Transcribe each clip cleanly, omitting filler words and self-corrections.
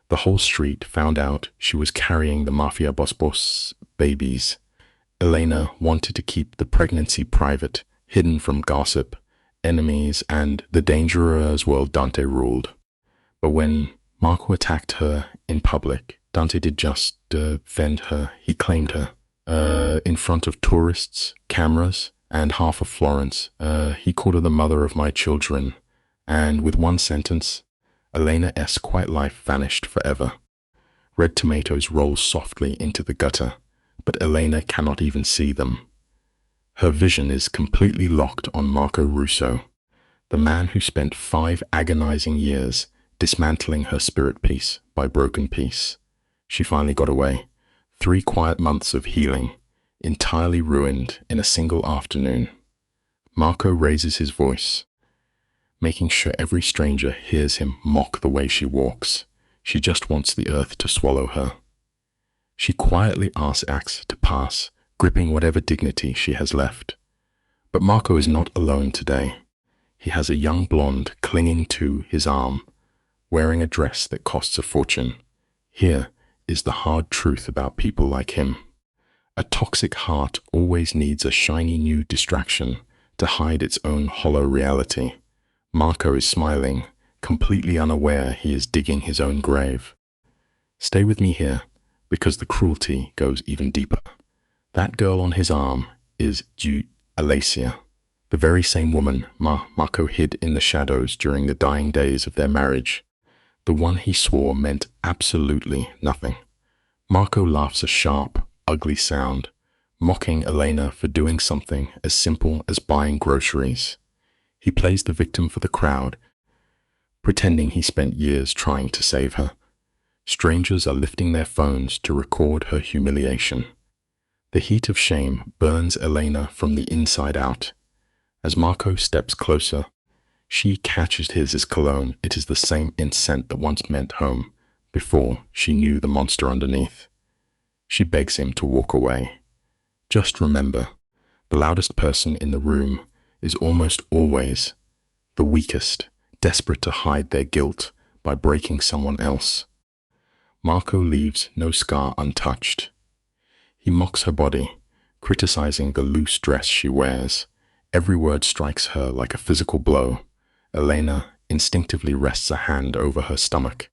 The whole street found out she was carrying the Mafia boss babies. Elena wanted to keep the pregnancy private, hidden from gossip, enemies, and the dangerous world Dante ruled. But when Marco attacked her in public, Dante did just defend her. He claimed her. In front of tourists, cameras, and half of Florence. He called her the mother of my children. And with one sentence, Elena's quiet life vanished forever. Red tomatoes roll softly into the gutter, but Elena cannot even see them. Her vision is completely locked on Marco Russo, the man who spent 5 agonizing years dismantling her spirit piece by broken piece. She finally got away. 3 quiet months of healing, entirely ruined in a single afternoon. Marco raises his voice, making sure every stranger hears him mock the way she walks. She just wants the earth to swallow her. She quietly asks Axe to pass, gripping whatever dignity she has left. But Marco is not alone today. He has a young blonde clinging to his arm, wearing a dress that costs a fortune. Here is the hard truth about people like him. A toxic heart always needs a shiny new distraction to hide its own hollow reality. Marco is smiling, completely unaware he is digging his own grave. Stay with me here, because the cruelty goes even deeper. That girl on his arm is Alicia, the very same woman Marco hid in the shadows during the dying days of their marriage. The one he swore meant absolutely nothing. Marco laughs a sharp, ugly sound, mocking Elena for doing something as simple as buying groceries. He plays the victim for the crowd, pretending he spent years trying to save her. Strangers are lifting their phones to record her humiliation. The heat of shame burns Elena from the inside out. As Marco steps closer, she catches his cologne. It is the same scent that once meant home, before she knew the monster underneath. She begs him to walk away. Just remember, the loudest person in the room is almost always the weakest, desperate to hide their guilt by breaking someone else. Marco leaves no scar untouched. He mocks her body, criticizing the loose dress she wears. Every word strikes her like a physical blow. Elena instinctively rests a hand over her stomach.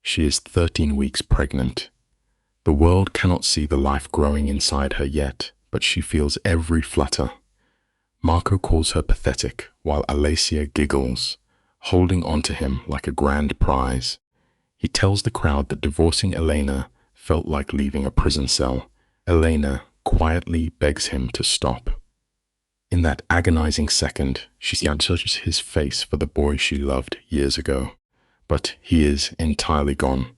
She is 13 weeks pregnant. The world cannot see the life growing inside her yet, but she feels every flutter. Marco calls her pathetic, while Alicia giggles, holding onto him like a grand prize. He tells the crowd that divorcing Elena felt like leaving a prison cell. Elena quietly begs him to stop. In that agonizing second, she searches his face for the boy she loved years ago. But he is entirely gone.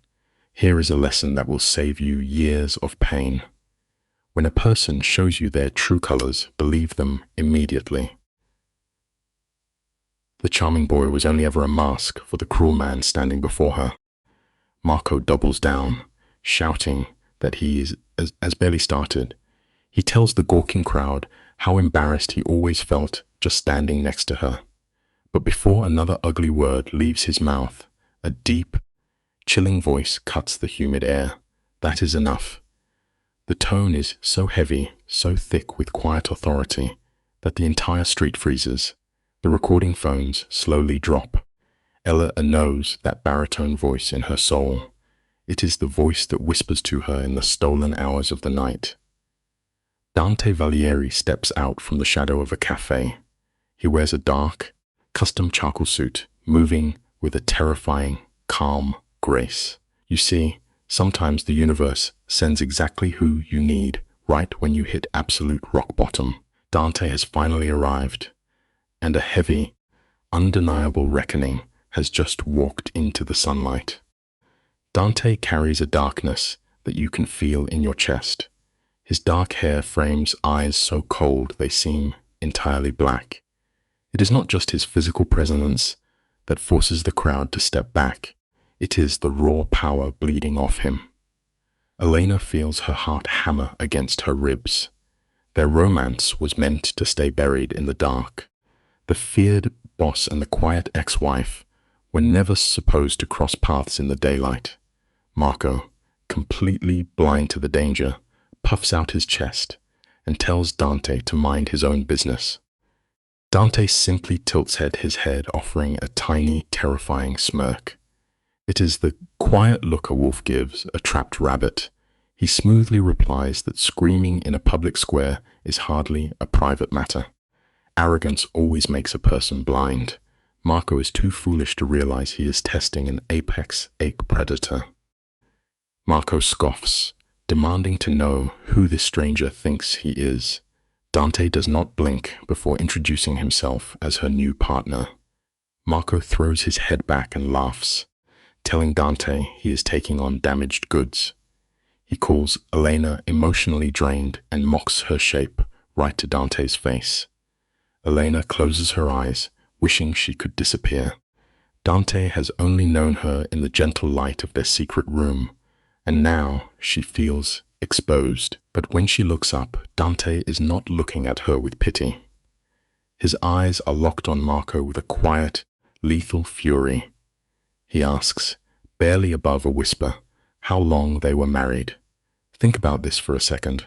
Here is a lesson that will save you years of pain. When a person shows you their true colors, believe them immediately. The charming boy was only ever a mask for the cruel man standing before her. Marco doubles down, shouting that he has barely started. He tells the gawking crowd how embarrassed he always felt just standing next to her. But before another ugly word leaves his mouth, a deep, chilling voice cuts the humid air. That is enough. The tone is so heavy, so thick with quiet authority, that the entire street freezes. The recording phones slowly drop. Ella knows that baritone voice in her soul. It is the voice that whispers to her in the stolen hours of the night. Dante Valieri steps out from the shadow of a cafe. He wears a dark, custom charcoal suit, moving with a terrifying, calm grace. You see, sometimes the universe sends exactly who you need right when you hit absolute rock bottom. Dante has finally arrived, and a heavy, undeniable reckoning has just walked into the sunlight. Dante carries a darkness that you can feel in your chest. His dark hair frames eyes so cold they seem entirely black. It is not just his physical presence that forces the crowd to step back. It is the raw power bleeding off him. Elena feels her heart hammer against her ribs. Their romance was meant to stay buried in the dark. The feared boss and the quiet ex-wife were never supposed to cross paths in the daylight. Marco, completely blind to the danger, puffs out his chest and tells Dante to mind his own business. Dante simply tilts his head, offering a tiny, terrifying smirk. It is the quiet look a wolf gives a trapped rabbit. He smoothly replies that screaming in a public square is hardly a private matter. Arrogance always makes a person blind. Marco is too foolish to realize he is testing an apex ape predator. Marco scoffs, demanding to know who this stranger thinks he is. Dante does not blink before introducing himself as her new partner. Marco throws his head back and laughs, telling Dante he is taking on damaged goods. He calls Elena emotionally drained and mocks her shape right to Dante's face. Elena closes her eyes, wishing she could disappear. Dante has only known her in the gentle light of their secret room, and now she feels exposed. But when she looks up, Dante is not looking at her with pity. His eyes are locked on Marco with a quiet, lethal fury. He asks, barely above a whisper, how long they were married. Think about this for a second.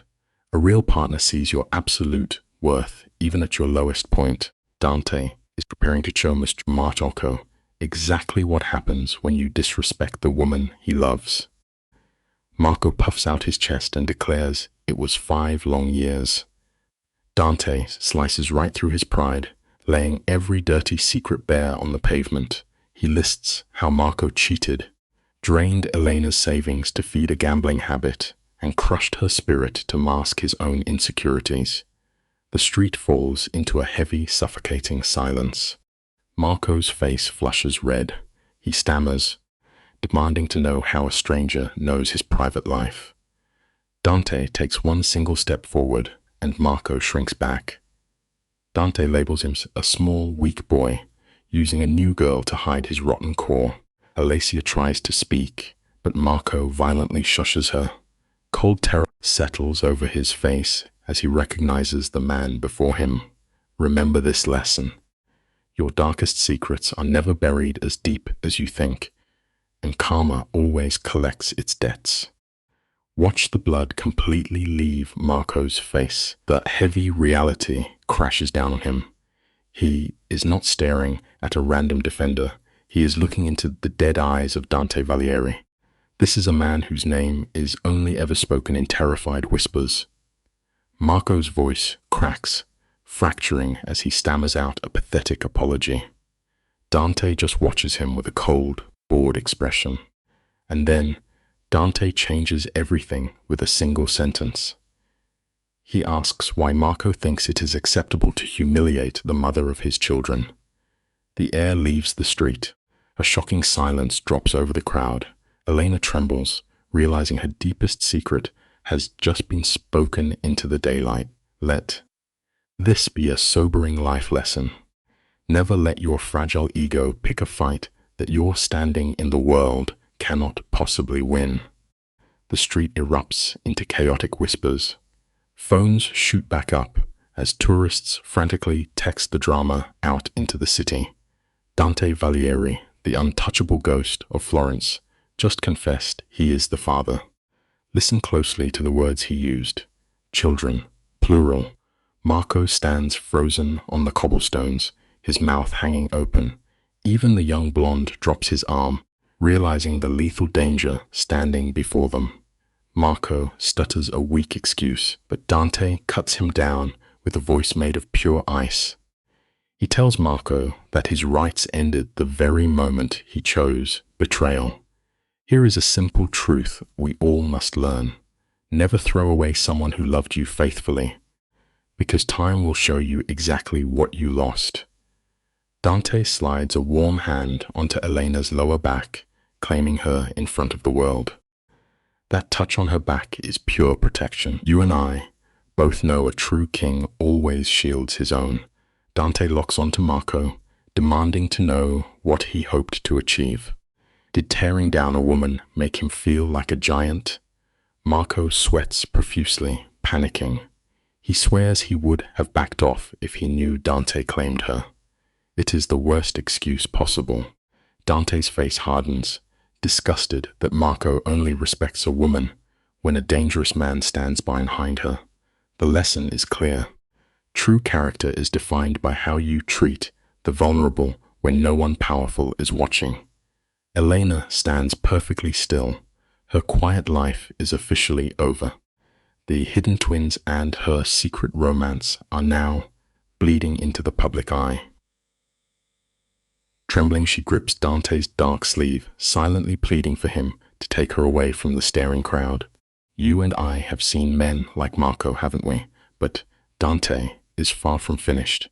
A real partner sees your absolute worth, even at your lowest point. Dante is preparing to show Mr. Marco exactly what happens when you disrespect the woman he loves. Marco puffs out his chest and declares it was 5 long years. Dante slices right through his pride, laying every dirty secret bare on the pavement. He lists how Marco cheated, drained Elena's savings to feed a gambling habit, and crushed her spirit to mask his own insecurities. The street falls into a heavy, suffocating silence. Marco's face flushes red. He stammers, demanding to know how a stranger knows his private life. Dante takes one single step forward, and Marco shrinks back. Dante labels him a small, weak boy, using a new girl to hide his rotten core. Alacia tries to speak, but Marco violently shushes her. Cold terror settles over his face as he recognizes the man before him. Remember this lesson. Your darkest secrets are never buried as deep as you think, and karma always collects its debts. Watch the blood completely leave Marco's face. The heavy reality crashes down on him. He is not staring at a random defender. He is looking into the dead eyes of Dante Alighieri. This is a man whose name is only ever spoken in terrified whispers. Marco's voice cracks, fracturing as he stammers out a pathetic apology. Dante just watches him with a cold, bored expression. And then, Dante changes everything with a single sentence. He asks why Marco thinks it is acceptable to humiliate the mother of his children. The air leaves the street. A shocking silence drops over the crowd. Elena trembles, realizing her deepest secret has just been spoken into the daylight. Let this be a sobering life lesson. Never let your fragile ego pick a fight that your standing in the world cannot possibly win. The street erupts into chaotic whispers. Phones shoot back up as tourists frantically text the drama out into the city. Dante Alighieri, the untouchable ghost of Florence, just confessed he is the father. Listen closely to the words he used. Children, plural. Marco stands frozen on the cobblestones, his mouth hanging open. Even the young blonde drops his arm, realizing the lethal danger standing before them. Marco stutters a weak excuse, but Dante cuts him down with a voice made of pure ice. He tells Marco that his rights ended the very moment he chose betrayal. Here is a simple truth we all must learn. Never throw away someone who loved you faithfully, because time will show you exactly what you lost. Dante slides a warm hand onto Elena's lower back, claiming her in front of the world. That touch on her back is pure protection. You and I both know a true king always shields his own. Dante locks onto Marco, demanding to know what he hoped to achieve. Did tearing down a woman make him feel like a giant? Marco sweats profusely, panicking. He swears he would have backed off if he knew Dante claimed her. It is the worst excuse possible. Dante's face hardens, disgusted that Marco only respects a woman when a dangerous man stands behind her. The lesson is clear. True character is defined by how you treat the vulnerable when no one powerful is watching. Elena stands perfectly still. Her quiet life is officially over. The hidden twins and her secret romance are now bleeding into the public eye. Trembling, she grips Dante's dark sleeve, silently pleading for him to take her away from the staring crowd. You and I have seen men like Marco, haven't we? But Dante is far from finished.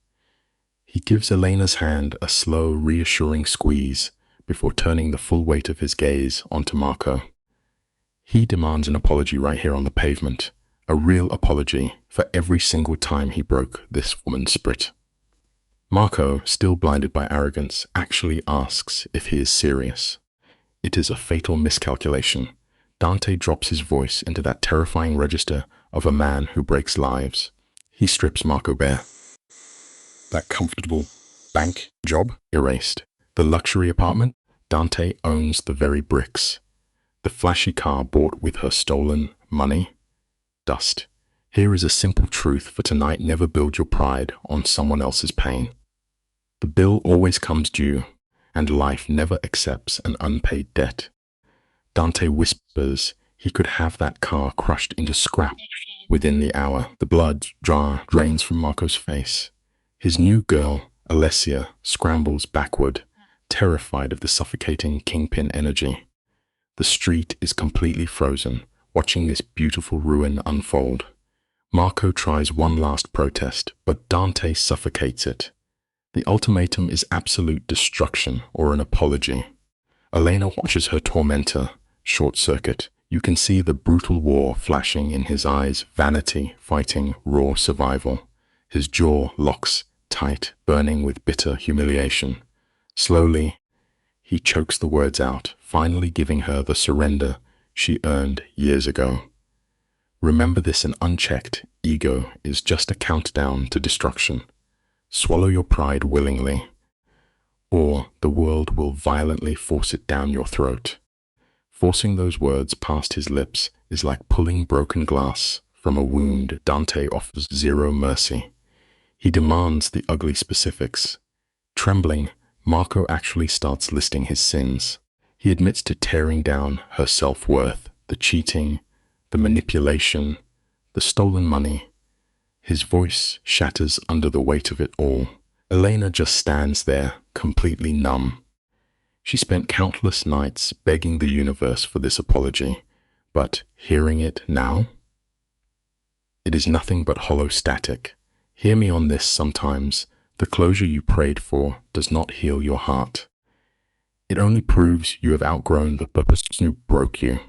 He gives Elena's hand a slow, reassuring squeeze before turning the full weight of his gaze onto Marco. He demands an apology right here on the pavement, a real apology for every single time he broke this woman's spirit. Marco, still blinded by arrogance, actually asks if he is serious. It is a fatal miscalculation. Dante drops his voice into that terrifying register of a man who breaks lives. He strips Marco bare. That comfortable bank job erased. The luxury apartment, Dante owns the very bricks. The flashy car bought with her stolen money, dust. Here is a simple truth for tonight: never build your pride on someone else's pain. The bill always comes due, and life never accepts an unpaid debt. Dante whispers he could have that car crushed into scrap within the hour. The blood jar drains from Marco's face. His new girl, Alessia, scrambles backward, terrified of the suffocating kingpin energy. The street is completely frozen, watching this beautiful ruin unfold. Marco tries one last protest, but Dante suffocates it. The ultimatum is absolute destruction or an apology. Elena watches her tormentor short circuit. You can see the brutal war flashing in his eyes, vanity fighting raw survival. His jaw locks tight, burning with bitter humiliation. Slowly, he chokes the words out, finally giving her the surrender she earned years ago. Remember this: an unchecked ego is just a countdown to destruction. Swallow your pride willingly, or the world will violently force it down your throat. Forcing those words past his lips is like pulling broken glass from a wound. Dante offers zero mercy. He demands the ugly specifics. Trembling, Marco actually starts listing his sins. He admits to tearing down her self-worth, the cheating, the manipulation, the stolen money. His voice shatters under the weight of it all. Elena just stands there, completely numb. She spent countless nights begging the universe for this apology, but hearing it now? It is nothing but hollow static. Hear me on this: sometimes the closure you prayed for does not heal your heart. It only proves you have outgrown the purpose who broke you.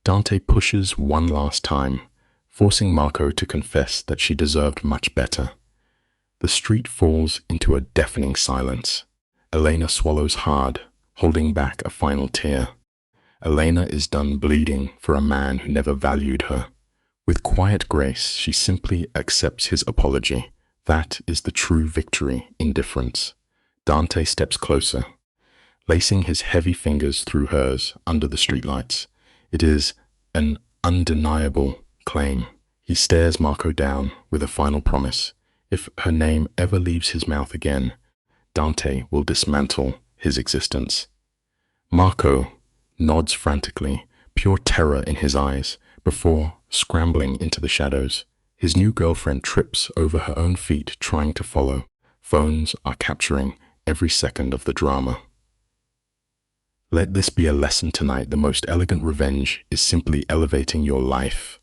Dante pushes one last time, forcing Marco to confess that she deserved much better. The street falls into a deafening silence. Elena swallows hard, holding back a final tear. Elena is done bleeding for a man who never valued her. With quiet grace, she simply accepts his apology. That is the true victory: indifference. Dante steps closer, lacing his heavy fingers through hers under the streetlights. It is an undeniable claim. He stares Marco down with a final promise: if her name ever leaves his mouth again, Dante will dismantle his existence. Marco nods frantically, pure terror in his eyes, before scrambling into the shadows. His new girlfriend trips over her own feet trying to follow. Phones are capturing every second of the drama. Let this be a lesson tonight: the most elegant revenge is simply elevating your life.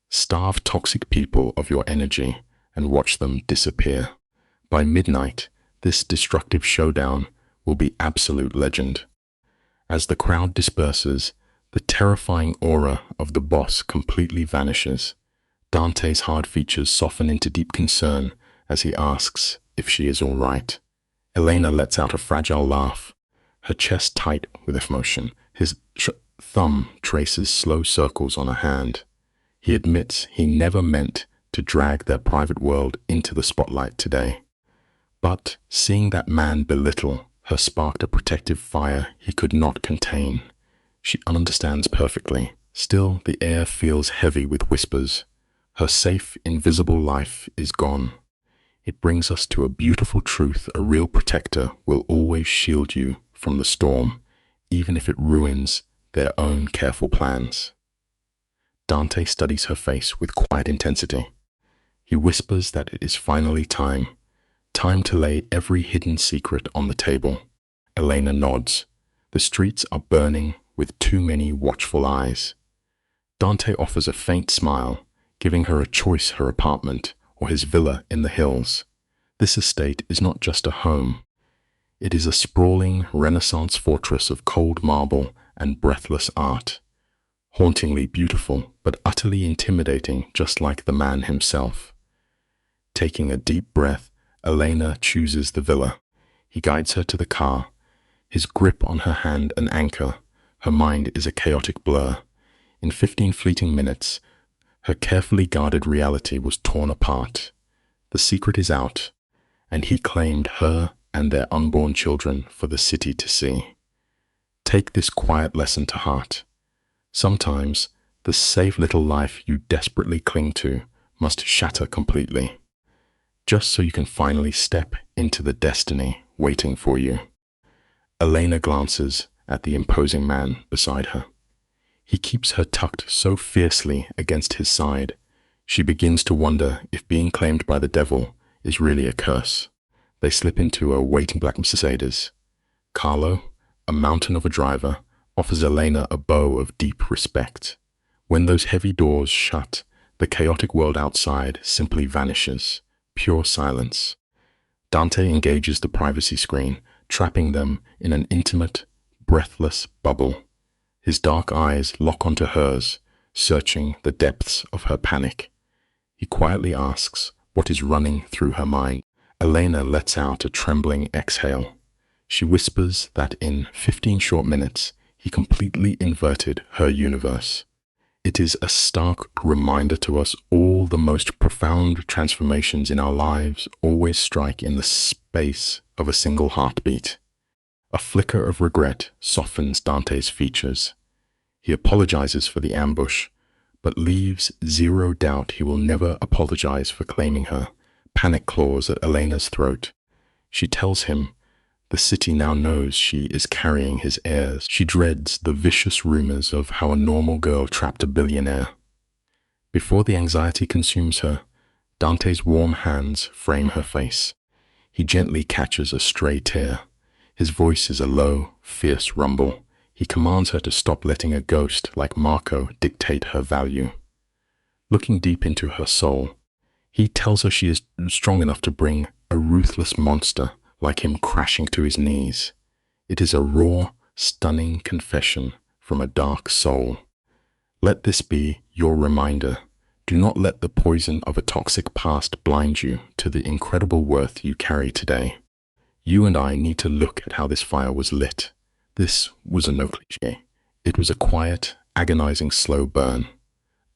Starve toxic people of your energy and watch them disappear. By midnight, this destructive showdown will be absolute legend. As the crowd disperses, the terrifying aura of the boss completely vanishes. Dante's hard features soften into deep concern as he asks if she is all right. Elena lets out a fragile laugh, her chest tight with emotion. His thumb traces slow circles on her hand. He admits he never meant to drag their private world into the spotlight today. But seeing that man belittle her sparked a protective fire he could not contain. She understands perfectly. Still, the air feels heavy with whispers. Her safe, invisible life is gone. It brings us to a beautiful truth: a real protector will always shield you from the storm, even if it ruins their own careful plans. Dante studies her face with quiet intensity. He whispers that it is finally time to lay every hidden secret on the table. Elena nods. The streets are burning with too many watchful eyes. Dante offers a faint smile, giving her a choice: her apartment or his villa in the hills. This estate is not just a home. It is a sprawling Renaissance fortress of cold marble and breathless art. Hauntingly beautiful, but utterly intimidating, just like the man himself. Taking a deep breath, Elena chooses the villa. He guides her to the car, his grip on her hand an anchor. Her mind is a chaotic blur. In 15 fleeting minutes, her carefully guarded reality was torn apart. The secret is out, and he claimed her and their unborn children for the city to see. Take this quiet lesson to heart. Sometimes, the safe little life you desperately cling to must shatter completely, just so you can finally step into the destiny waiting for you. Elena glances at the imposing man beside her. He keeps her tucked so fiercely against his side, she begins to wonder if being claimed by the devil is really a curse. They slip into a waiting black Mercedes. Carlo, a mountain of a driver, offers Elena a bow of deep respect. When those heavy doors shut, the chaotic world outside simply vanishes. Pure silence. Dante engages the privacy screen, trapping them in an intimate, breathless bubble. His dark eyes lock onto hers, searching the depths of her panic. He quietly asks what is running through her mind. Elena lets out a trembling exhale. She whispers that in 15 short minutes, he completely inverted her universe. It is a stark reminder to us all: the most profound transformations in our lives always strike in the space of a single heartbeat. A flicker of regret softens Dante's features. He apologizes for the ambush, but leaves zero doubt he will never apologize for claiming her. Panic claws at Elena's throat. She tells him the city now knows she is carrying his heirs. She dreads the vicious rumors of how a normal girl trapped a billionaire. Before the anxiety consumes her, Dante's warm hands frame her face. He gently catches a stray tear. His voice is a low, fierce rumble. He commands her to stop letting a ghost like Marco dictate her value. Looking deep into her soul, he tells her she is strong enough to bring a ruthless monster like him crashing to his knees. It is a raw, stunning confession from a dark soul. Let this be your reminder. Do not let the poison of a toxic past blind you to the incredible worth you carry today. You and I need to look at how this fire was lit. This was no cliché. It was a quiet, agonizing, slow burn.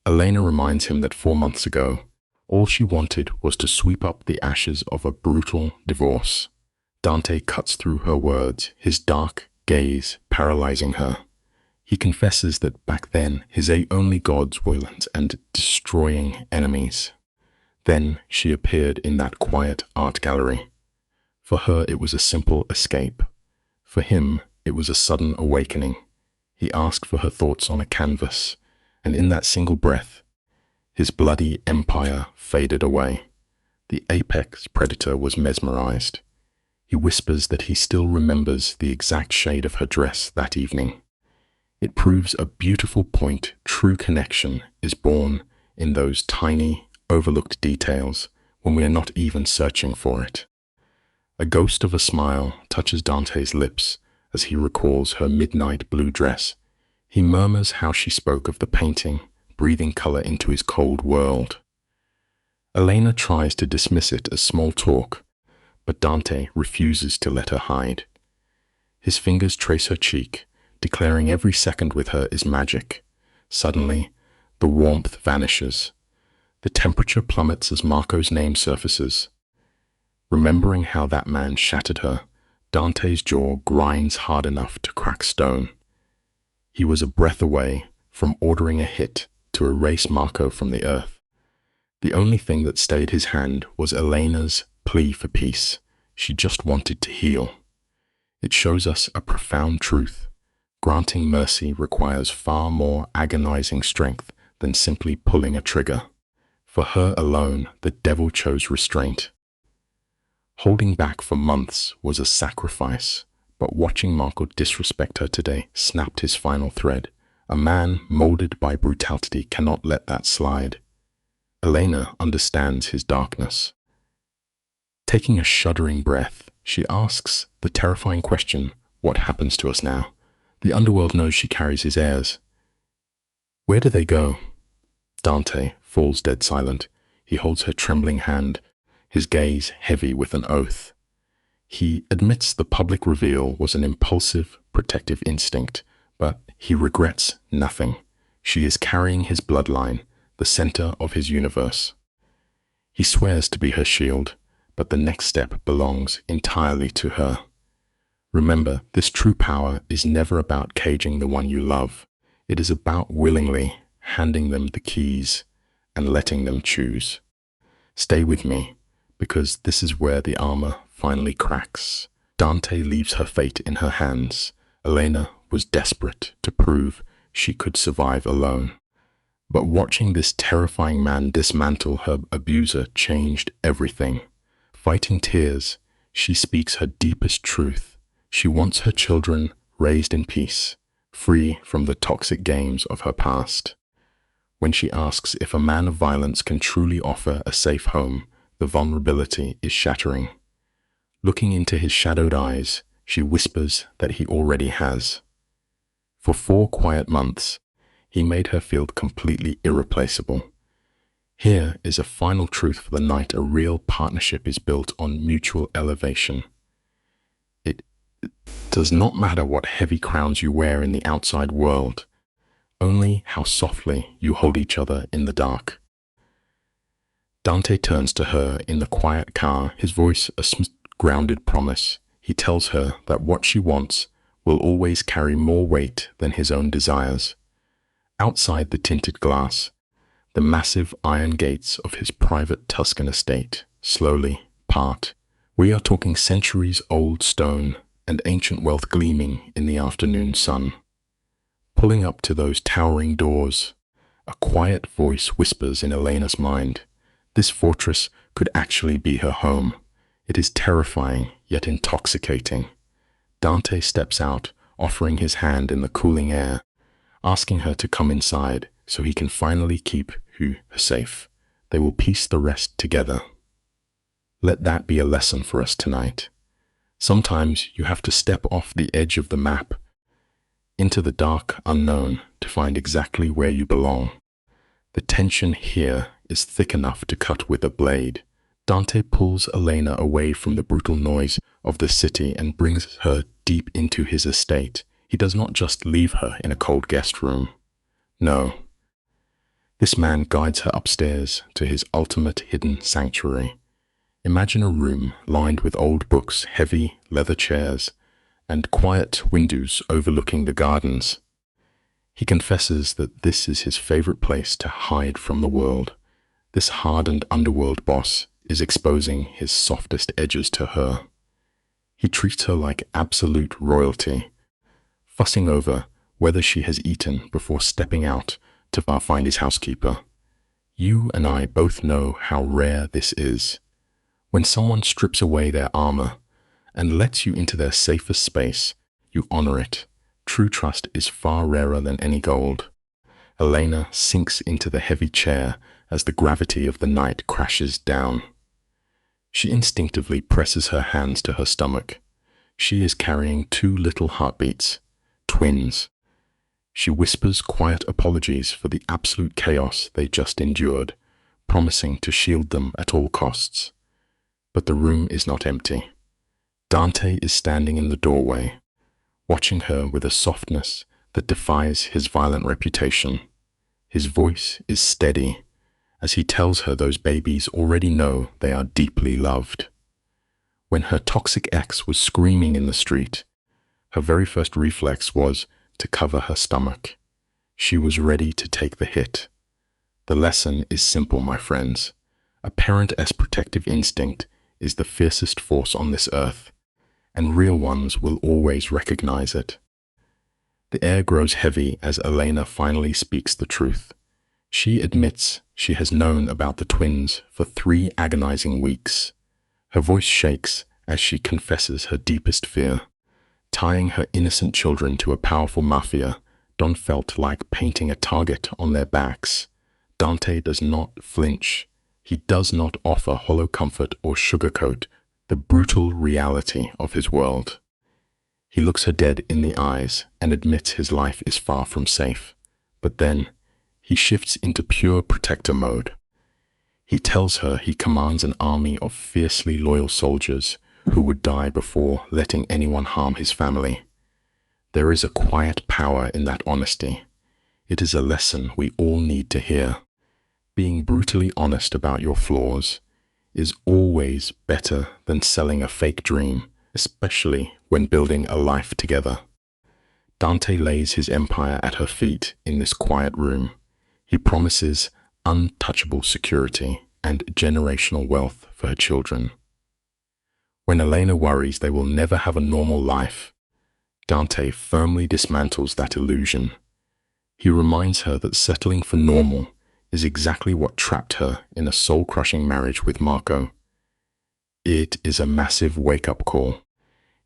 Elena reminds him that 4 months ago, all she wanted was to sweep up the ashes of a brutal divorce. Dante cuts through her words, his dark gaze paralyzing her. He confesses that back then his only gods were violent and destroying enemies. Then she appeared in that quiet art gallery. For her it was a simple escape. For him it was a sudden awakening. He asked for her thoughts on a canvas, and in that single breath, his bloody empire faded away. The apex predator was mesmerized. He whispers that he still remembers the exact shade of her dress that evening. It proves a beautiful point. True connection is born in those tiny, overlooked details when we are not even searching for it. A ghost of a smile touches Dante's lips as he recalls her midnight blue dress. He murmurs how she spoke of the painting, breathing color into his cold world. Elena tries to dismiss it as small talk, but Dante refuses to let her hide. His fingers trace her cheek, declaring every second with her is magic. Suddenly, the warmth vanishes. The temperature plummets as Marco's name surfaces. Remembering how that man shattered her, Dante's jaw grinds hard enough to crack stone. He was a breath away from ordering a hit to erase Marco from the earth. The only thing that stayed his hand was Elena's plea for peace. She just wanted to heal. It shows us a profound truth. Granting mercy requires far more agonizing strength than simply pulling a trigger. For her alone, the devil chose restraint. Holding back for months was a sacrifice, but watching Marco disrespect her today snapped his final thread. A man molded by brutality cannot let that slide. Elena understands his darkness. Taking a shuddering breath, she asks the terrifying question, what happens to us now? The underworld knows she carries his heirs. Where do they go? Dante falls dead silent. He holds her trembling hand, his gaze heavy with an oath. He admits the public reveal was an impulsive, protective instinct, but he regrets nothing. She is carrying his bloodline, the center of his universe. He swears to be her shield, but the next step belongs entirely to her. Remember, this true power is never about caging the one you love. It is about willingly handing them the keys and letting them choose. Stay with me, because this is where the armor finally cracks. Dante leaves her fate in her hands. Elena was desperate to prove she could survive alone. But watching this terrifying man dismantle her abuser changed everything. Fighting tears, she speaks her deepest truth. She wants her children raised in peace, free from the toxic games of her past. When she asks if a man of violence can truly offer a safe home, the vulnerability is shattering. Looking into his shadowed eyes, she whispers that he already has. For 4 quiet months, he made her feel completely irreplaceable. Here is a final truth for the night. A real partnership is built on mutual elevation. It does not matter what heavy crowns you wear in the outside world, only how softly you hold each other in the dark. Dante turns to her in the quiet car, his voice a grounded promise. He tells her that what she wants will always carry more weight than his own desires. Outside the tinted glass, the massive iron gates of his private Tuscan estate slowly part. We are talking centuries-old stone and ancient wealth gleaming in the afternoon sun. Pulling up to those towering doors, a quiet voice whispers in Elena's mind. This fortress could actually be her home. It is terrifying, yet intoxicating. Dante steps out, offering his hand in the cooling air, asking her to come inside so he can finally keep her safe. They will piece the rest together. Let that be a lesson for us tonight. Sometimes you have to step off the edge of the map into the dark unknown to find exactly where you belong. The tension here is thick enough to cut with a blade. Dante pulls Elena away from the brutal noise of the city and brings her deep into his estate. He does not just leave her in a cold guest room. No. This man guides her upstairs to his ultimate hidden sanctuary. Imagine a room lined with old books, heavy leather chairs, and quiet windows overlooking the gardens. He confesses that this is his favorite place to hide from the world. This hardened underworld boss is exposing his softest edges to her. He treats her like absolute royalty, fussing over whether she has eaten before stepping out to find his housekeeper. You and I both know how rare this is. When someone strips away their armor and lets you into their safest space, you honor it. True trust is far rarer than any gold. Elena sinks into the heavy chair as the gravity of the night crashes down. She instinctively presses her hands to her stomach. She is carrying 2 little heartbeats, twins. She whispers quiet apologies for the absolute chaos they just endured, promising to shield them at all costs. But the room is not empty. Dante is standing in the doorway, watching her with a softness that defies his violent reputation. His voice is steady as he tells her those babies already know they are deeply loved. When her toxic ex was screaming in the street, her very first reflex was to cover her stomach. She was ready to take the hit. The lesson is simple, my friends. A parent's protective instinct is the fiercest force on this earth, and real ones will always recognize it. The air grows heavy as Elena finally speaks the truth. She admits she has known about the twins for 3 agonizing weeks. Her voice shakes as she confesses her deepest fear. Tying her innocent children to a powerful mafia, Don felt like painting a target on their backs. Dante does not flinch. He does not offer hollow comfort or sugarcoat the brutal reality of his world. He looks her dead in the eyes and admits his life is far from safe. But then, he shifts into pure protector mode. He tells her he commands an army of fiercely loyal soldiers who would die before letting anyone harm his family. There is a quiet power in that honesty. It is a lesson we all need to hear. Being brutally honest about your flaws is always better than selling a fake dream, especially when building a life together. Dante lays his empire at her feet in this quiet room. He promises untouchable security and generational wealth for her children. When Elena worries they will never have a normal life, Dante firmly dismantles that illusion. He reminds her that settling for normal is exactly what trapped her in a soul-crushing marriage with Marco. It is a massive wake-up call.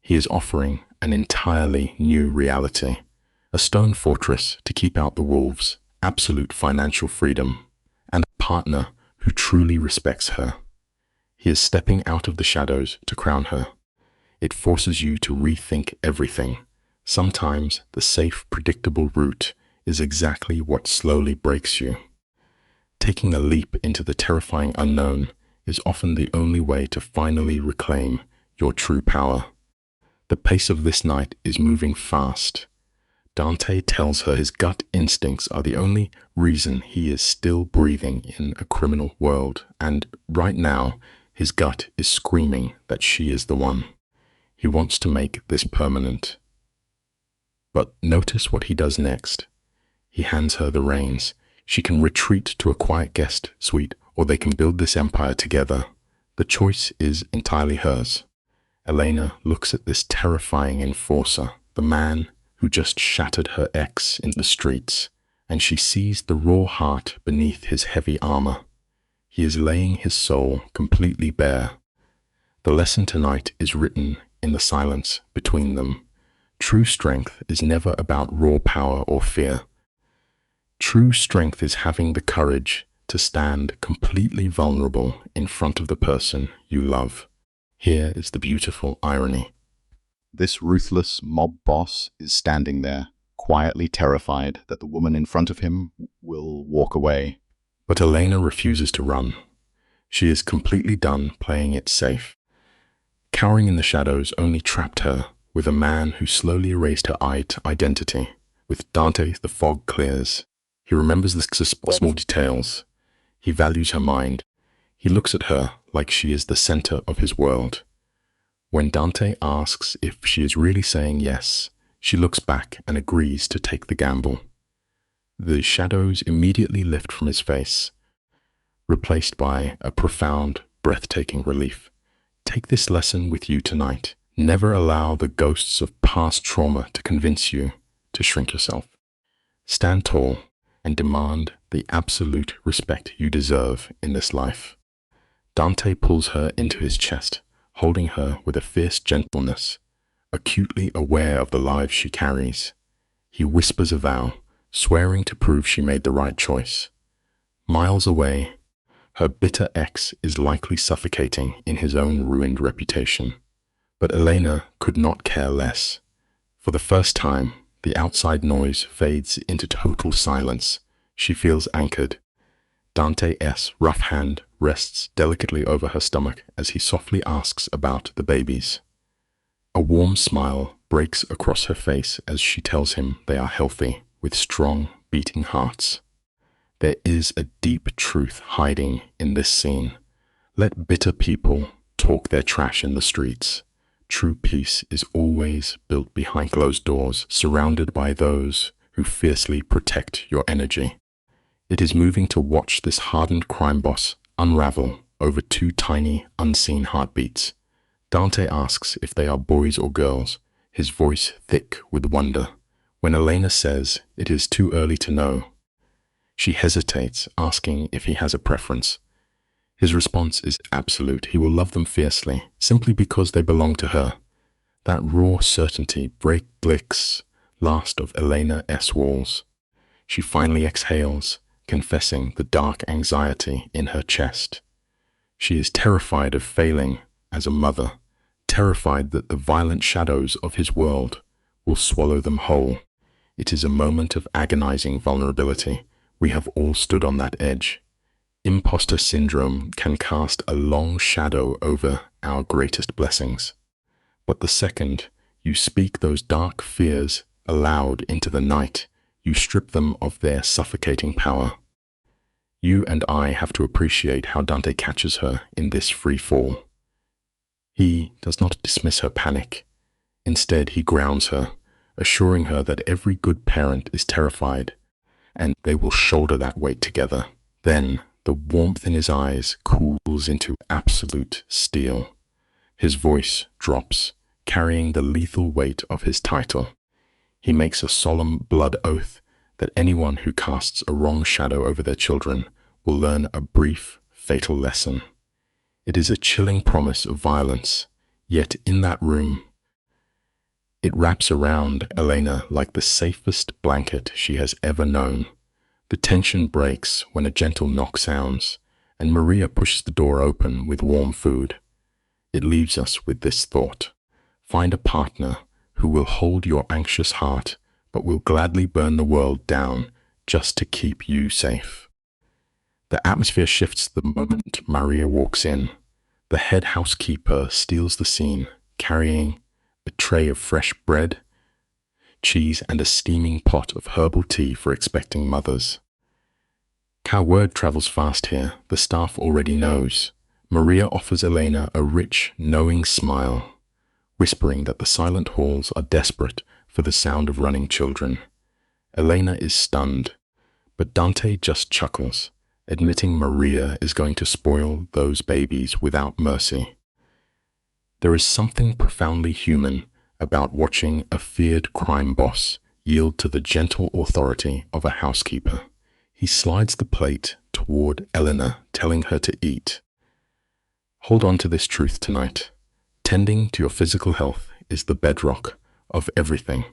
He is offering an entirely new reality, a stone fortress to keep out the wolves, absolute financial freedom, and a partner who truly respects her. He is stepping out of the shadows to crown her. It forces you to rethink everything. Sometimes the safe, predictable route is exactly what slowly breaks you. Taking a leap into the terrifying unknown is often the only way to finally reclaim your true power. The pace of this night is moving fast. Dante tells her his gut instincts are the only reason he is still breathing in a criminal world, and right now, his gut is screaming that she is the one. He wants to make this permanent. But notice what he does next. He hands her the reins. She can retreat to a quiet guest suite, or they can build this empire together. The choice is entirely hers. Elena looks at this terrifying enforcer, the man who just shattered her ex in the streets, and she sees the raw heart beneath his heavy armor. He is laying his soul completely bare. The lesson tonight is written in the silence between them. True strength is never about raw power or fear. True strength is having the courage to stand completely vulnerable in front of the person you love. Here is the beautiful irony. This ruthless mob boss is standing there, quietly terrified that the woman in front of him will walk away. But Elena refuses to run. She is completely done playing it safe. Cowering in the shadows only trapped her with a man who slowly erased her identity. With Dante, the fog clears. He remembers the small details. He values her mind. He looks at her like she is the center of his world. When Dante asks if she is really saying yes, she looks back and agrees to take the gamble. The shadows immediately lift from his face, replaced by a profound, breathtaking relief. Take this lesson with you tonight. Never allow the ghosts of past trauma to convince you to shrink yourself. Stand tall and demand the absolute respect you deserve in this life. Dante pulls her into his chest, holding her with a fierce gentleness, acutely aware of the lives she carries. He whispers a vow, swearing to prove she made the right choice. Miles away, her bitter ex is likely suffocating in his own ruined reputation. But Elena could not care less. For the first time, the outside noise fades into total silence. She feels anchored. Dante's rough hand rests delicately over her stomach as he softly asks about the babies. A warm smile breaks across her face as she tells him they are healthy, with strong, beating hearts. There is a deep truth hiding in this scene. Let bitter people talk their trash in the streets. True peace is always built behind closed doors, surrounded by those who fiercely protect your energy. It is moving to watch this hardened crime boss unravel over two tiny, unseen heartbeats. Dante asks if they are boys or girls, his voice thick with wonder. When Elena says it is too early to know, she hesitates, asking if he has a preference. His response is absolute. He will love them fiercely, simply because they belong to her. That raw certainty breaks last of Elena's walls. She finally exhales, confessing the dark anxiety in her chest. She is terrified of failing as a mother, terrified that the violent shadows of his world will swallow them whole. It is a moment of agonizing vulnerability. We have all stood on that edge. Imposter syndrome can cast a long shadow over our greatest blessings. But the second you speak those dark fears aloud into the night, you strip them of their suffocating power. You and I have to appreciate how Dante catches her in this free fall. He does not dismiss her panic. Instead, he grounds her, assuring her that every good parent is terrified, and they will shoulder that weight together. Then, the warmth in his eyes cools into absolute steel. His voice drops, carrying the lethal weight of his title. He makes a solemn blood oath that anyone who casts a wrong shadow over their children will learn a brief, fatal lesson. It is a chilling promise of violence, yet in that room, it wraps around Elena like the safest blanket she has ever known. The tension breaks when a gentle knock sounds, and Maria pushes the door open with warm food. It leaves us with this thought: find a partner who will hold your anxious heart, but will gladly burn the world down just to keep you safe. The atmosphere shifts the moment Maria walks in. The head housekeeper steals the scene, carrying a tray of fresh bread, cheese, and a steaming pot of herbal tea for expecting mothers. Our word travels fast here. The staff already knows. Maria offers Elena a rich, knowing smile, whispering that the silent halls are desperate for the sound of running children. Elena is stunned, but Dante just chuckles, admitting Maria is going to spoil those babies without mercy. There is something profoundly human about watching a feared crime boss yield to the gentle authority of a housekeeper. He slides the plate toward Elena, telling her to eat. Hold on to this truth tonight. Tending to your physical health is the bedrock of everything,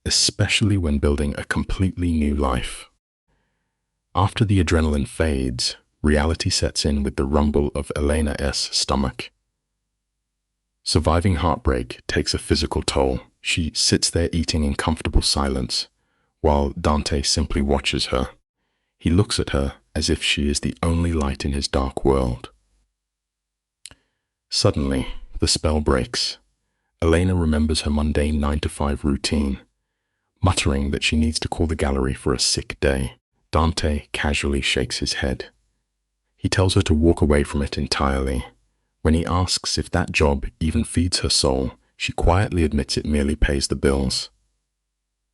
especially when building a completely new life. After the adrenaline fades, reality sets in with the rumble of Elena's stomach. Surviving heartbreak takes a physical toll. She sits there eating in comfortable silence, while Dante simply watches her. He looks at her as if she is the only light in his dark world. Suddenly, the spell breaks. Elena remembers her mundane 9-to-5 routine, muttering that she needs to call the gallery for a sick day. Dante casually shakes his head. He tells her to walk away from it entirely. When he asks if that job even feeds her soul, she quietly admits it merely pays the bills.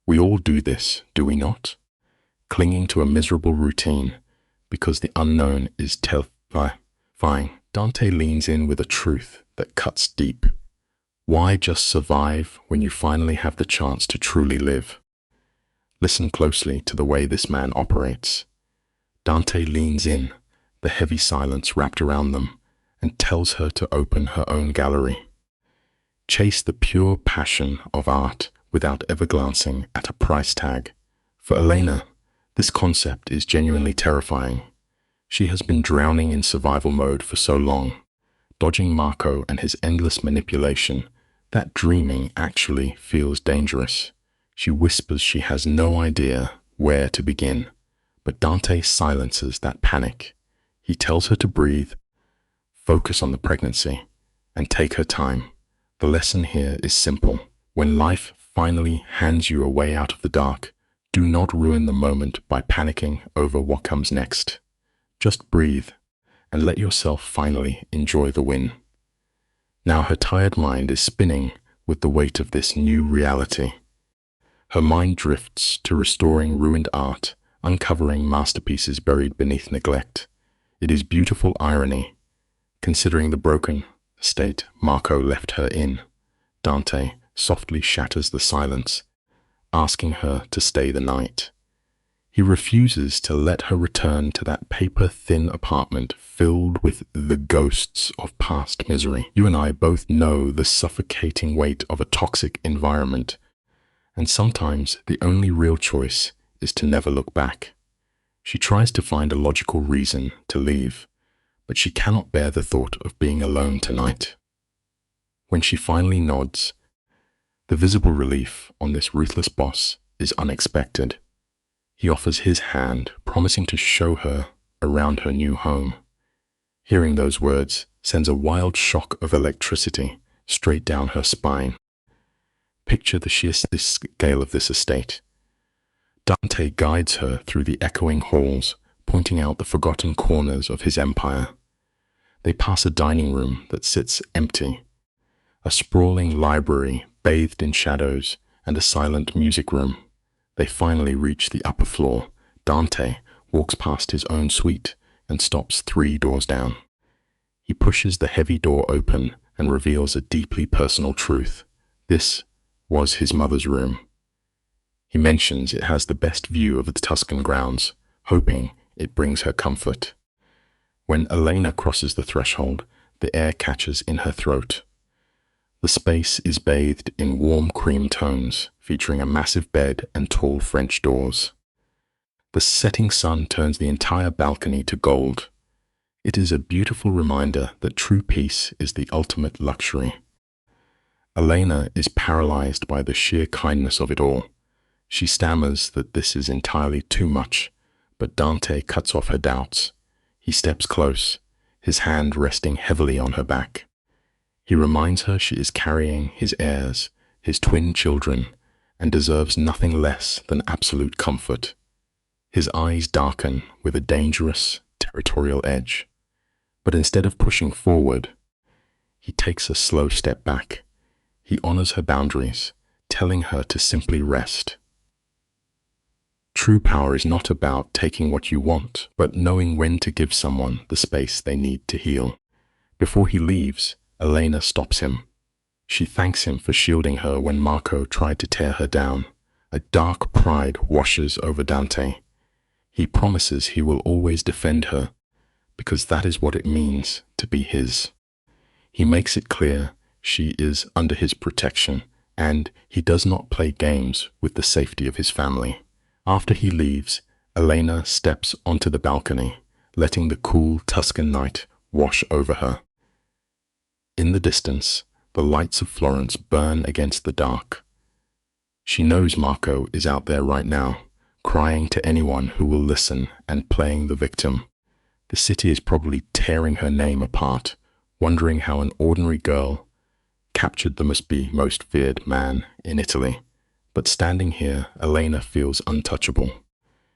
We all do this, do we not? Clinging to a miserable routine because the unknown is terrifying. Dante leans in with a truth that cuts deep. Why just survive when you finally have the chance to truly live? Listen closely to the way this man operates. Dante leans in, the heavy silence wrapped around them, and tells her to open her own gallery. Chase the pure passion of art without ever glancing at a price tag. For Elena, this concept is genuinely terrifying. She has been drowning in survival mode for so long, dodging Marco and his endless manipulation, that dreaming actually feels dangerous. She whispers she has no idea where to begin, but Dante silences that panic. He tells her to breathe, focus on the pregnancy, and take her time. The lesson here is simple. When life finally hands you a way out of the dark, do not ruin the moment by panicking over what comes next. Just breathe and let yourself finally enjoy the win. Now her tired mind is spinning with the weight of this new reality. Her mind drifts to restoring ruined art, uncovering masterpieces buried beneath neglect. It is beautiful irony, considering the broken state Marco left her in. Dante softly shatters the silence, asking her to stay the night. He refuses to let her return to that paper-thin apartment filled with the ghosts of past misery. You and I both know the suffocating weight of a toxic environment, and sometimes the only real choice is to never look back. She tries to find a logical reason to leave, but she cannot bear the thought of being alone tonight. When she finally nods, the visible relief on this ruthless boss is unexpected. He offers his hand, promising to show her around her new home. Hearing those words sends a wild shock of electricity straight down her spine. Picture the sheer scale of this estate. Dante guides her through the echoing halls, pointing out the forgotten corners of his empire. They pass a dining room that sits empty, a sprawling library bathed in shadows, and a silent music room. They finally reach the upper floor. Dante walks past his own suite and stops 3 doors down. He pushes the heavy door open and reveals a deeply personal truth. This was his mother's room. He mentions it has the best view of the Tuscan grounds, hoping it brings her comfort. When Elena crosses the threshold, the air catches in her throat. The space is bathed in warm cream tones, featuring a massive bed and tall French doors. The setting sun turns the entire balcony to gold. It is a beautiful reminder that true peace is the ultimate luxury. Elena is paralyzed by the sheer kindness of it all. She stammers that this is entirely too much, but Dante cuts off her doubts. He steps close, his hand resting heavily on her back. He reminds her she is carrying his heirs, his twin children, and deserves nothing less than absolute comfort. His eyes darken with a dangerous, territorial edge. But instead of pushing forward, he takes a slow step back. He honors her boundaries, telling her to simply rest. True power is not about taking what you want, but knowing when to give someone the space they need to heal. Before he leaves, Elena stops him. She thanks him for shielding her when Marco tried to tear her down. A dark pride washes over Dante. He promises he will always defend her, because that is what it means to be his. He makes it clear she is under his protection, and he does not play games with the safety of his family. After he leaves, Elena steps onto the balcony, letting the cool Tuscan night wash over her. In the distance, the lights of Florence burn against the dark. She knows Marco is out there right now, crying to anyone who will listen and playing the victim. The city is probably tearing her name apart, wondering how an ordinary girl captured the most feared man in Italy. But standing here, Elena feels untouchable.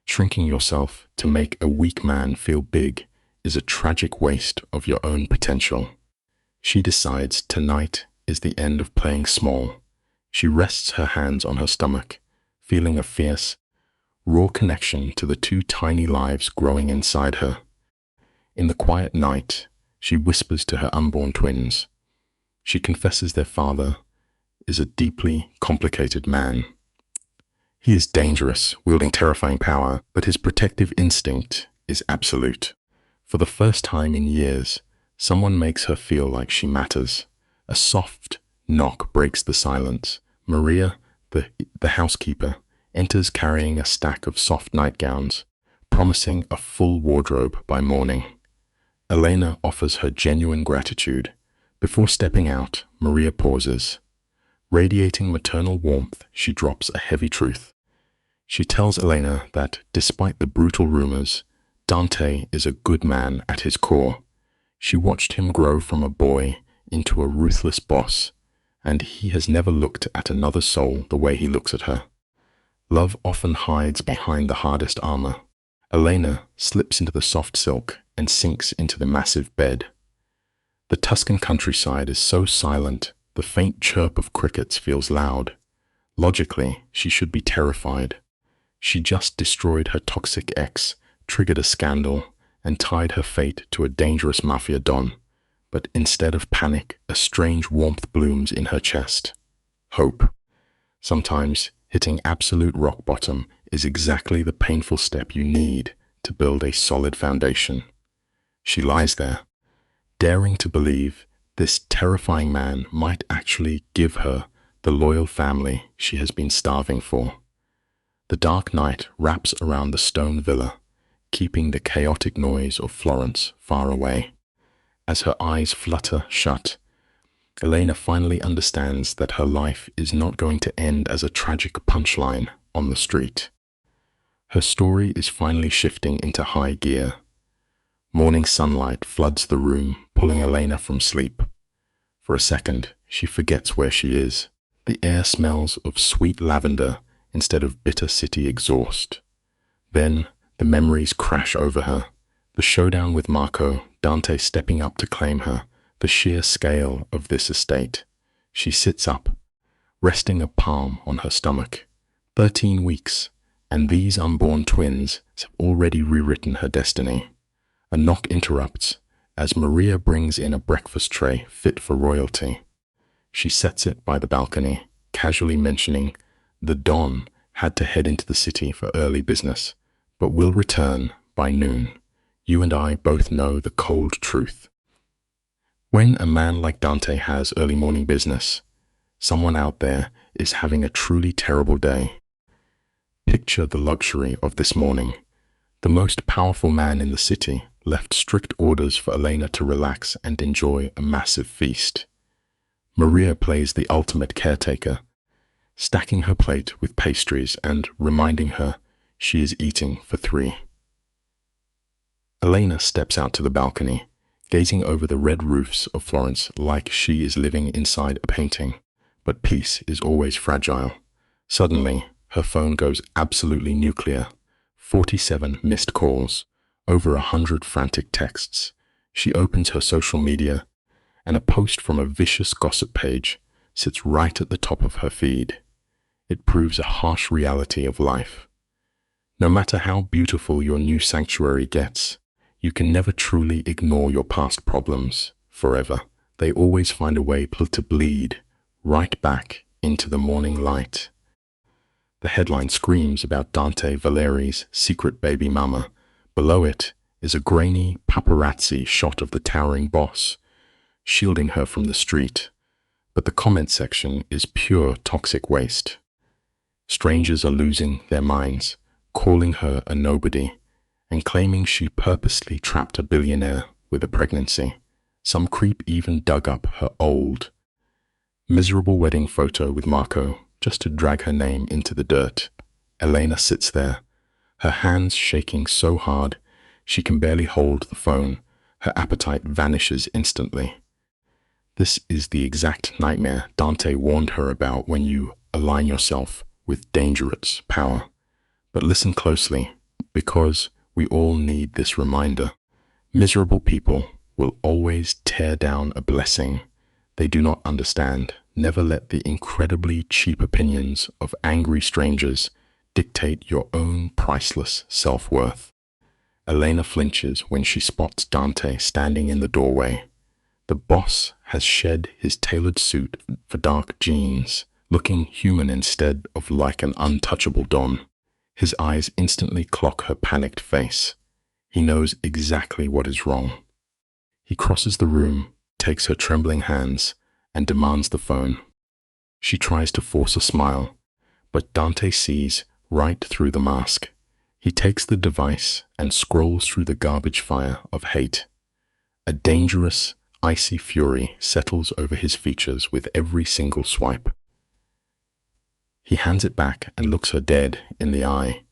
Shrinking yourself to make a weak man feel big is a tragic waste of your own potential. She decides tonight is the end of playing small. She rests her hands on her stomach, feeling a fierce, raw connection to the 2 tiny lives growing inside her. In the quiet night, she whispers to her unborn twins. She confesses their father is a deeply complicated man. He is dangerous, wielding terrifying power, but his protective instinct is absolute. For the first time in years, someone makes her feel like she matters. A soft knock breaks the silence. Maria, the housekeeper, enters carrying a stack of soft nightgowns, promising a full wardrobe by morning. Elena offers her genuine gratitude. Before stepping out, Maria pauses. Radiating maternal warmth, she drops a heavy truth. She tells Elena that, despite the brutal rumors, Dante is a good man at his core. She watched him grow from a boy into a ruthless boss, and he has never looked at another soul the way he looks at her. Love often hides behind the hardest armor. Elena slips into the soft silk and sinks into the massive bed. The Tuscan countryside is so silent, the faint chirp of crickets feels loud. Logically, she should be terrified. She just destroyed her toxic ex, triggered a scandal, and tied her fate to a dangerous mafia don. But instead of panic, a strange warmth blooms in her chest. Hope. Sometimes, hitting absolute rock bottom is exactly the painful step you need to build a solid foundation. She lies there, daring to believe this terrifying man might actually give her the loyal family she has been starving for. The dark night wraps around the stone villa, keeping the chaotic noise of Florence far away. As her eyes flutter shut, Elena finally understands that her life is not going to end as a tragic punchline on the street. Her story is finally shifting into high gear. Morning sunlight floods the room, pulling Elena from sleep. For a second, she forgets where she is. The air smells of sweet lavender instead of bitter city exhaust. Then, the memories crash over her. The showdown with Marco, Dante stepping up to claim her, the sheer scale of this estate. She sits up, resting a palm on her stomach. 13 weeks, and these unborn twins have already rewritten her destiny. A knock interrupts as Maria brings in a breakfast tray fit for royalty. She sets it by the balcony, casually mentioning, "The Don had to head into the city for early business, but will return by noon. You and I both know the cold truth." When a man like Dante has early morning business, someone out there is having a truly terrible day. Picture the luxury of this morning. The most powerful man in the city left strict orders for Elena to relax and enjoy a massive feast. Maria plays the ultimate caretaker, stacking her plate with pastries and reminding her she is eating for 3. Elena steps out to the balcony, gazing over the red roofs of Florence like she is living inside a painting. But peace is always fragile. Suddenly, her phone goes absolutely nuclear. 47 missed calls, over 100 frantic texts. She opens her social media, and a post from a vicious gossip page sits right at the top of her feed. It proves a harsh reality of life. No matter how beautiful your new sanctuary gets, you can never truly ignore your past problems forever. They always find a way to bleed right back into the morning light. The headline screams about Dante Valeri's secret baby mama. Below it is a grainy paparazzi shot of the towering boss, shielding her from the street. But the comment section is pure toxic waste. Strangers are losing their minds, calling her a nobody, and claiming she purposely trapped a billionaire with a pregnancy. Some creep even dug up her old, miserable wedding photo with Marco just to drag her name into the dirt. Elena sits there, her hands shaking so hard she can barely hold the phone. Her appetite vanishes instantly. This is the exact nightmare Dante warned her about when you align yourself with dangerous power. But listen closely, because we all need this reminder. Miserable people will always tear down a blessing they do not understand. Never let the incredibly cheap opinions of angry strangers dictate your own priceless self-worth. Elena flinches when she spots Dante standing in the doorway. The boss has shed his tailored suit for dark jeans, looking human instead of like an untouchable don. His eyes instantly clock her panicked face. He knows exactly what is wrong. He crosses the room, takes her trembling hands, and demands the phone. She tries to force a smile, but Dante sees right through the mask. He takes the device and scrolls through the garbage fire of hate. A dangerous, icy fury settles over his features with every single swipe. He hands it back and looks her dead in the eye,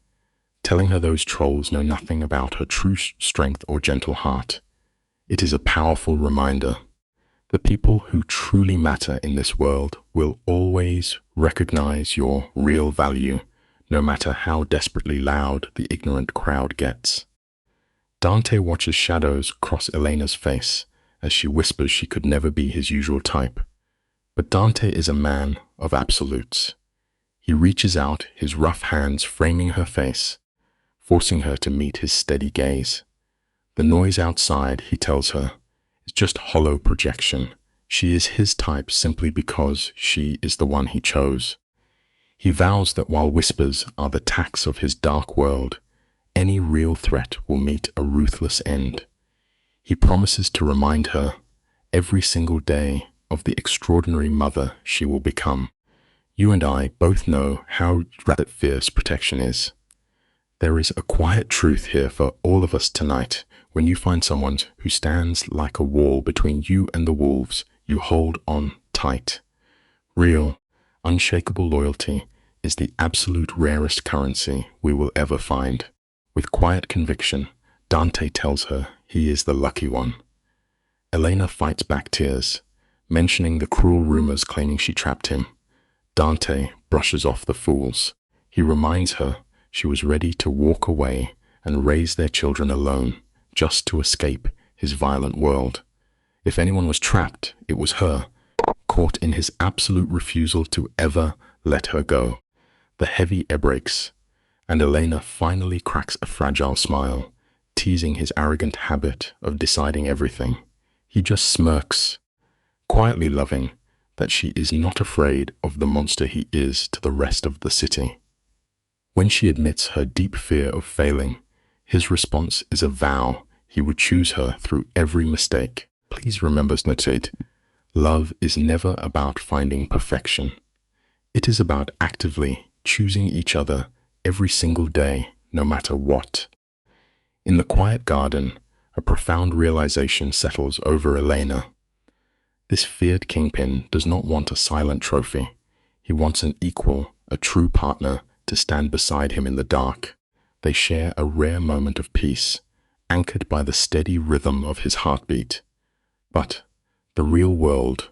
telling her those trolls know nothing about her true strength or gentle heart. It is a powerful reminder. The people who truly matter in this world will always recognize your real value, no matter how desperately loud the ignorant crowd gets. Dante watches shadows cross Elena's face as she whispers she could never be his usual type. But Dante is a man of absolutes. He reaches out, his rough hands framing her face, forcing her to meet his steady gaze. The noise outside, he tells her, is just hollow projection. She is his type simply because she is the one he chose. He vows that while whispers are the tax of his dark world, any real threat will meet a ruthless end. He promises to remind her every single day of the extraordinary mother she will become. You and I both know how rather fierce protection is. There is a quiet truth here for all of us tonight. When you find someone who stands like a wall between you and the wolves, you hold on tight. Real, unshakable loyalty is the absolute rarest currency we will ever find. With quiet conviction, Dante tells her he is the lucky one. Elena fights back tears, mentioning the cruel rumors claiming she trapped him. Dante brushes off the fools. He reminds her she was ready to walk away and raise their children alone, just to escape his violent world. If anyone was trapped, it was her, caught in his absolute refusal to ever let her go. The heavy air breaks, and Elena finally cracks a fragile smile, teasing his arrogant habit of deciding everything. He just smirks, quietly loving that she is not afraid of the monster he is to the rest of the city. When she admits her deep fear of failing, his response is a vow he would choose her through every mistake. Please remember, notate, love is never about finding perfection. It is about actively choosing each other every single day, no matter what. In the quiet garden, a profound realization settles over Elena. This feared kingpin does not want a silent trophy. He wants an equal, a true partner to stand beside him in the dark. They share a rare moment of peace, anchored by the steady rhythm of his heartbeat. But the real world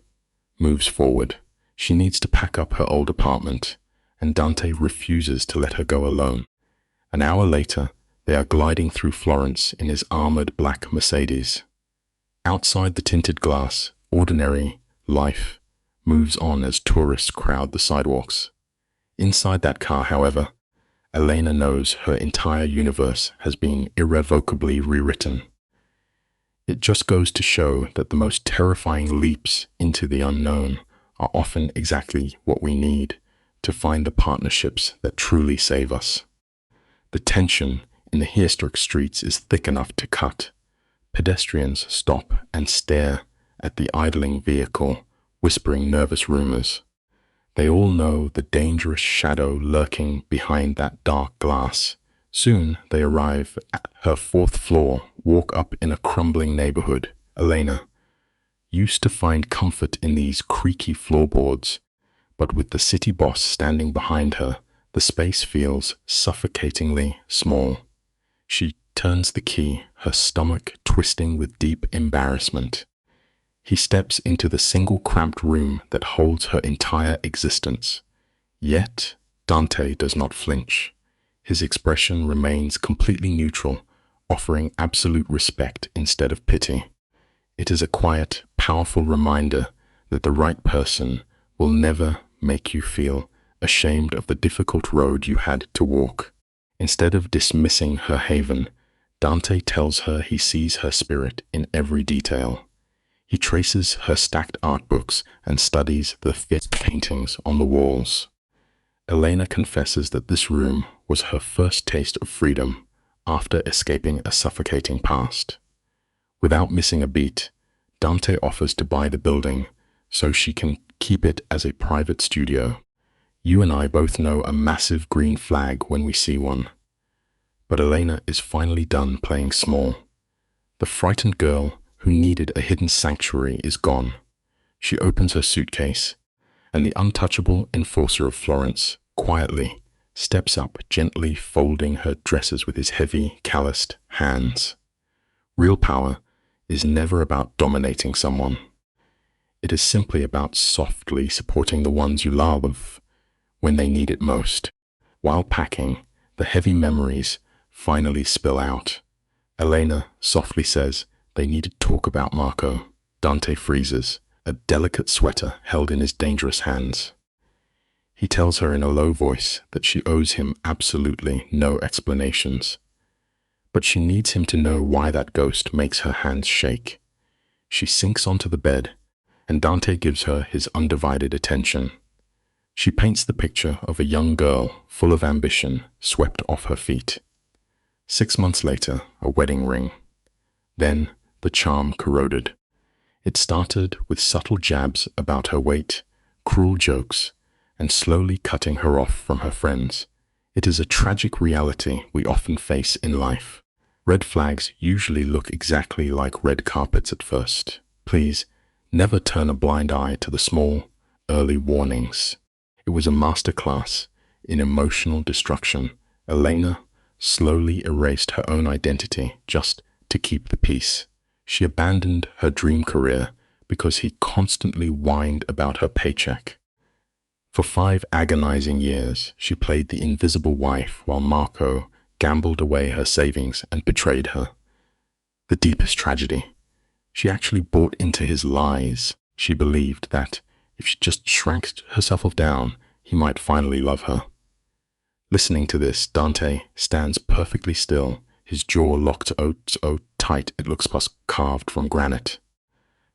moves forward. She needs to pack up her old apartment, and Dante refuses to let her go alone. An hour later, they are gliding through Florence in his armored black Mercedes. Outside the tinted glass, ordinary life moves on as tourists crowd the sidewalks. Inside that car, however, Elena knows her entire universe has been irrevocably rewritten. It just goes to show that the most terrifying leaps into the unknown are often exactly what we need to find the partnerships that truly save us. The tension in the historic streets is thick enough to cut. Pedestrians stop and stare at the idling vehicle, whispering nervous rumors. They all know the dangerous shadow lurking behind that dark glass. Soon they arrive at her fourth floor, walk up in a crumbling neighborhood. Elena used to find comfort in these creaky floorboards, but with the city boss standing behind her, the space feels suffocatingly small. She turns the key, her stomach twisting with deep embarrassment. He steps into the single cramped room that holds her entire existence. Yet Dante does not flinch. His expression remains completely neutral, offering absolute respect instead of pity. It is a quiet, powerful reminder that the right person will never make you feel ashamed of the difficult road you had to walk. Instead of dismissing her haven, Dante tells her he sees her spirit in every detail. He traces her stacked art books and studies the fit paintings on the walls. Elena confesses that this room was her first taste of freedom after escaping a suffocating past. Without missing a beat, Dante offers to buy the building so she can keep it as a private studio. You and I both know a massive green flag when we see one. But Elena is finally done playing small. The frightened girl who needed a hidden sanctuary is gone. She opens her suitcase, and the untouchable enforcer of Florence quietly steps up, gently folding her dresses with his heavy, calloused hands. Real power is never about dominating someone. It is simply about softly supporting the ones you love when they need it most. While packing, the heavy memories finally spill out. Elena softly says they need to talk about Marco. Dante freezes, a delicate sweater held in his dangerous hands. He tells her in a low voice that she owes him absolutely no explanations. But she needs him to know why that ghost makes her hands shake. She sinks onto the bed, and Dante gives her his undivided attention. She paints the picture of a young girl full of ambition, swept off her feet. 6 months later, a wedding ring. Then the charm corroded. It started with subtle jabs about her weight, cruel jokes, and slowly cutting her off from her friends. It is a tragic reality we often face in life. Red flags usually look exactly like red carpets at first. Please, never turn a blind eye to the small, early warnings. It was a masterclass in emotional destruction. Elena slowly erased her own identity just to keep the peace. She abandoned her dream career because he constantly whined about her paycheck. For 5 agonizing years, she played the invisible wife while Marco gambled away her savings and betrayed her. The deepest tragedy. She actually bought into his lies. She believed that if she just shrank herself down, he might finally love her. Listening to this, Dante stands perfectly still, his jaw locked so tight it looks carved from granite.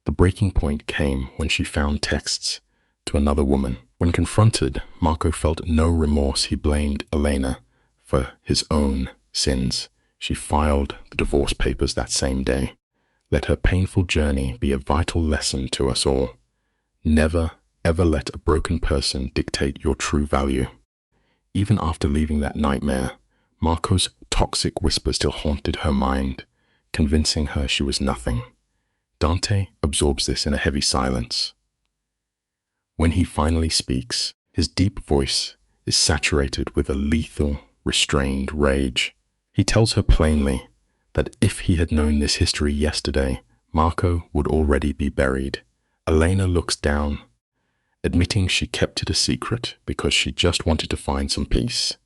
The breaking point came when she found texts to another woman. When confronted, Marco felt no remorse. He blamed Elena for his own sins. She filed the divorce papers that same day. Let her painful journey be a vital lesson to us all. Never, ever let a broken person dictate your true value. Even after leaving that nightmare, Marco's toxic whisper still haunted her mind, convincing her she was nothing. Dante absorbs this in a heavy silence. When he finally speaks, his deep voice is saturated with a lethal, restrained rage. He tells her plainly that if he had known this history yesterday, Marco would already be buried. Elena looks down, admitting she kept it a secret because she just wanted to find some peace.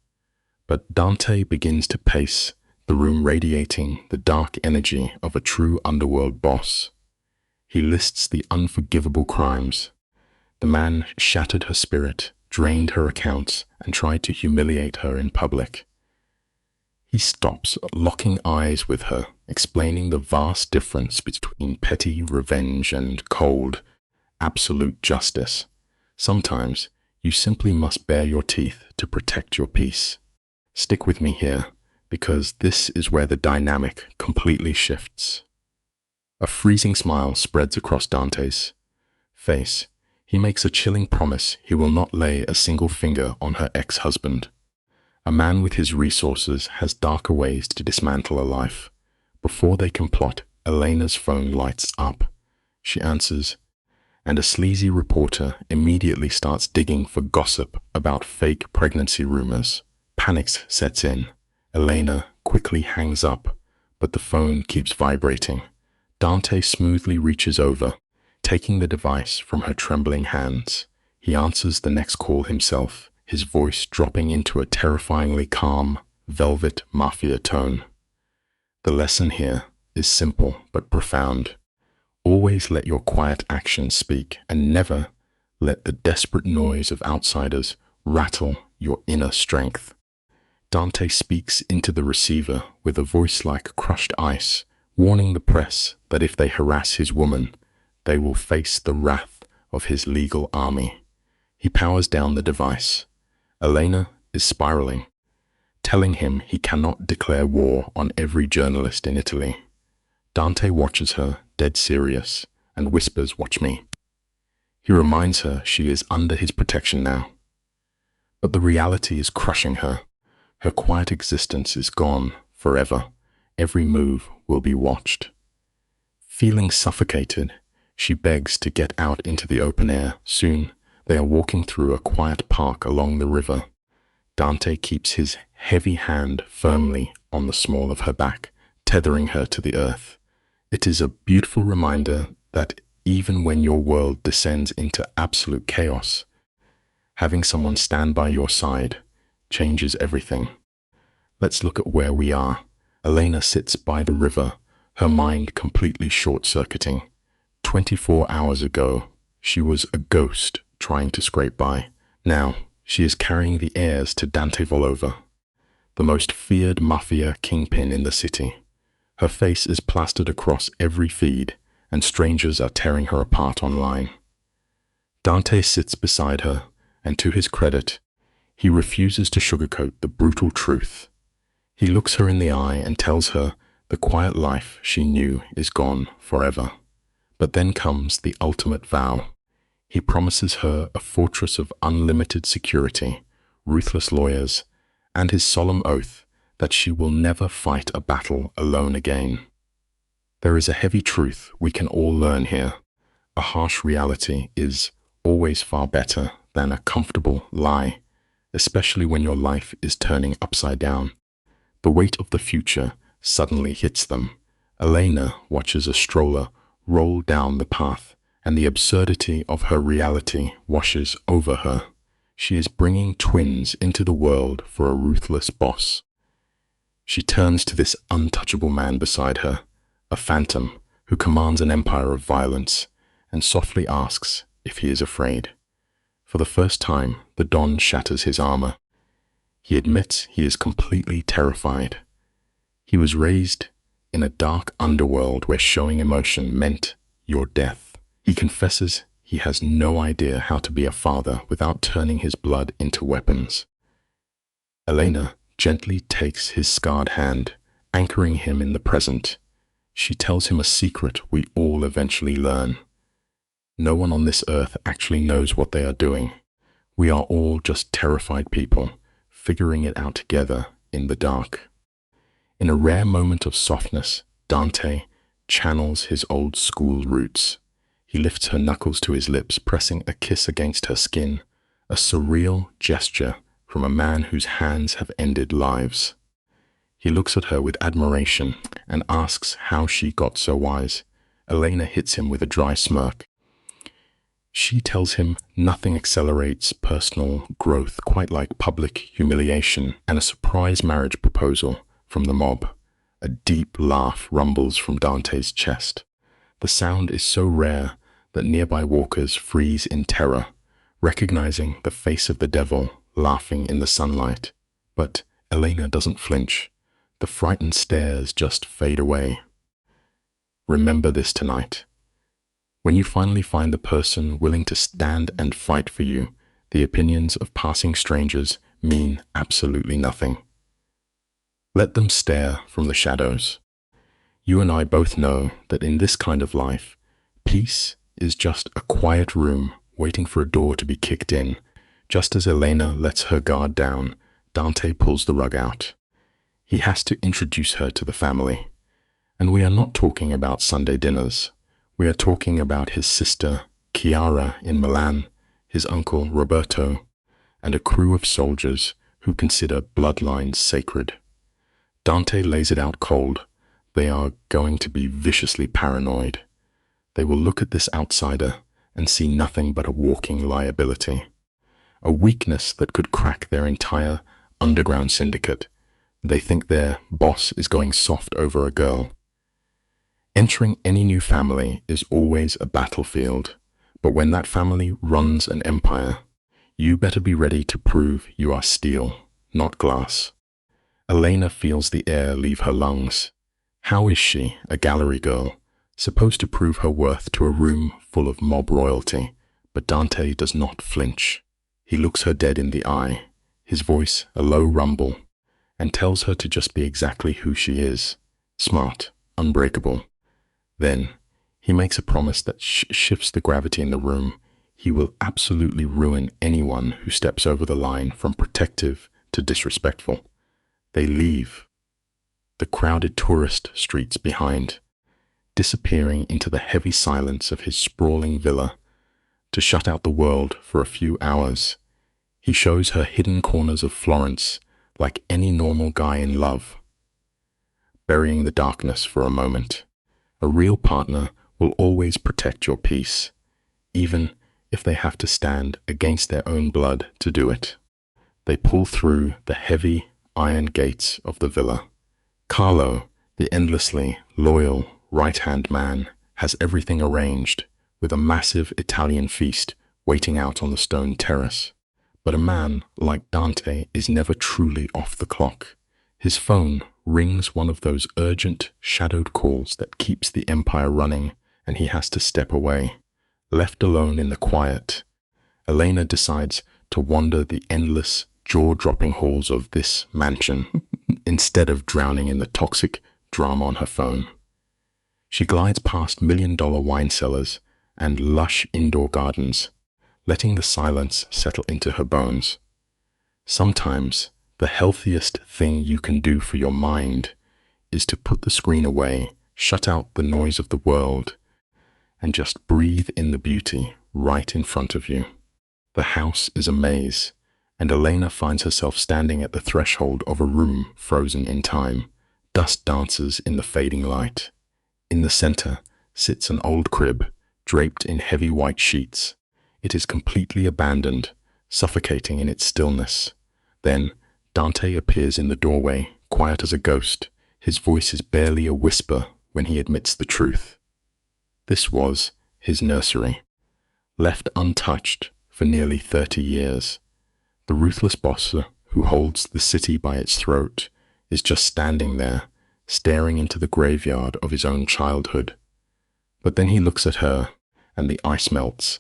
But Dante begins to pace the room, radiating the dark energy of a true underworld boss. He lists the unforgivable crimes. The man shattered her spirit, drained her accounts, and tried to humiliate her in public. He stops, locking eyes with her, explaining the vast difference between petty revenge and cold, absolute justice. Sometimes you simply must bare your teeth to protect your peace. Stick with me here, because this is where the dynamic completely shifts. A freezing smile spreads across Dante's face. He makes a chilling promise he will not lay a single finger on her ex-husband. A man with his resources has darker ways to dismantle a life. Before they can plot, Elena's phone lights up. She answers, and a sleazy reporter immediately starts digging for gossip about fake pregnancy rumors. Panic sets in. Elena quickly hangs up, but the phone keeps vibrating. Dante smoothly reaches over, taking the device from her trembling hands. He answers the next call himself, his voice dropping into a terrifyingly calm, velvet Mafia tone. The lesson here is simple but profound. Always let your quiet actions speak, and never let the desperate noise of outsiders rattle your inner strength. Dante speaks into the receiver with a voice like crushed ice, warning the press that if they harass his woman, they will face the wrath of his legal army. He powers down the device. Elena is spiraling, telling him he cannot declare war on every journalist in Italy. Dante watches her, dead serious, and whispers, "Watch me." He reminds her she is under his protection now. But the reality is crushing her. Her quiet existence is gone forever. Every move will be watched. Feeling suffocated, she begs to get out into the open air. Soon, they are walking through a quiet park along the river. Dante keeps his heavy hand firmly on the small of her back, tethering her to the earth. It is a beautiful reminder that even when your world descends into absolute chaos, having someone stand by your side changes everything. Let's look at where we are. Elena sits by the river, her mind completely short-circuiting. 24 hours ago, she was a ghost trying to scrape by. Now, she is carrying the heirs to Dante Volova, the most feared Mafia kingpin in the city. Her face is plastered across every feed, and strangers are tearing her apart online. Dante sits beside her, and to his credit, he refuses to sugarcoat the brutal truth. He looks her in the eye and tells her the quiet life she knew is gone forever. But then comes the ultimate vow. He promises her a fortress of unlimited security, ruthless lawyers, and his solemn oath that she will never fight a battle alone again. There is a heavy truth we can all learn here. A harsh reality is always far better than a comfortable lie, especially when your life is turning upside down. The weight of the future suddenly hits them. Elena watches a stroller roll down the path, and the absurdity of her reality washes over her. She is bringing twins into the world for a ruthless boss. She turns to this untouchable man beside her, a phantom who commands an empire of violence, and softly asks if he is afraid. For the first time, the Don shatters his armor. He admits he is completely terrified. He was raised in a dark underworld where showing emotion meant your death. He confesses he has no idea how to be a father without turning his blood into weapons. Elena gently takes his scarred hand, anchoring him in the present. She tells him a secret we all eventually learn. No one on this earth actually knows what they are doing. We are all just terrified people, figuring it out together in the dark. In a rare moment of softness, Dante channels his old school roots. He lifts her knuckles to his lips, pressing a kiss against her skin, a surreal gesture from a man whose hands have ended lives. He looks at her with admiration and asks how she got so wise. Elena hits him with a dry smirk. She tells him nothing accelerates personal growth quite like public humiliation and a surprise marriage proposal from the mob. A deep laugh rumbles from Dante's chest. The sound is so rare that nearby walkers freeze in terror, recognizing the face of the devil laughing in the sunlight. But Elena doesn't flinch. The frightened stares just fade away. Remember this tonight. When you finally find the person willing to stand and fight for you, the opinions of passing strangers mean absolutely nothing. Let them stare from the shadows. You and I both know that in this kind of life, peace is just a quiet room waiting for a door to be kicked in. Just as Elena lets her guard down, Dante pulls the rug out. He has to introduce her to the family. And we are not talking about Sunday dinners. We are talking about his sister, Chiara, in Milan, his uncle, Roberto, and a crew of soldiers who consider bloodlines sacred. Dante lays it out cold. They are going to be viciously paranoid. They will look at this outsider and see nothing but a walking liability, a weakness that could crack their entire underground syndicate. They think their boss is going soft over a girl. Entering any new family is always a battlefield, but when that family runs an empire, you better be ready to prove you are steel, not glass. Elena feels the air leave her lungs. How is she, a gallery girl, supposed to prove her worth to a room full of mob royalty? But Dante does not flinch. He looks her dead in the eye, his voice a low rumble, and tells her to just be exactly who she is, smart, unbreakable. Then, he makes a promise that shifts the gravity in the room. He will absolutely ruin anyone who steps over the line from protective to disrespectful. They leave, the crowded tourist streets behind, disappearing into the heavy silence of his sprawling villa to shut out the world for a few hours. He shows her hidden corners of Florence like any normal guy in love, burying the darkness for a moment. A real partner will always protect your peace, even if they have to stand against their own blood to do it. They pull through the heavy iron gates of the villa. Carlo, the endlessly loyal right-hand man, has everything arranged, with a massive Italian feast waiting out on the stone terrace. But a man like Dante is never truly off the clock. His phone rings one of those urgent, shadowed calls that keeps the empire running, and he has to step away. Left alone in the quiet, Elena decides to wander the endless, jaw-dropping halls of this mansion instead of drowning in the toxic drama on her phone. She glides past million-dollar wine cellars and lush indoor gardens, letting the silence settle into her bones. Sometimes, the healthiest thing you can do for your mind is to put the screen away, shut out the noise of the world, and just breathe in the beauty right in front of you. The house is a maze, and Elena finds herself standing at the threshold of a room frozen in time. Dust dances in the fading light. In the center sits an old crib, draped in heavy white sheets. It is completely abandoned, suffocating in its stillness. Then Dante appears in the doorway, quiet as a ghost. His voice is barely a whisper when he admits the truth. This was his nursery, left untouched for nearly 30 years. The ruthless boss who holds the city by its throat is just standing there, staring into the graveyard of his own childhood. But then he looks at her, and the ice melts.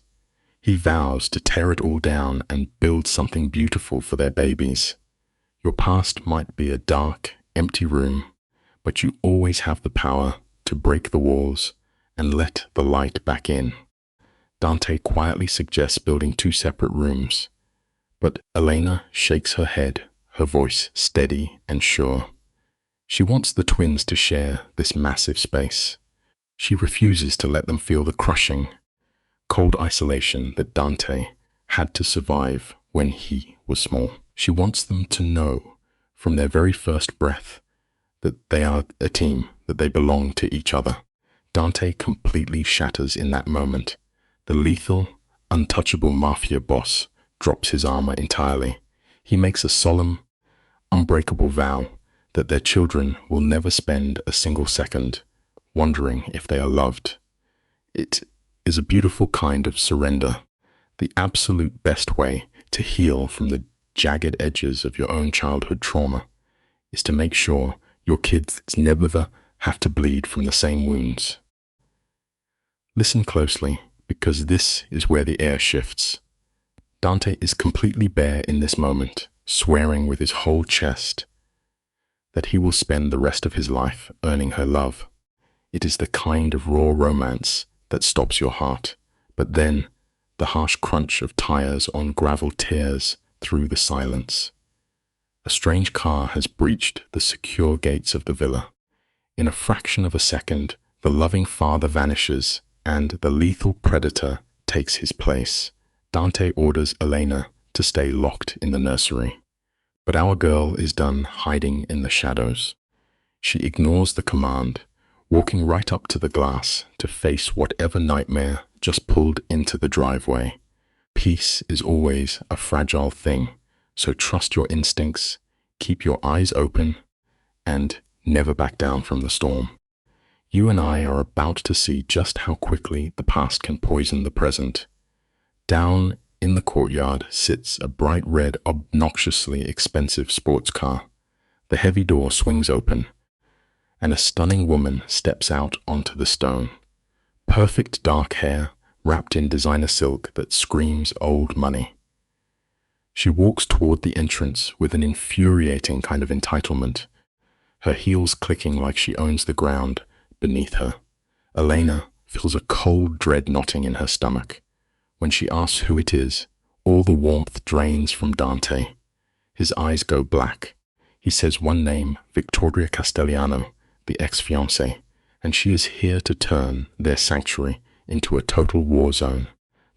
He vows to tear it all down and build something beautiful for their babies. Your past might be a dark, empty room, but you always have the power to break the walls and let the light back in. Dante quietly suggests building 2 separate rooms, but Elena shakes her head, her voice steady and sure. She wants the twins to share this massive space. She refuses to let them feel the crushing, cold isolation that Dante had to survive when he was small. She wants them to know from their very first breath that they are a team, that they belong to each other. Dante completely shatters in that moment. The lethal, untouchable Mafia boss drops his armor entirely. He makes a solemn, unbreakable vow that their children will never spend a single second wondering if they are loved. It is a beautiful kind of surrender, the absolute best way to heal from the jagged edges of your own childhood trauma is to make sure your kids never have to bleed from the same wounds. Listen closely, because this is where the air shifts. Dante is completely bare in this moment, swearing with his whole chest that he will spend the rest of his life earning her love. It is the kind of raw romance that stops your heart, but then the harsh crunch of tires on gravel tears through the silence. A strange car has breached the secure gates of the villa. In a fraction of a second, the loving father vanishes, and the lethal predator takes his place. Dante orders Elena to stay locked in the nursery. But our girl is done hiding in the shadows. She ignores the command, walking right up to the glass to face whatever nightmare just pulled into the driveway. Peace is always a fragile thing, so trust your instincts, keep your eyes open, and never back down from the storm. You and I are about to see just how quickly the past can poison the present. Down in the courtyard sits a bright red, obnoxiously expensive sports car. The heavy door swings open, and a stunning woman steps out onto the stone. Perfect dark hair, wrapped in designer silk that screams old money. She walks toward the entrance with an infuriating kind of entitlement, her heels clicking like she owns the ground beneath her. Elena feels a cold dread knotting in her stomach. When she asks who it is, all the warmth drains from Dante. His eyes go black. He says one name, Victoria Castellano, the ex-fiancée, and she is here to turn their sanctuary into a total war zone.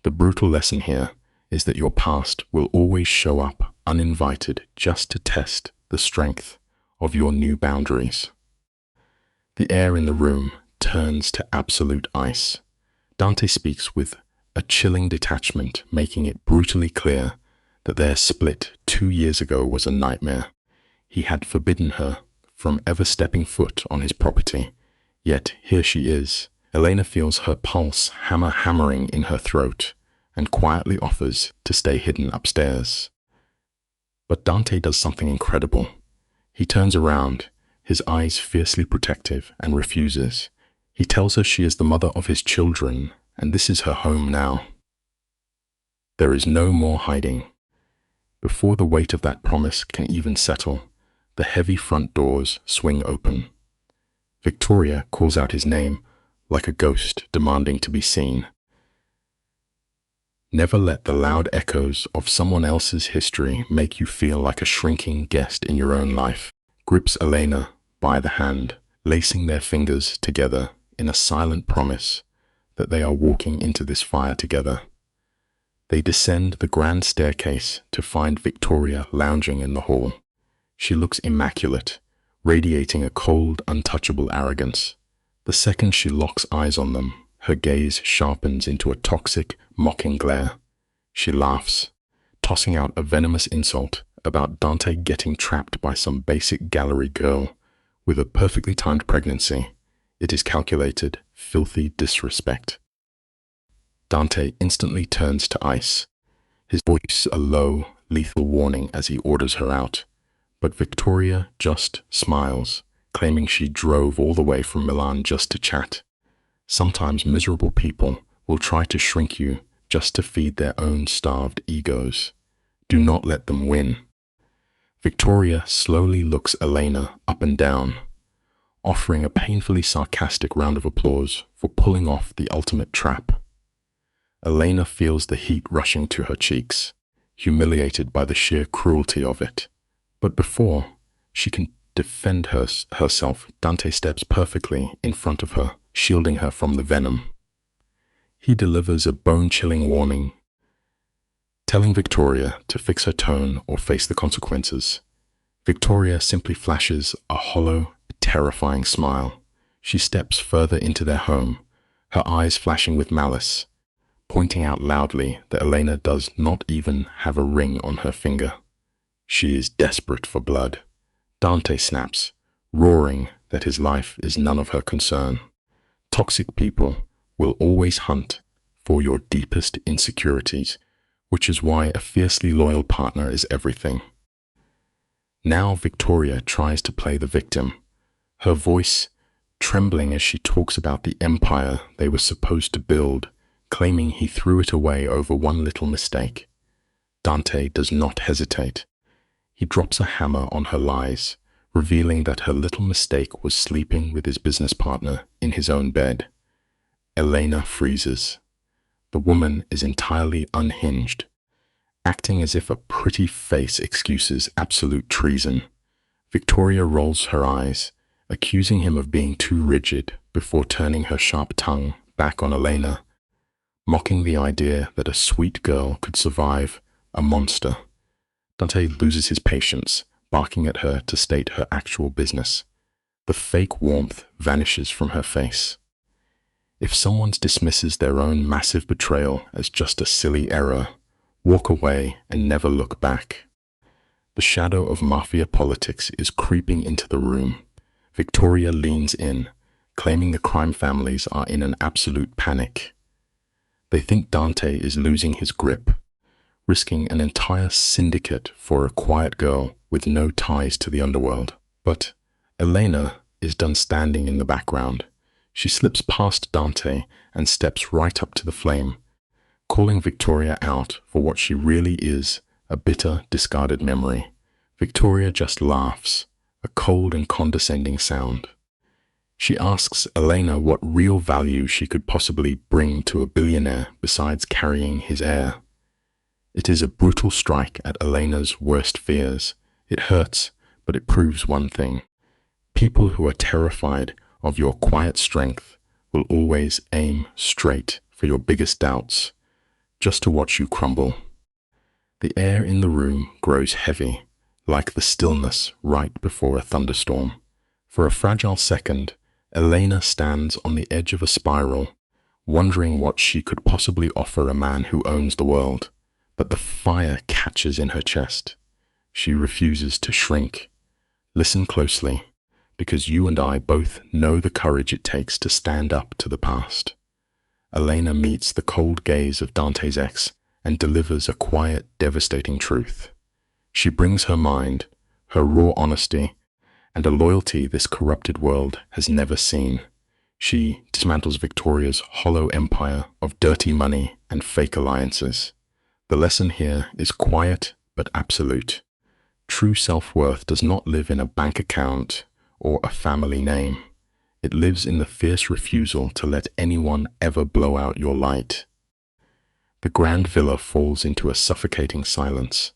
The brutal lesson here is that your past will always show up uninvited just to test the strength of your new boundaries. The air in the room turns to absolute ice. Dante speaks with a chilling detachment, making it brutally clear that their split 2 years ago was a nightmare. He had forbidden her from ever stepping foot on his property, yet here she is, Elena feels her pulse hammering in her throat and quietly offers to stay hidden upstairs. But Dante does something incredible. He turns around, his eyes fiercely protective, and refuses. He tells her she is the mother of his children, and this is her home now. There is no more hiding. Before the weight of that promise can even settle, the heavy front doors swing open. Victoria calls out his name like a ghost demanding to be seen. Never let the loud echoes of someone else's history make you feel like a shrinking guest in your own life. Grips Elena by the hand, lacing their fingers together in a silent promise that they are walking into this fire together. They descend the grand staircase to find Victoria lounging in the hall. She looks immaculate, radiating a cold, untouchable arrogance. The second she locks eyes on them, her gaze sharpens into a toxic, mocking glare. She laughs, tossing out a venomous insult about Dante getting trapped by some basic gallery girl with a perfectly timed pregnancy. It is calculated, filthy disrespect. Dante instantly turns to ice, his voice a low, lethal warning as he orders her out. But Victoria just smiles, claiming she drove all the way from Milan just to chat. Sometimes miserable people will try to shrink you just to feed their own starved egos. Do not let them win. Victoria slowly looks Elena up and down, offering a painfully sarcastic round of applause for pulling off the ultimate trap. Elena feels the heat rushing to her cheeks, humiliated by the sheer cruelty of it. But before she can defend herself, Dante steps perfectly in front of her, shielding her from the venom. He delivers a bone-chilling warning, telling Victoria to fix her tone or face the consequences. Victoria simply flashes a hollow, terrifying smile. She steps further into their home, her eyes flashing with malice, pointing out loudly that Elena does not even have a ring on her finger. She is desperate for blood. Dante snaps, roaring that his life is none of her concern. Toxic people will always hunt for your deepest insecurities, which is why a fiercely loyal partner is everything. Now Victoria tries to play the victim, her voice trembling as she talks about the empire they were supposed to build, claiming he threw it away over one little mistake. Dante does not hesitate. He drops a hammer on her lies, revealing that her little mistake was sleeping with his business partner in his own bed. Elena freezes. The woman is entirely unhinged, acting as if a pretty face excuses absolute treason. Victoria rolls her eyes, accusing him of being too rigid before turning her sharp tongue back on Elena, mocking the idea that a sweet girl could survive a monster. Dante loses his patience, barking at her to state her actual business. The fake warmth vanishes from her face. If someone dismisses their own massive betrayal as just a silly error, walk away and never look back. The shadow of Mafia politics is creeping into the room. Victoria leans in, claiming the crime families are in an absolute panic. They think Dante is losing his grip, risking an entire syndicate for a quiet girl with no ties to the underworld. But Elena is done standing in the background. She slips past Dante and steps right up to the flame, calling Victoria out for what she really is, a bitter, discarded memory. Victoria just laughs, a cold and condescending sound. She asks Elena what real value she could possibly bring to a billionaire besides carrying his heir. It is a brutal strike at Elena's worst fears. It hurts, but it proves one thing. People who are terrified of your quiet strength will always aim straight for your biggest doubts, just to watch you crumble. The air in the room grows heavy, like the stillness right before a thunderstorm. For a fragile second, Elena stands on the edge of a spiral, wondering what she could possibly offer a man who owns the world. But the fire catches in her chest. She refuses to shrink. Listen closely. because you and I both know the courage it takes to stand up to the past. Elena meets the cold gaze of Dante's ex and delivers a quiet, devastating truth. She brings her mind, her raw honesty, and a loyalty this corrupted world has never seen. She dismantles Victoria's hollow empire of dirty money and fake alliances. The lesson here is quiet but absolute. True self-worth does not live in a bank account or a family name. It lives in the fierce refusal to let anyone ever blow out your light. The grand villa falls into a suffocating silence.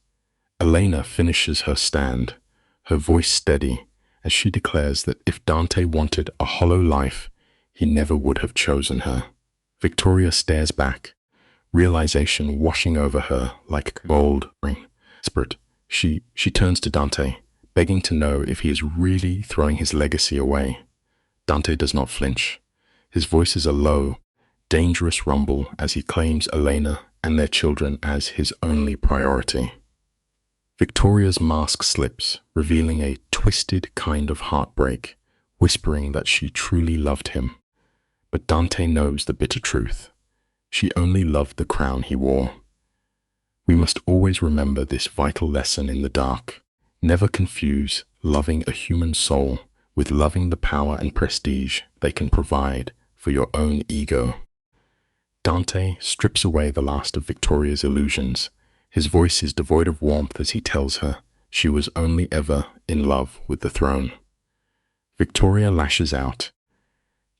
Elena finishes her stand, her voice steady, as she declares that if Dante wanted a hollow life, he never would have chosen her. Victoria stares back, realization washing over her like gold ring. Desperate, she turns to Dante, begging to know if he is really throwing his legacy away. Dante does not flinch. His voice is a low, dangerous rumble as he claims Elena and their children as his only priority. Victoria's mask slips, revealing a twisted kind of heartbreak, whispering that she truly loved him. But Dante knows the bitter truth. She only loved the crown he wore. We must always remember this vital lesson in the dark. Never confuse loving a human soul with loving the power and prestige they can provide for your own ego. Dante strips away the last of Victoria's illusions. His voice is devoid of warmth as he tells her she was only ever in love with the throne. Victoria lashes out,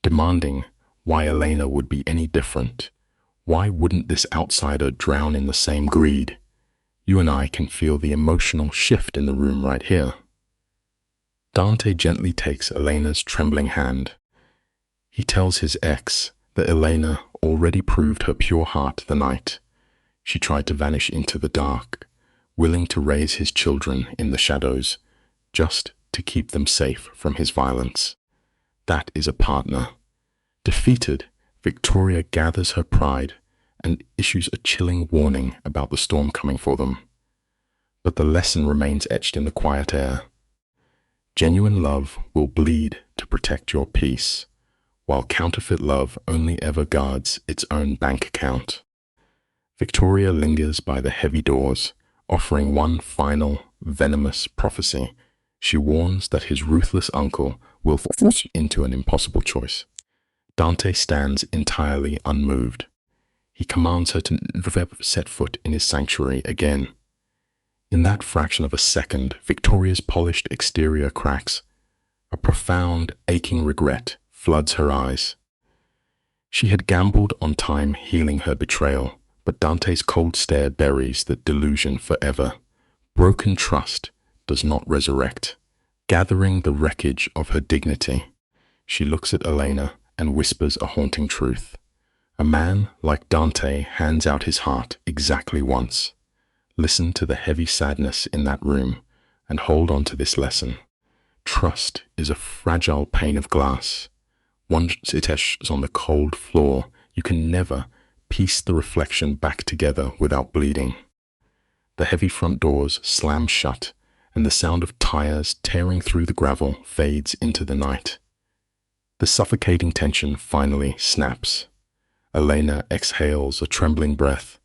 demanding why Elena would be any different. Why wouldn't this outsider drown in the same greed? You and I can feel the emotional shift in the room right here. Dante gently takes Elena's trembling hand. He tells his ex that Elena already proved her pure heart the night she tried to vanish into the dark, willing to raise his children in the shadows, just to keep them safe from his violence. That is a partner. Defeated, Victoria gathers her pride and issues a chilling warning about the storm coming for them. But the lesson remains etched in the quiet air. Genuine love will bleed to protect your peace, while counterfeit love only ever guards its own bank account. Victoria lingers by the heavy doors, offering one final, venomous prophecy. She warns that his ruthless uncle will force into an impossible choice. Dante stands entirely unmoved. He commands her to never set foot in his sanctuary again. In that fraction of a second, Victoria's polished exterior cracks. A profound, aching regret floods her eyes. She had gambled on time healing her betrayal, but Dante's cold stare buries that delusion forever. Broken trust does not resurrect. Gathering the wreckage of her dignity, she looks at Elena and whispers a haunting truth. A man like Dante hands out his heart exactly once. Listen to the heavy sadness in that room and hold on to this lesson. Trust is a fragile pane of glass. Once it etches on the cold floor, you can never piece the reflection back together without bleeding. The heavy front doors slam shut, and the sound of tires tearing through the gravel fades into the night. The suffocating tension finally snaps. Elena exhales a trembling breath,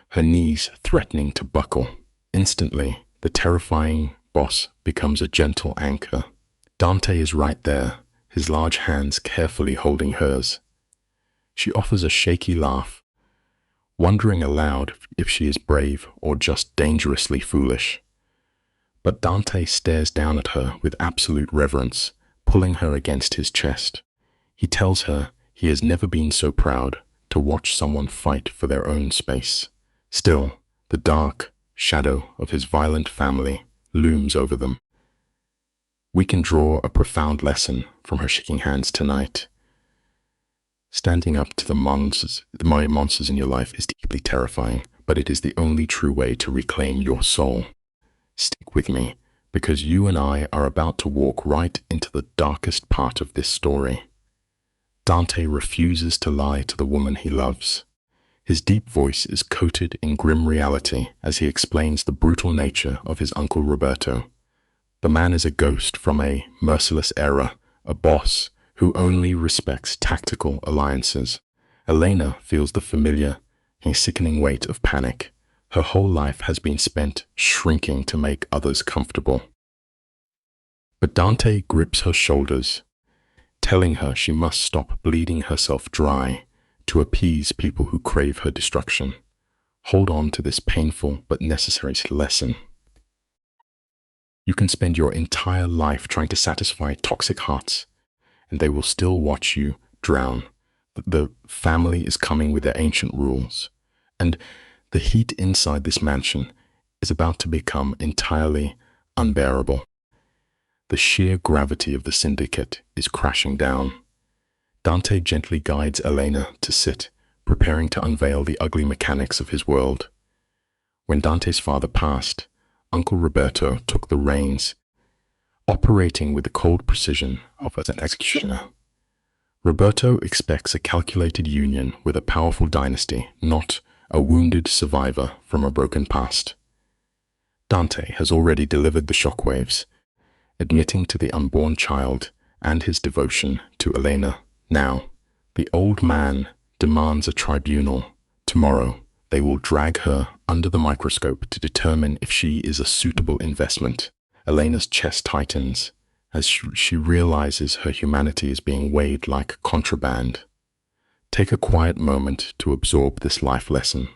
her knees threatening to buckle. Instantly, the terrifying boss becomes a gentle anchor. Dante is right there, his large hands carefully holding hers. She offers a shaky laugh, wondering aloud if she is brave or just dangerously foolish. But Dante stares down at her with absolute reverence, pulling her against his chest. He tells her he has never been so proud to watch someone fight for their own space. Still, the dark shadow of his violent family looms over them. We can draw a profound lesson from her shaking hands tonight. Standing up to the monsters in your life is deeply terrifying, but it is the only true way to reclaim your soul. Stick with me, because you and I are about to walk right into the darkest part of this story. Dante refuses to lie to the woman he loves. His deep voice is coated in grim reality as he explains the brutal nature of his uncle Roberto. The man is a ghost from a merciless era, a boss who only respects tactical alliances. Elena feels the familiar and sickening weight of panic. Her whole life has been spent shrinking to make others comfortable. But Dante grips her shoulders, telling her she must stop bleeding herself dry to appease people who crave her destruction. Hold on to this painful but necessary lesson. You can spend your entire life trying to satisfy toxic hearts, and they will still watch you drown. The family is coming with their ancient rules, and the heat inside this mansion is about to become entirely unbearable. The sheer gravity of the syndicate is crashing down. Dante gently guides Elena to sit, preparing to unveil the ugly mechanics of his world. When Dante's father passed, Uncle Roberto took the reins, operating with the cold precision of an executioner. Roberto expects a calculated union with a powerful dynasty, not a wounded survivor from a broken past. Dante has already delivered the shockwaves, admitting to the unborn child and his devotion to Elena. Now, the old man demands a tribunal. Tomorrow, they will drag her under the microscope to determine if she is a suitable investment. Elena's chest tightens as she realizes her humanity is being weighed like contraband. Take a quiet moment to absorb this life lesson.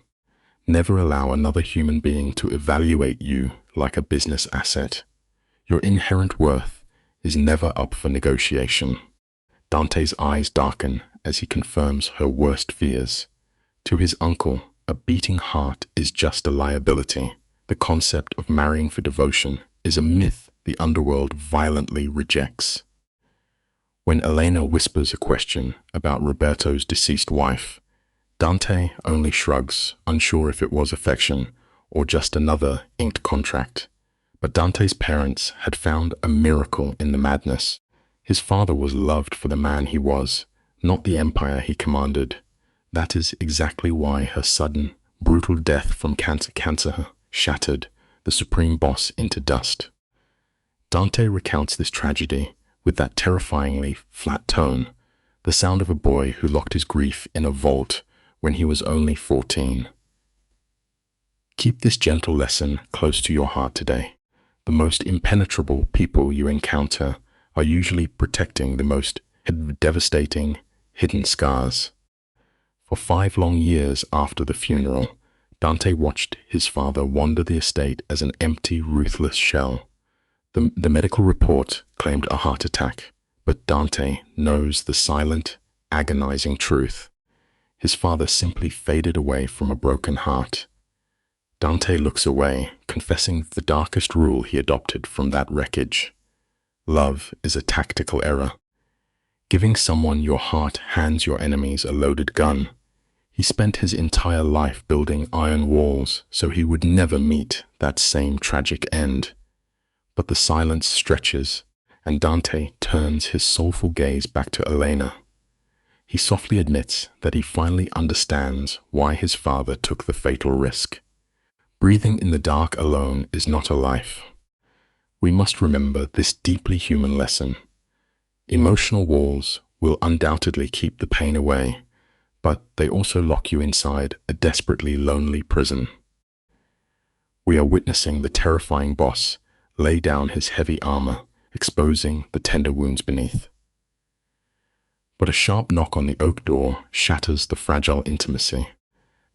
Never allow another human being to evaluate you like a business asset. Your inherent worth is never up for negotiation. Dante's eyes darken as he confirms her worst fears. To his uncle, a beating heart is just a liability. The concept of marrying for devotion is a myth the underworld violently rejects. When Elena whispers a question about Roberto's deceased wife, Dante only shrugs, unsure if it was affection or just another inked contract. But Dante's parents had found a miracle in the madness. His father was loved for the man he was, not the empire he commanded. That is exactly why her sudden, brutal death from cancer shattered the supreme boss into dust. Dante recounts this tragedy with that terrifyingly flat tone, the sound of a boy who locked his grief in a vault when he was only 14. Keep this gentle lesson close to your heart today. The most impenetrable people you encounter are usually protecting the most devastating hidden scars. For 5 long years after the funeral, Dante watched his father wander the estate as an empty, ruthless shell. The medical report claimed a heart attack, but Dante knows the silent, agonizing truth. His father simply faded away from a broken heart. Dante looks away, confessing the darkest rule he adopted from that wreckage. Love is a tactical error. Giving someone your heart hands your enemies a loaded gun. He spent his entire life building iron walls so he would never meet that same tragic end. But the silence stretches, and Dante turns his soulful gaze back to Elena. He softly admits that he finally understands why his father took the fatal risk. Breathing in the dark alone is not a life. We must remember this deeply human lesson. Emotional walls will undoubtedly keep the pain away, but they also lock you inside a desperately lonely prison. We are witnessing the terrifying boss lay down his heavy armor, exposing the tender wounds beneath. But a sharp knock on the oak door shatters the fragile intimacy.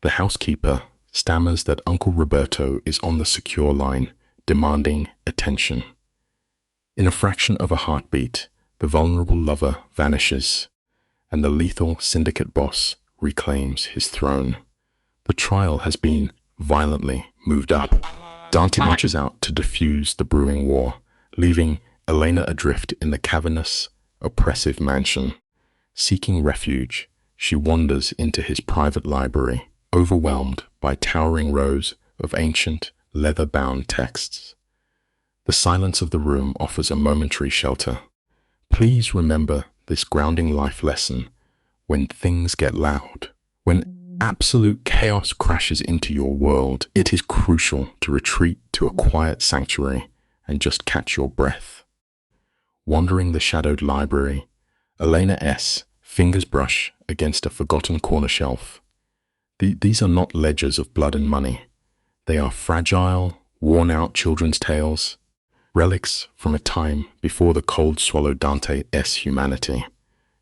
The housekeeper stammers that Uncle Roberto is on the secure line, demanding attention. In a fraction of a heartbeat, the vulnerable lover vanishes, and the lethal syndicate boss reclaims his throne. The trial has been violently moved up. Dante marches out to defuse the brewing war, leaving Elena adrift in the cavernous, oppressive mansion. Seeking refuge, she wanders into his private library, overwhelmed by towering rows of ancient, leather-bound texts. The silence of the room offers a momentary shelter. Please remember this grounding life lesson. When things get loud, when absolute chaos crashes into your world, it is crucial to retreat to a quiet sanctuary and just catch your breath. Wandering the shadowed library, Elena S. fingers brush against a forgotten corner shelf. These are not ledgers of blood and money. They are fragile, worn-out children's tales, relics from a time before the cold swallowed Dante's humanity.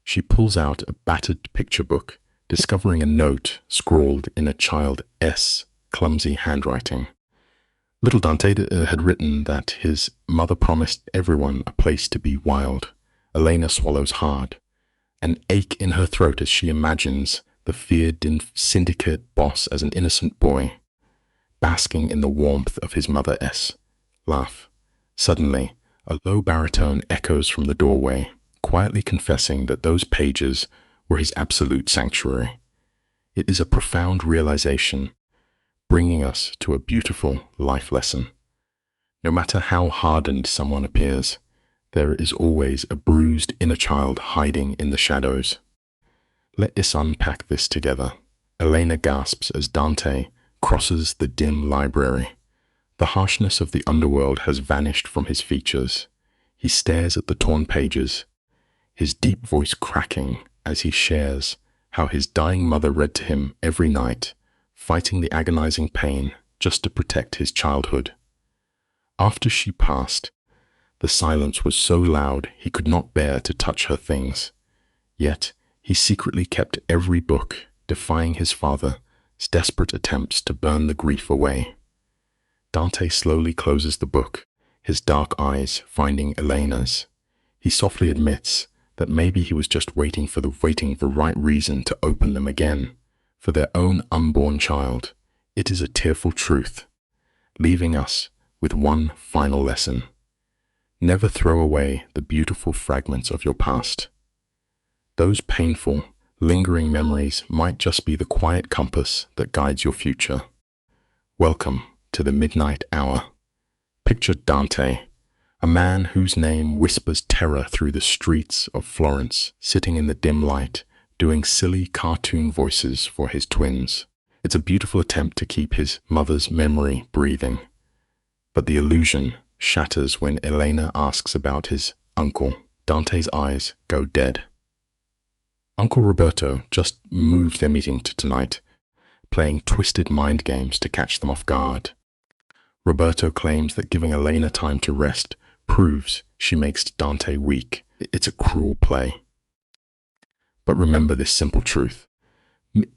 She pulls out a battered picture book, discovering a note scrawled in a child's clumsy handwriting. Little Dante had written that his mother promised everyone a place to be wild. Elena swallows hard, an ache in her throat as she imagines the feared syndicate boss as an innocent boy, basking in the warmth of his mother's laugh. Suddenly, a low baritone echoes from the doorway, quietly confessing that those pages were his absolute sanctuary. It is a profound realization, bringing us to a beautiful life lesson. No matter how hardened someone appears, there is always a bruised inner child hiding in the shadows. Let us unpack this together. Elena gasps as Dante crosses the dim library. The harshness of the underworld has vanished from his features. He stares at the torn pages, his deep voice cracking as he shares how his dying mother read to him every night, fighting the agonizing pain just to protect his childhood. After she passed, the silence was so loud he could not bear to touch her things. Yet he secretly kept every book, defying his father's desperate attempts to burn the grief away. Dante slowly closes the book, his dark eyes finding Elena's. He softly admits that maybe he was just waiting for the right reason to open them again. For their own unborn child, it is a tearful truth, leaving us with one final lesson. Never throw away the beautiful fragments of your past. Those painful, lingering memories might just be the quiet compass that guides your future. Welcome to the midnight hour. Picture Dante, a man whose name whispers terror through the streets of Florence, sitting in the dim light, doing silly cartoon voices for his twins. It's a beautiful attempt to keep his mother's memory breathing. But the illusion shatters when Elena asks about his uncle. Dante's eyes go dead. Uncle Roberto just moved their meeting to tonight, playing twisted mind games to catch them off guard. Roberto claims that giving Elena time to rest proves she makes Dante weak. It's a cruel play. But remember this simple truth.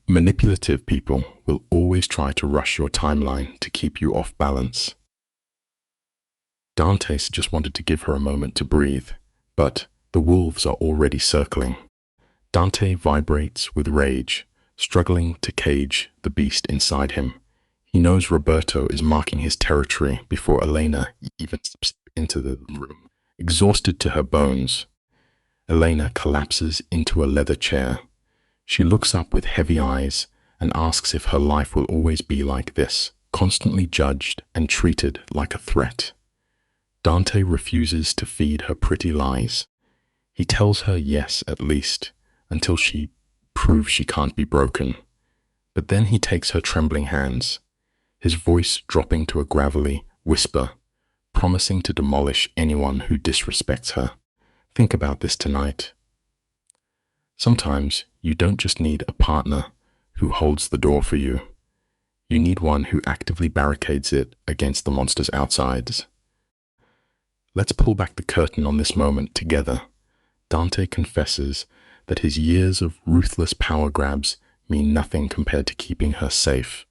Manipulative people will always try to rush your timeline to keep you off balance. Dante just wanted to give her a moment to breathe, but the wolves are already circling. Dante vibrates with rage, struggling to cage the beast inside him. He knows Roberto is marking his territory before Elena even steps into the room. Exhausted to her bones, Elena collapses into a leather chair. She looks up with heavy eyes and asks if her life will always be like this, constantly judged and treated like a threat. Dante refuses to feed her pretty lies. He tells her yes, at least, until she proves she can't be broken. But then he takes her trembling hands, his voice dropping to a gravelly whisper, promising to demolish anyone who disrespects her. Think about this tonight. Sometimes you don't just need a partner who holds the door for you. You need one who actively barricades it against the monsters outside. Let's pull back the curtain on this moment together. Dante confesses that his years of ruthless power grabs mean nothing compared to keeping her safe.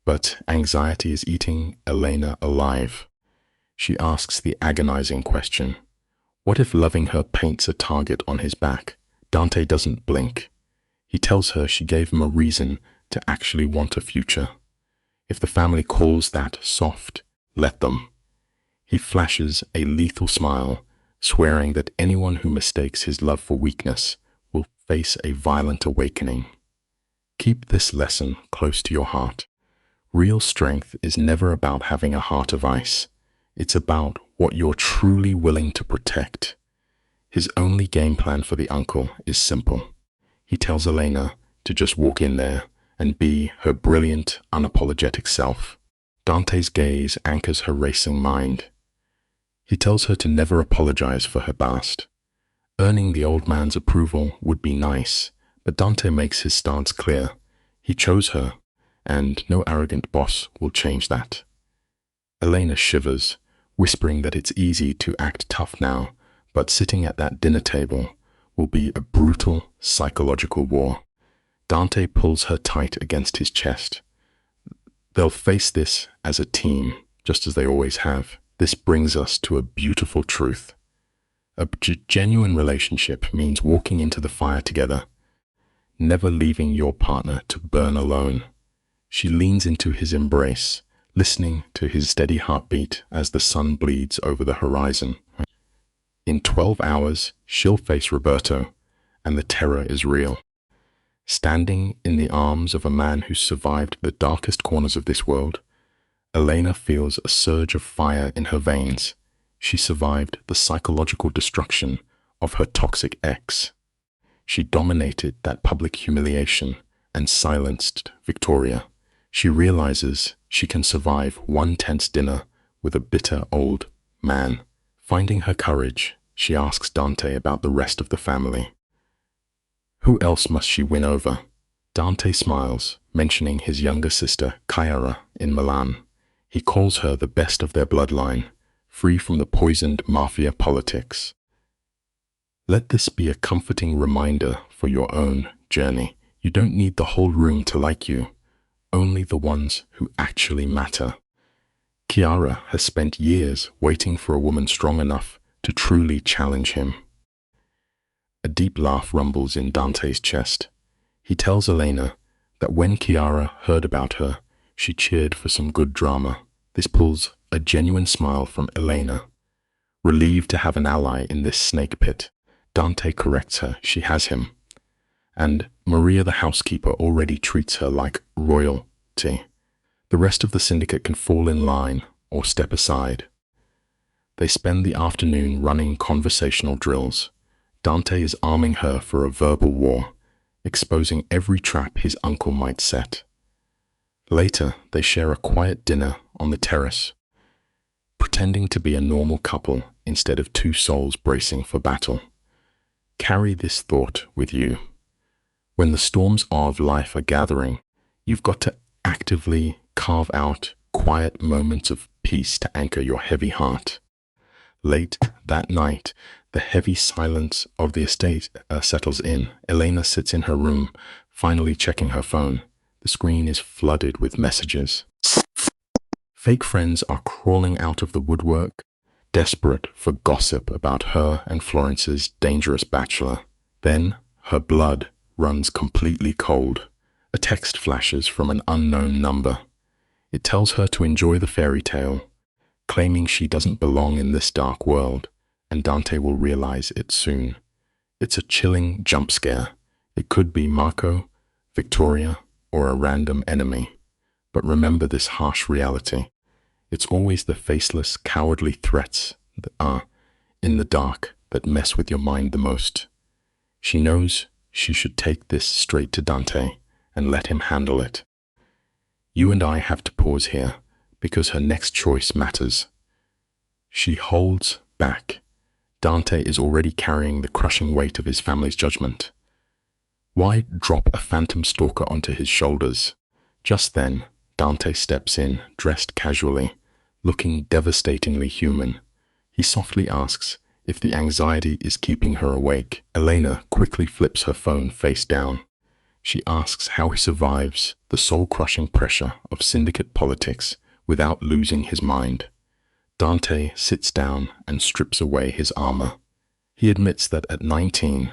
But anxiety is eating Elena alive. She asks the agonizing question, what if loving her paints a target on his back? Dante doesn't blink. He tells her she gave him a reason to actually want a future. If the family calls that soft, let them. He flashes a lethal smile, swearing that anyone who mistakes his love for weakness will face a violent awakening. Keep this lesson close to your heart. Real strength is never about having a heart of ice. It's about what you're truly willing to protect. His only game plan for the uncle is simple. He tells Elena to just walk in there and be her brilliant, unapologetic self. Dante's gaze anchors her racing mind. He tells her to never apologize for her past. Earning the old man's approval would be nice, but Dante makes his stance clear. He chose her, and no arrogant boss will change that. Elena shivers, whispering that it's easy to act tough now, but sitting at that dinner table will be a brutal psychological war. Dante pulls her tight against his chest. They'll face this as a team, just as they always have. This brings us to a beautiful truth. A genuine relationship means walking into the fire together, never leaving your partner to burn alone. She leans into his embrace, listening to his steady heartbeat as the sun bleeds over the horizon. In 12 hours, she'll face Roberto, and the terror is real. Standing in the arms of a man who survived the darkest corners of this world, Elena feels a surge of fire in her veins. She survived the psychological destruction of her toxic ex. She dominated that public humiliation and silenced Victoria. She realizes she can survive one tense dinner with a bitter old man. Finding her courage, she asks Dante about the rest of the family. Who else must she win over? Dante smiles, mentioning his younger sister, Chiara, in Milan. He calls her the best of their bloodline, free from the poisoned Mafia politics. Let this be a comforting reminder for your own journey. You don't need the whole room to like you, only the ones who actually matter. Chiara has spent years waiting for a woman strong enough to truly challenge him. A deep laugh rumbles in Dante's chest. He tells Elena that when Chiara heard about her, she cheered for some good drama. This pulls a genuine smile from Elena. Relieved to have an ally in this snake pit, Dante corrects her. She has him. And Maria the housekeeper already treats her like royalty. The rest of the syndicate can fall in line or step aside. They spend the afternoon running conversational drills. Dante is arming her for a verbal war, exposing every trap his uncle might set. Later, they share a quiet dinner on the terrace, pretending to be a normal couple instead of two souls bracing for battle. Carry this thought with you. When the storms of life are gathering, you've got to actively carve out quiet moments of peace to anchor your heavy heart. Late that night, the heavy silence of the estate settles in. Elena sits in her room, finally checking her phone. The screen is flooded with messages. Fake friends are crawling out of the woodwork, desperate for gossip about her and Florence's dangerous bachelor. Then her blood runs completely cold. A text flashes from an unknown number. It tells her to enjoy the fairy tale, claiming she doesn't belong in this dark world, and Dante will realize it soon. It's a chilling jump scare. It could be Marco, Victoria, or a random enemy. But remember this harsh reality. It's always the faceless, cowardly threats that are in the dark that mess with your mind the most. She knows she should take this straight to Dante and let him handle it. You and I have to pause here because her next choice matters. She holds back. Dante is already carrying the crushing weight of his family's judgment. Why drop a phantom stalker onto his shoulders? Just then, Dante steps in, dressed casually, looking devastatingly human. He softly asks if the anxiety is keeping her awake. Elena quickly flips her phone face down. She asks how he survives the soul-crushing pressure of syndicate politics without losing his mind. Dante sits down and strips away his armor. He admits that at 19,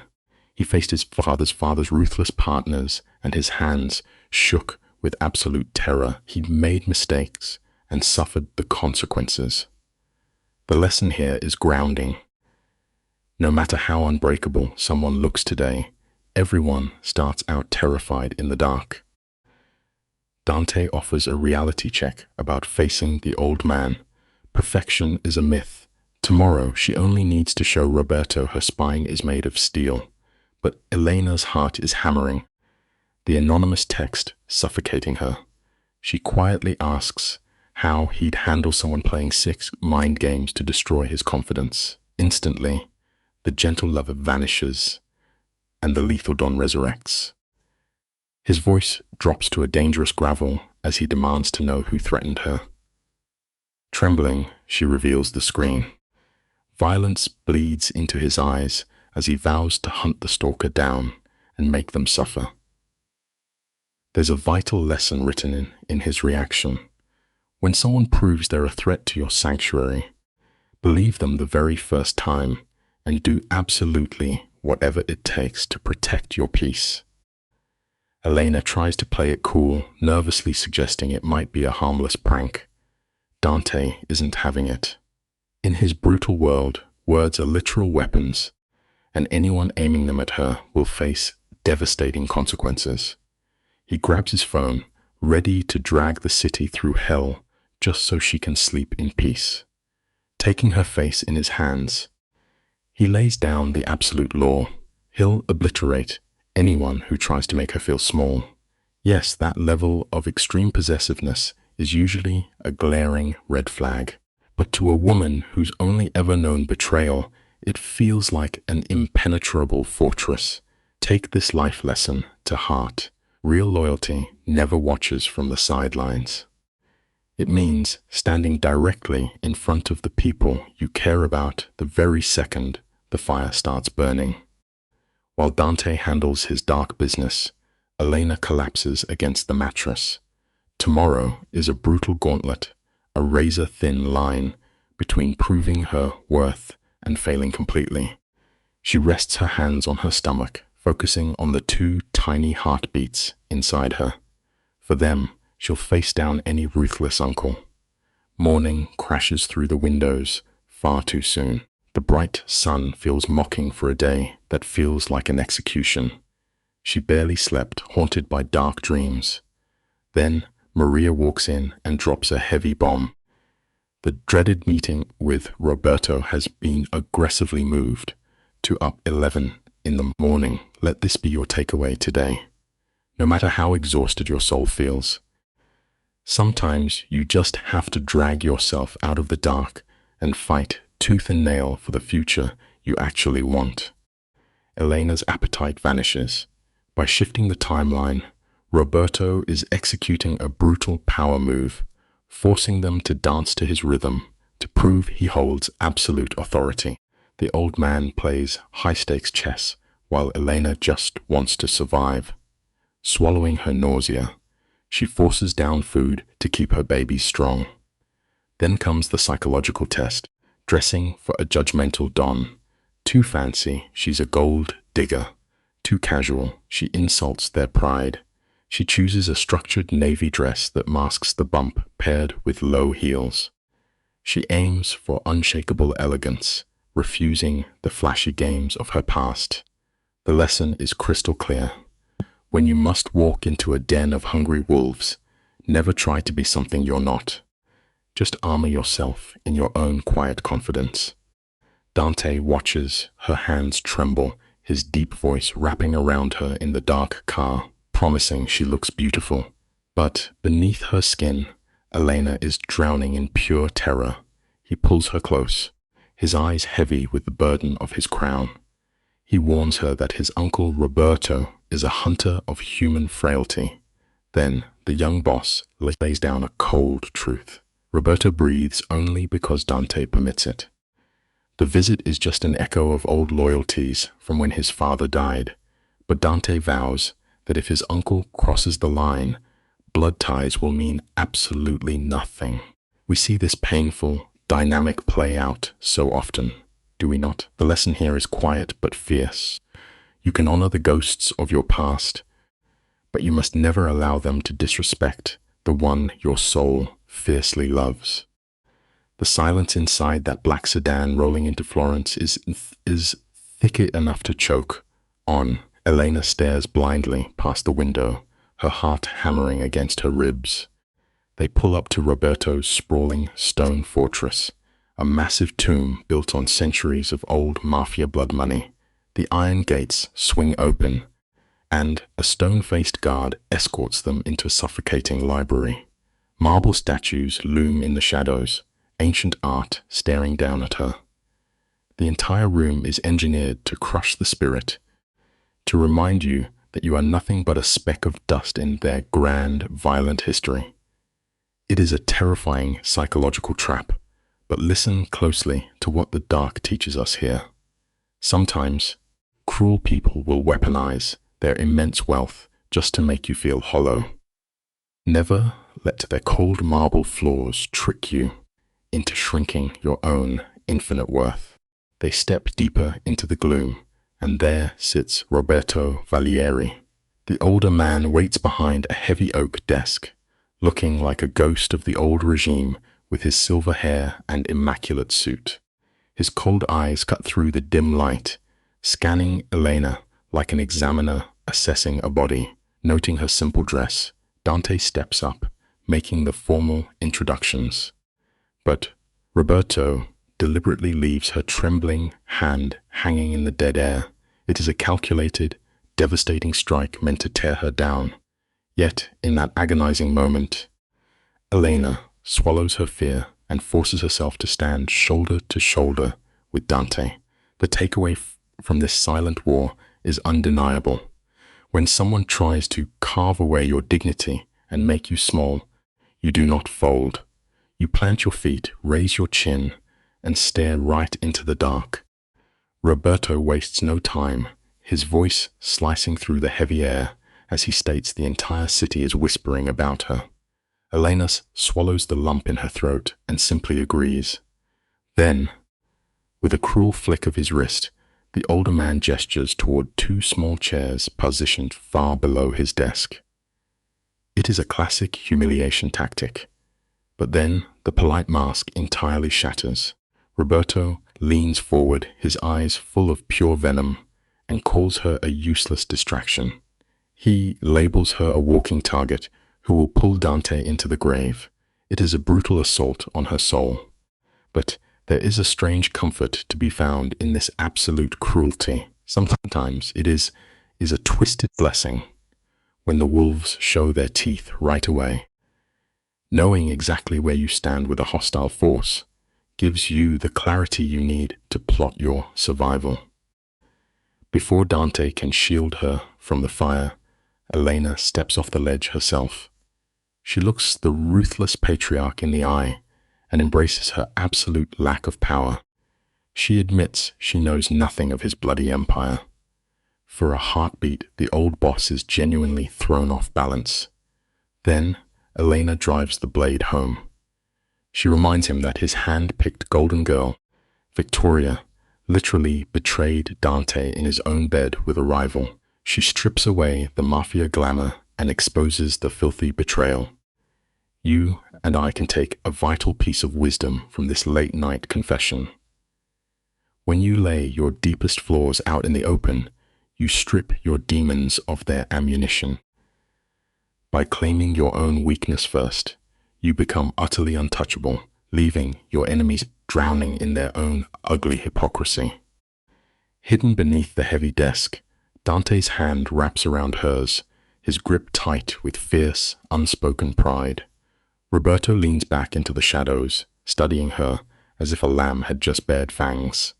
he faced his father's ruthless partners, and his hands shook with absolute terror. He'd made mistakes and suffered the consequences. The lesson here is grounding. No matter how unbreakable someone looks today, everyone starts out terrified in the dark. Dante offers a reality check about facing the old man. Perfection is a myth. Tomorrow, she only needs to show Roberto her spine is made of steel. But Elena's heart is hammering, the anonymous text suffocating her. She quietly asks how he'd handle someone playing 6 mind games to destroy his confidence. Instantly, the gentle lover vanishes and the lethal Don resurrects. His voice drops to a dangerous gravel as he demands to know who threatened her. Trembling, she reveals the screen. Violence bleeds into his eyes as he vows to hunt the stalker down and make them suffer. There's a vital lesson written in his reaction. When someone proves they're a threat to your sanctuary, believe them the very first time and do absolutely whatever it takes to protect your peace. Elena tries to play it cool, nervously suggesting it might be a harmless prank. Dante isn't having it. In his brutal world, words are literal weapons, and anyone aiming them at her will face devastating consequences. He grabs his phone, ready to drag the city through hell just so she can sleep in peace. Taking her face in his hands, he lays down the absolute law. He'll obliterate anyone who tries to make her feel small. Yes, that level of extreme possessiveness is usually a glaring red flag. But to a woman who's only ever known betrayal, it feels like an impenetrable fortress. Take this life lesson to heart. Real loyalty never watches from the sidelines. It means standing directly in front of the people you care about the very second the fire starts burning. While Dante handles his dark business, Elena collapses against the mattress. Tomorrow is a brutal gauntlet, a razor-thin line between proving her worth and failing completely. She rests her hands on her stomach, focusing on the 2 tiny heartbeats inside her. For them, she'll face down any ruthless uncle. Morning crashes through the windows far too soon. The bright sun feels mocking for a day that feels like an execution. She barely slept, haunted by dark dreams. Then Maria walks in and drops a heavy bomb. The dreaded meeting with Roberto has been aggressively moved to up 11 in the morning. Let this be your takeaway today. No matter how exhausted your soul feels, sometimes you just have to drag yourself out of the dark and fight tooth and nail for the future you actually want. Elena's appetite vanishes. By shifting the timeline, Roberto is executing a brutal power move, forcing them to dance to his rhythm to prove he holds absolute authority. The old man plays high-stakes chess while Elena just wants to survive. Swallowing her nausea, she forces down food to keep her baby strong. Then comes the psychological test, dressing for a judgmental Don. Too fancy, she's a gold digger. Too casual, she insults their pride. She chooses a structured navy dress that masks the bump paired with low heels. She aims for unshakable elegance, refusing the flashy games of her past. The lesson is crystal clear. When you must walk into a den of hungry wolves, never try to be something you're not. Just armor yourself in your own quiet confidence. Dante watches her hands tremble, his deep voice wrapping around her in the dark car, promising she looks beautiful. But beneath her skin, Elena is drowning in pure terror. He pulls her close, his eyes heavy with the burden of his crown. He warns her that his uncle Roberto is a hunter of human frailty. Then the young boss lays down a cold truth. Roberto breathes only because Dante permits it. The visit is just an echo of old loyalties from when his father died, but Dante vows that if his uncle crosses the line, blood ties will mean absolutely nothing. We see this painful, dynamic play out so often, do we not? The lesson here is quiet but fierce. You can honor the ghosts of your past, but you must never allow them to disrespect the one your soul fiercely loves. The silence inside that black sedan rolling into Florence is thick enough to choke on. Elena stares blindly past the window, her heart hammering against her ribs. They pull up to Roberto's sprawling stone fortress, a massive tomb built on centuries of old Mafia blood money. The iron gates swing open, and a stone-faced guard escorts them into a suffocating library. Marble statues loom in the shadows, ancient art staring down at her. The entire room is engineered to crush the spirit, to remind you that you are nothing but a speck of dust in their grand, violent history. It is a terrifying psychological trap, but listen closely to what the dark teaches us here. Sometimes, cruel people will weaponize their immense wealth just to make you feel hollow. Never let their cold marble floors trick you into shrinking your own infinite worth. They step deeper into the gloom, and there sits Roberto Valieri. The older man waits behind a heavy oak desk, looking like a ghost of the old regime with his silver hair and immaculate suit. His cold eyes cut through the dim light, scanning Elena like an examiner assessing a body. Noting her simple dress, Dante steps up, making the formal introductions. But Roberto deliberately leaves her trembling hand hanging in the dead air. It is a calculated, devastating strike meant to tear her down. Yet, in that agonizing moment, Elena swallows her fear and forces herself to stand shoulder to shoulder with Dante. The takeaway from this silent war is undeniable. When someone tries to carve away your dignity and make you small, you do not fold. You plant your feet, raise your chin, and stare right into the dark. Roberto wastes no time, his voice slicing through the heavy air as he states the entire city is whispering about her. Elena swallows the lump in her throat and simply agrees. Then, with a cruel flick of his wrist, the older man gestures toward two small chairs positioned far below his desk. It is a classic humiliation tactic. But then the polite mask entirely shatters. Roberto leans forward, his eyes full of pure venom, and calls her a useless distraction. He labels her a walking target who will pull Dante into the grave. It is a brutal assault on her soul. But there is a strange comfort to be found in this absolute cruelty. Sometimes it is a twisted blessing when the wolves show their teeth right away. Knowing exactly where you stand with a hostile force gives you the clarity you need to plot your survival. Before Dante can shield her from the fire, Elena steps off the ledge herself. She looks the ruthless patriarch in the eye and embraces her absolute lack of power. She admits she knows nothing of his bloody empire. For a heartbeat, the old boss is genuinely thrown off balance. Then, Elena drives the blade home. She reminds him that his hand-picked golden girl, Victoria, literally betrayed Dante in his own bed with a rival. She strips away the Mafia glamour and exposes the filthy betrayal. You and I can take a vital piece of wisdom from this late-night confession. When you lay your deepest flaws out in the open, you strip your demons of their ammunition. By claiming your own weakness first, you become utterly untouchable, leaving your enemies drowning in their own ugly hypocrisy. Hidden beneath the heavy desk, Dante's hand wraps around hers, his grip tight with fierce, unspoken pride. Roberto leans back into the shadows, studying her as if a lamb had just bared fangs.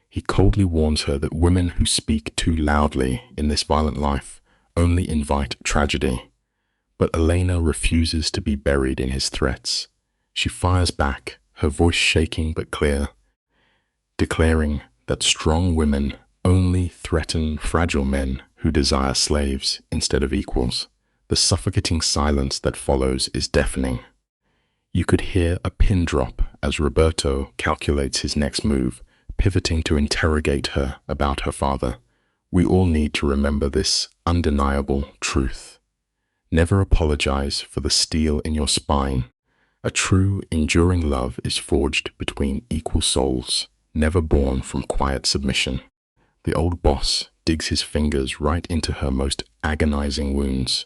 He coldly warns her that women who speak too loudly in this violent life only invite tragedy. But Elena refuses to be buried in his threats. She fires back, her voice shaking but clear, declaring that strong women only threaten fragile men who desire slaves instead of equals. The suffocating silence that follows is deafening. You could hear a pin drop as Roberto calculates his next move, pivoting to interrogate her about her father. We all need to remember this undeniable truth. Never apologize for the steel in your spine. A true, enduring love is forged between equal souls, never born from quiet submission. The old boss digs his fingers right into her most agonizing wounds.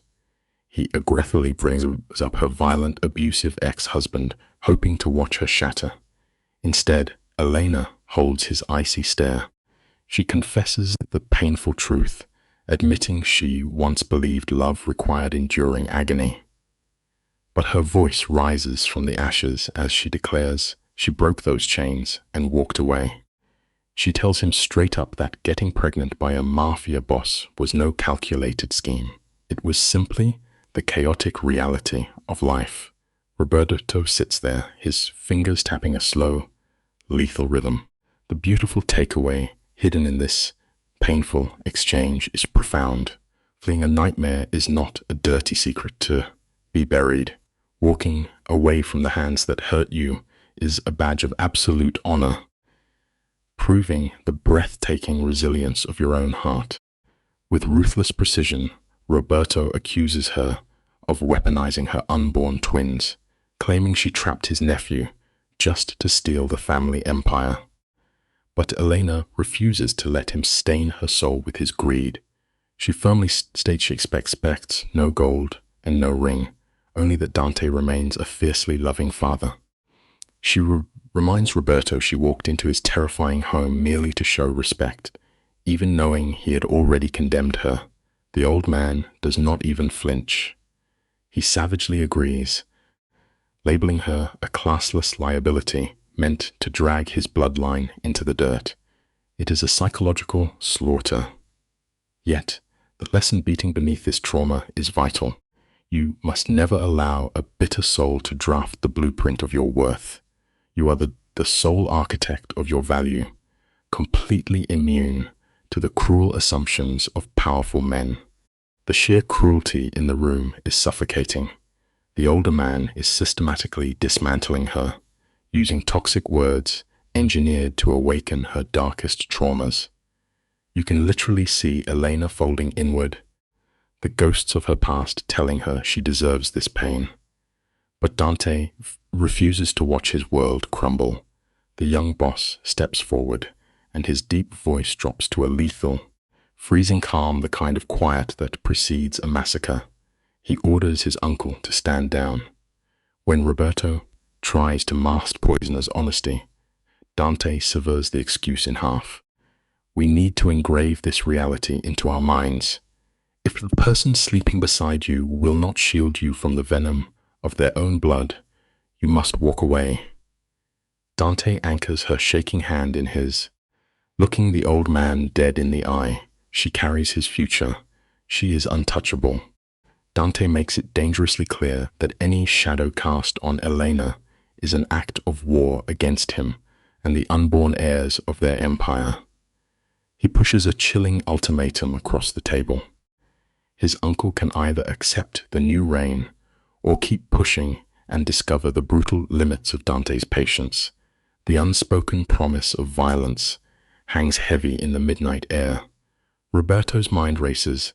He aggressively brings up her violent, abusive ex-husband, hoping to watch her shatter. Instead, Elena holds his icy stare. She confesses the painful truth, admitting she once believed love required enduring agony. But her voice rises from the ashes as she declares she broke those chains and walked away. She tells him straight up that getting pregnant by a mafia boss was no calculated scheme. It was simply the chaotic reality of life. Roberto sits there, his fingers tapping a slow, lethal rhythm. The beautiful takeaway hidden in this painful exchange is profound. Fleeing a nightmare is not a dirty secret to be buried. Walking away from the hands that hurt you is a badge of absolute honor, proving the breathtaking resilience of your own heart. With ruthless precision, Roberto accuses her of weaponizing her unborn twins, claiming she trapped his nephew just to steal the family empire. But Elena refuses to let him stain her soul with his greed. She firmly states she expects no gold and no ring, only that Dante remains a fiercely loving father. She reminds Roberto she walked into his terrifying home merely to show respect, even knowing he had already condemned her. The old man does not even flinch. He savagely agrees, labeling her a classless liability meant to drag his bloodline into the dirt. It is a psychological slaughter. Yet, the lesson beating beneath this trauma is vital. You must never allow a bitter soul to draft the blueprint of your worth. You are the sole architect of your value, completely immune to the cruel assumptions of powerful men. The sheer cruelty in the room is suffocating. The older man is systematically dismantling her, using toxic words engineered to awaken her darkest traumas. You can literally see Elena folding inward, the ghosts of her past telling her she deserves this pain. But Dante refuses to watch his world crumble. The young boss steps forward, and his deep voice drops to a lethal, freezing calm, the kind of quiet that precedes a massacre. He orders his uncle to stand down. When Roberto tries to mask poisoner's honesty, Dante severs the excuse in half. We need to engrave this reality into our minds. If the person sleeping beside you will not shield you from the venom of their own blood, you must walk away. Dante anchors her shaking hand in his. Looking the old man dead in the eye, she carries his future. She is untouchable. Dante makes it dangerously clear that any shadow cast on Elena is an act of war against him and the unborn heirs of their empire. He pushes a chilling ultimatum across the table. His uncle can either accept the new reign or keep pushing and discover the brutal limits of Dante's patience. The unspoken promise of violence hangs heavy in the midnight air. Roberto's mind races,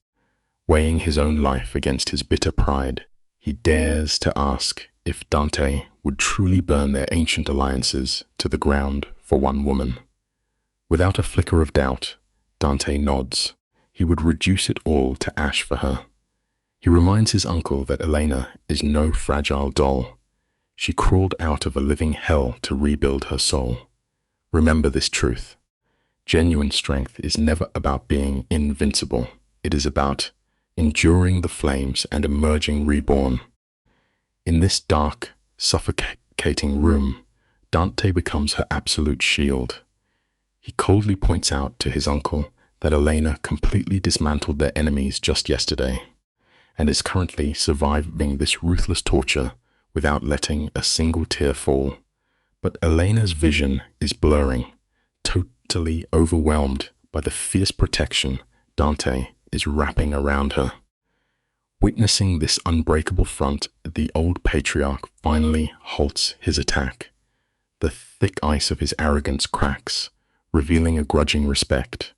weighing his own life against his bitter pride. He dares to ask if Dante would truly burn their ancient alliances to the ground for one woman. Without a flicker of doubt, Dante nods. He would reduce it all to ash for her. He reminds his uncle that Elena is no fragile doll. She crawled out of a living hell to rebuild her soul. Remember this truth. Genuine strength is never about being invincible. It is about enduring the flames and emerging reborn. In this dark, suffocating room, Dante becomes her absolute shield. He coldly points out to his uncle that Elena completely dismantled their enemies just yesterday, and is currently surviving this ruthless torture without letting a single tear fall. But Elena's vision is blurring, totally overwhelmed by the fierce protection Dante is wrapping around her. Witnessing this unbreakable front, the old patriarch finally halts his attack. The thick ice of his arrogance cracks, revealing a grudging respect.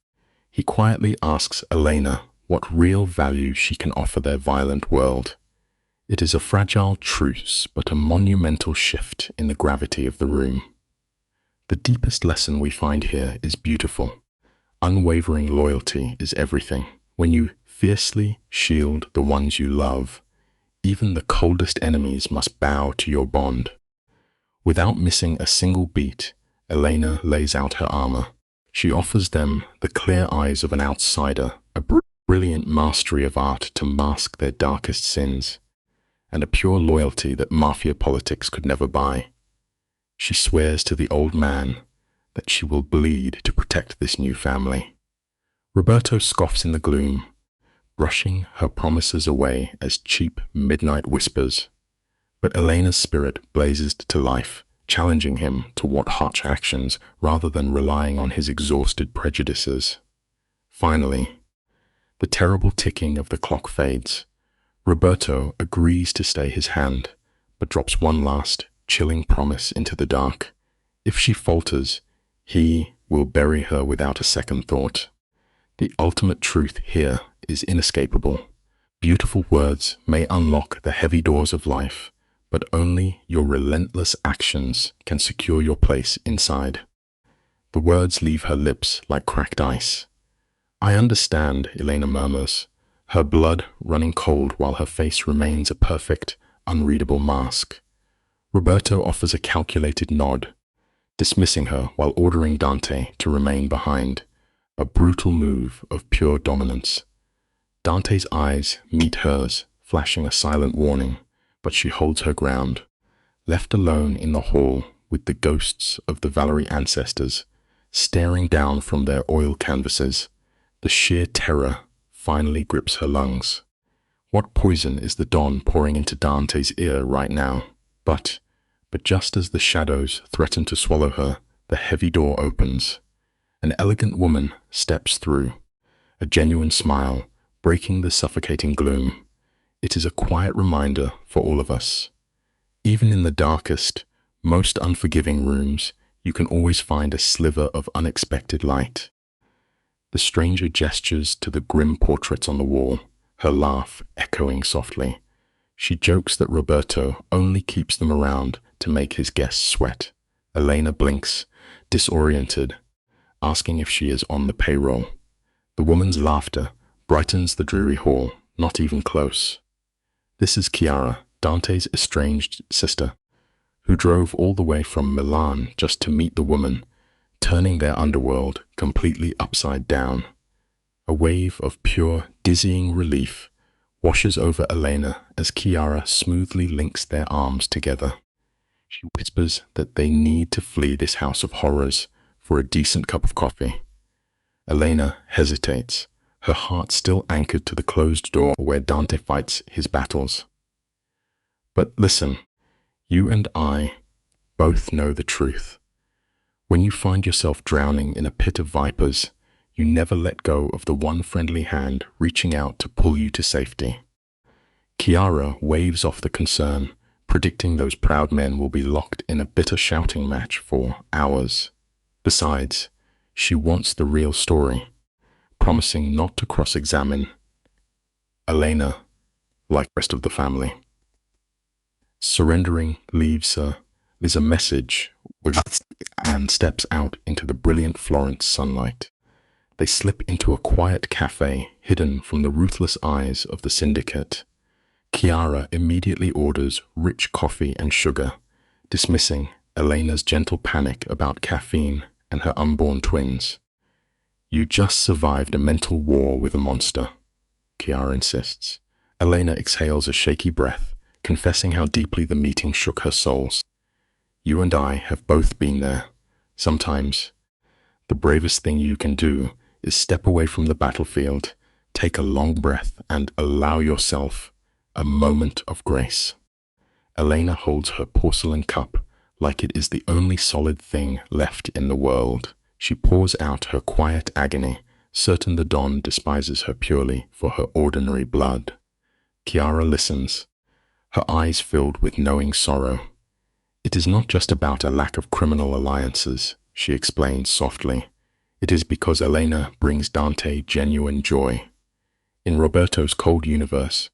He quietly asks Elena what real value she can offer their violent world. It is a fragile truce, but a monumental shift in the gravity of the room. The deepest lesson we find here is beautiful. Unwavering loyalty is everything. When you fiercely shield the ones you love, even the coldest enemies must bow to your bond. Without missing a single beat, Elena lays out her armor. She offers them the clear eyes of an outsider, a brilliant mastery of art to mask their darkest sins. and a pure loyalty that mafia politics could never buy. She swears to the old man that she will bleed to protect this new family. Roberto scoffs in the gloom, brushing her promises away as cheap midnight whispers. But Elena's spirit blazes to life, challenging him to what harsh actions rather than relying on his exhausted prejudices. Finally, the terrible ticking of the clock fades. Roberto agrees to stay his hand, but drops one last, chilling promise into the dark. If she falters, he will bury her without a second thought. The ultimate truth here is inescapable. Beautiful words may unlock the heavy doors of life, but only your relentless actions can secure your place inside. The words leave her lips like cracked ice. "I understand," Elena murmurs, her blood running cold while her face remains a perfect, unreadable mask. Roberto offers a calculated nod, dismissing her while ordering Dante to remain behind, a brutal move of pure dominance. Dante's eyes meet hers, flashing a silent warning, but she holds her ground. Left alone in the hall with the ghosts of the Valerie ancestors, staring down from their oil canvases, the sheer terror finally grips her lungs. What poison is the Don pouring into Dante's ear right now? But just as the shadows threaten to swallow her, the heavy door opens. An elegant woman steps through, a genuine smile breaking the suffocating gloom. It is a quiet reminder for all of us. Even in the darkest, most unforgiving rooms, you can always find a sliver of unexpected light. The stranger gestures to the grim portraits on the wall, her laugh echoing softly. She jokes that Roberto only keeps them around to make his guests sweat. Elena blinks, disoriented, asking if she is on the payroll. The woman's laughter brightens the dreary hall, not even close. This is Chiara, Dante's estranged sister, who drove all the way from Milan just to meet the woman, turning their underworld completely upside down. A wave of pure, dizzying relief washes over Elena as Chiara smoothly links their arms together. She whispers that they need to flee this house of horrors for a decent cup of coffee. Elena hesitates, her heart still anchored to the closed door where Dante fights his battles. But listen, you and I both know the truth. When you find yourself drowning in a pit of vipers, you never let go of the one friendly hand reaching out to pull you to safety. Chiara waves off the concern, predicting those proud men will be locked in a bitter shouting match for hours. Besides, she wants the real story, promising not to cross-examine Elena like the rest of the family. Surrendering leaves her is a message and steps out into the brilliant Florence sunlight. They slip into a quiet cafe hidden from the ruthless eyes of the syndicate. Chiara immediately orders rich coffee and sugar, dismissing Elena's gentle panic about caffeine and her unborn twins. "You just survived a mental war with a monster," Chiara insists. Elena exhales a shaky breath, confessing how deeply the meeting shook her soul. "You and I have both been there. Sometimes the bravest thing you can do is step away from the battlefield, take a long breath, and allow yourself a moment of grace." Elena holds her porcelain cup like it is the only solid thing left in the world. She pours out her quiet agony, certain the Don despises her purely for her ordinary blood. Chiara listens, her eyes filled with knowing sorrow. "It is not just about a lack of criminal alliances," she explains softly. "It is because Elena brings Dante genuine joy. In Roberto's cold universe,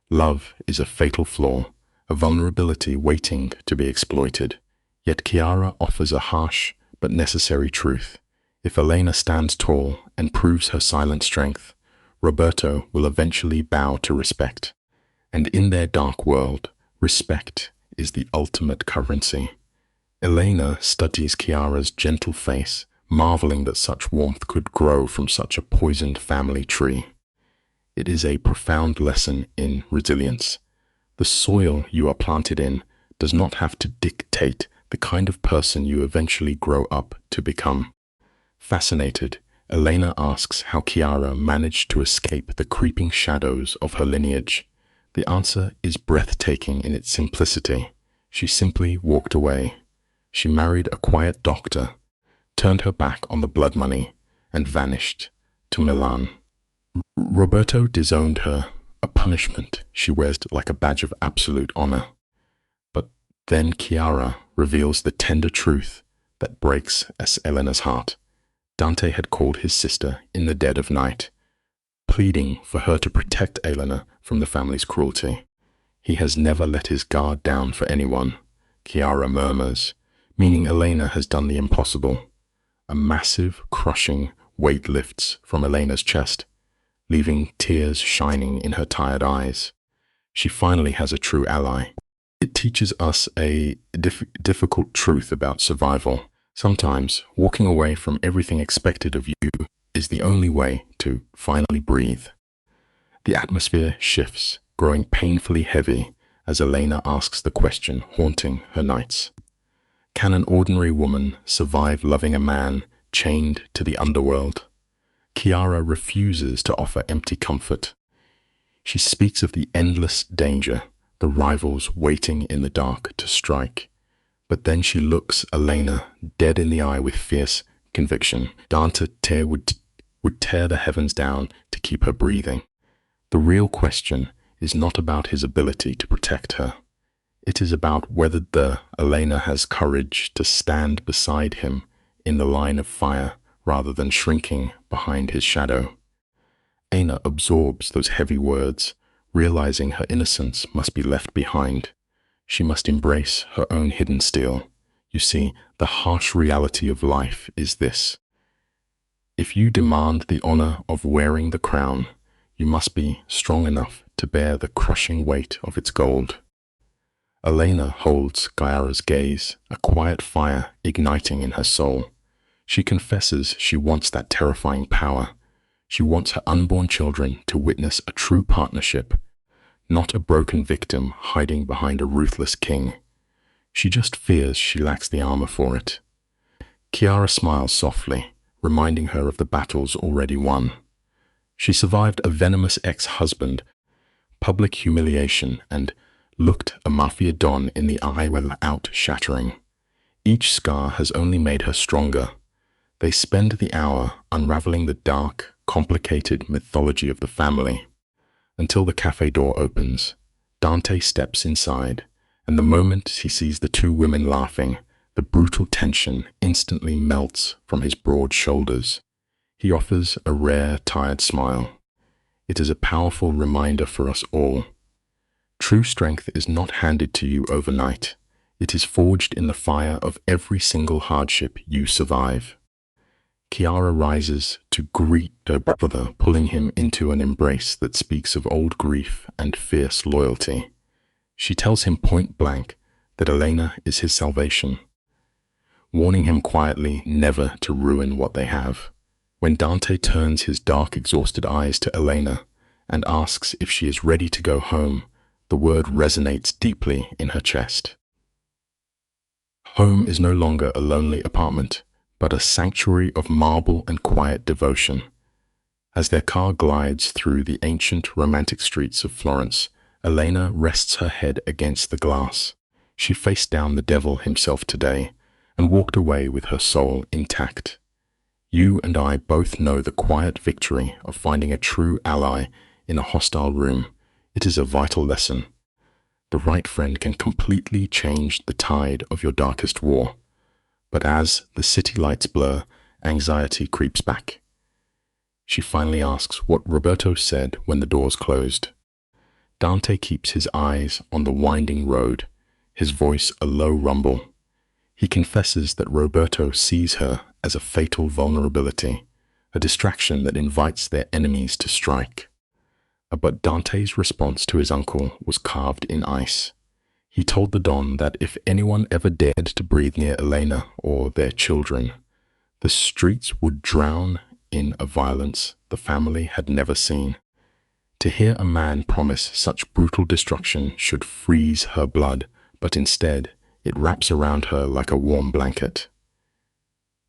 love is a fatal flaw, a vulnerability waiting to be exploited. Yet Chiara offers a harsh but necessary truth. If Elena stands tall and proves her silent strength, Roberto will eventually bow to respect. And in their dark world, respect is the ultimate currency." Elena studies Chiara's gentle face, marveling that such warmth could grow from such a poisoned family tree. It is a profound lesson in resilience. The soil you are planted in does not have to dictate the kind of person you eventually grow up to become. Fascinated, Elena asks how Chiara managed to escape the creeping shadows of her lineage. The answer is breathtaking in its simplicity. She simply walked away. She married a quiet doctor, turned her back on the blood money, and vanished to Milan. Roberto disowned her, a punishment she wears like a badge of absolute honor. But then Chiara reveals the tender truth that breaks Elena's heart. Dante had called his sister in the dead of night, pleading for her to protect Elena from the family's cruelty. He has never let his guard down for anyone, Chiara murmurs, meaning Elena has done the impossible. A massive, crushing weight lifts from Elena's chest, leaving tears shining in her tired eyes. She finally has a true ally. It teaches us a difficult truth about survival. Sometimes walking away from everything expected of you is the only way to finally breathe. The atmosphere shifts, growing painfully heavy as Elena asks the question haunting her nights. Can an ordinary woman survive loving a man chained to the underworld? Chiara refuses to offer empty comfort. She speaks of the endless danger, the rivals waiting in the dark to strike. But then she looks Elena dead in the eye with fierce conviction. Dante would tear the heavens down to keep her breathing. The real question is not about his ability to protect her. It is about whether Elena has courage to stand beside him in the line of fire rather than shrinking behind his shadow. Elena absorbs those heavy words, realizing her innocence must be left behind. She must embrace her own hidden steel. You see, the harsh reality of life is this. If you demand the honor of wearing the crown, you must be strong enough to bear the crushing weight of its gold. Elena holds Chiara's gaze, a quiet fire igniting in her soul. She confesses she wants that terrifying power. She wants her unborn children to witness a true partnership, not a broken victim hiding behind a ruthless king. She just fears she lacks the armor for it. Chiara smiles softly, reminding her of the battles already won. She survived a venomous ex-husband, public humiliation, and looked a Mafia don in the eye without shattering. Each scar has only made her stronger. They spend the hour unraveling the dark, complicated mythology of the family. Until the cafe door opens, Dante steps inside, and the moment he sees the two women laughing, the brutal tension instantly melts from his broad shoulders. He offers a rare, tired smile. It is a powerful reminder for us all. True strength is not handed to you overnight. It is forged in the fire of every single hardship you survive. Chiara rises to greet her brother, pulling him into an embrace that speaks of old grief and fierce loyalty. She tells him point blank that Elena is his salvation, warning him quietly never to ruin what they have. When Dante turns his dark, exhausted eyes to Elena and asks if she is ready to go home, the word resonates deeply in her chest. Home is no longer a lonely apartment, but a sanctuary of marble and quiet devotion. As their car glides through the ancient romantic streets of Florence, Elena rests her head against the glass. She faced down the devil himself today and walked away with her soul intact. You and I both know the quiet victory of finding a true ally in a hostile room. It is a vital lesson. The right friend can completely change the tide of your darkest war. But as the city lights blur, anxiety creeps back. She finally asks what Roberto said when the doors closed. Dante keeps his eyes on the winding road, his voice a low rumble. He confesses that Roberto sees her as a fatal vulnerability, a distraction that invites their enemies to strike. But Dante's response to his uncle was carved in ice. He told the Don that if anyone ever dared to breathe near Elena or their children, the streets would drown in a violence the family had never seen. To hear a man promise such brutal destruction should freeze her blood, but instead it wraps around her like a warm blanket.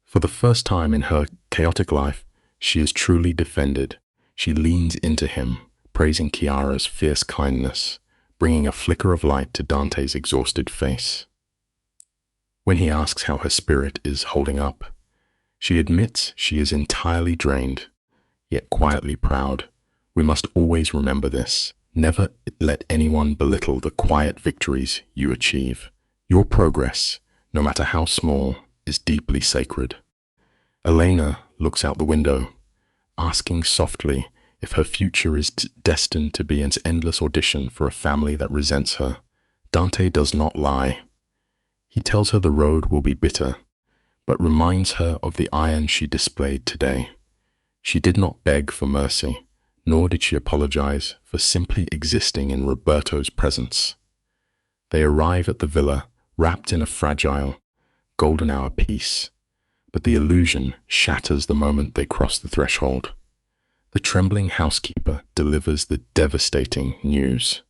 For the first time in her chaotic life, she is truly defended. She leans into him, praising Chiara's fierce kindness, bringing a flicker of light to Dante's exhausted face. When he asks how her spirit is holding up, she admits she is entirely drained, yet quietly proud. We must always remember this. Never let anyone belittle the quiet victories you achieve. Your progress, no matter how small, is deeply sacred. Elena looks out the window, asking softly if her future is destined to be an endless audition for a family that resents her. Dante does not lie. He tells her the road will be bitter, but reminds her of the iron she displayed today. She did not beg for mercy, nor did she apologize for simply existing in Roberto's presence. They arrive at the villa, wrapped in a fragile, golden hour peace, but the illusion shatters the moment they cross the threshold. The trembling housekeeper delivers the devastating news.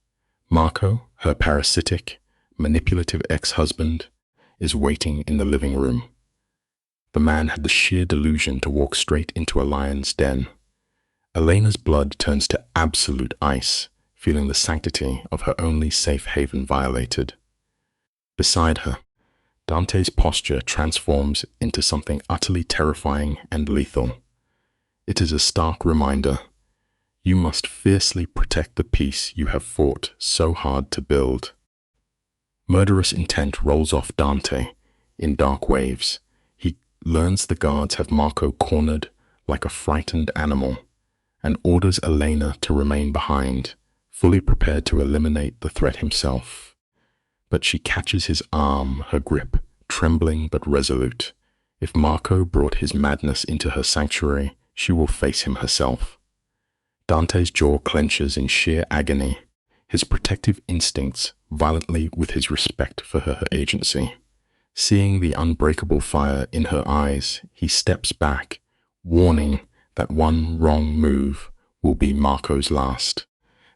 Marco, her parasitic, manipulative ex-husband, is waiting in the living room. The man had the sheer delusion to walk straight into a lion's den. Elena's blood turns to absolute ice, feeling the sanctity of her only safe haven violated. Beside her, Dante's posture transforms into something utterly terrifying and lethal. It is a stark reminder. You must fiercely protect the peace you have fought so hard to build. Murderous intent rolls off Dante in dark waves. He learns the guards have Marco cornered like a frightened animal and orders Elena to remain behind, fully prepared to eliminate the threat himself. But she catches his arm, her grip, trembling but resolute. If Marco brought his madness into her sanctuary, she will face him herself. Dante's jaw clenches in sheer agony, his protective instincts violently with his respect for her agency. Seeing the unbreakable fire in her eyes, he steps back, warning that one wrong move will be Marco's last.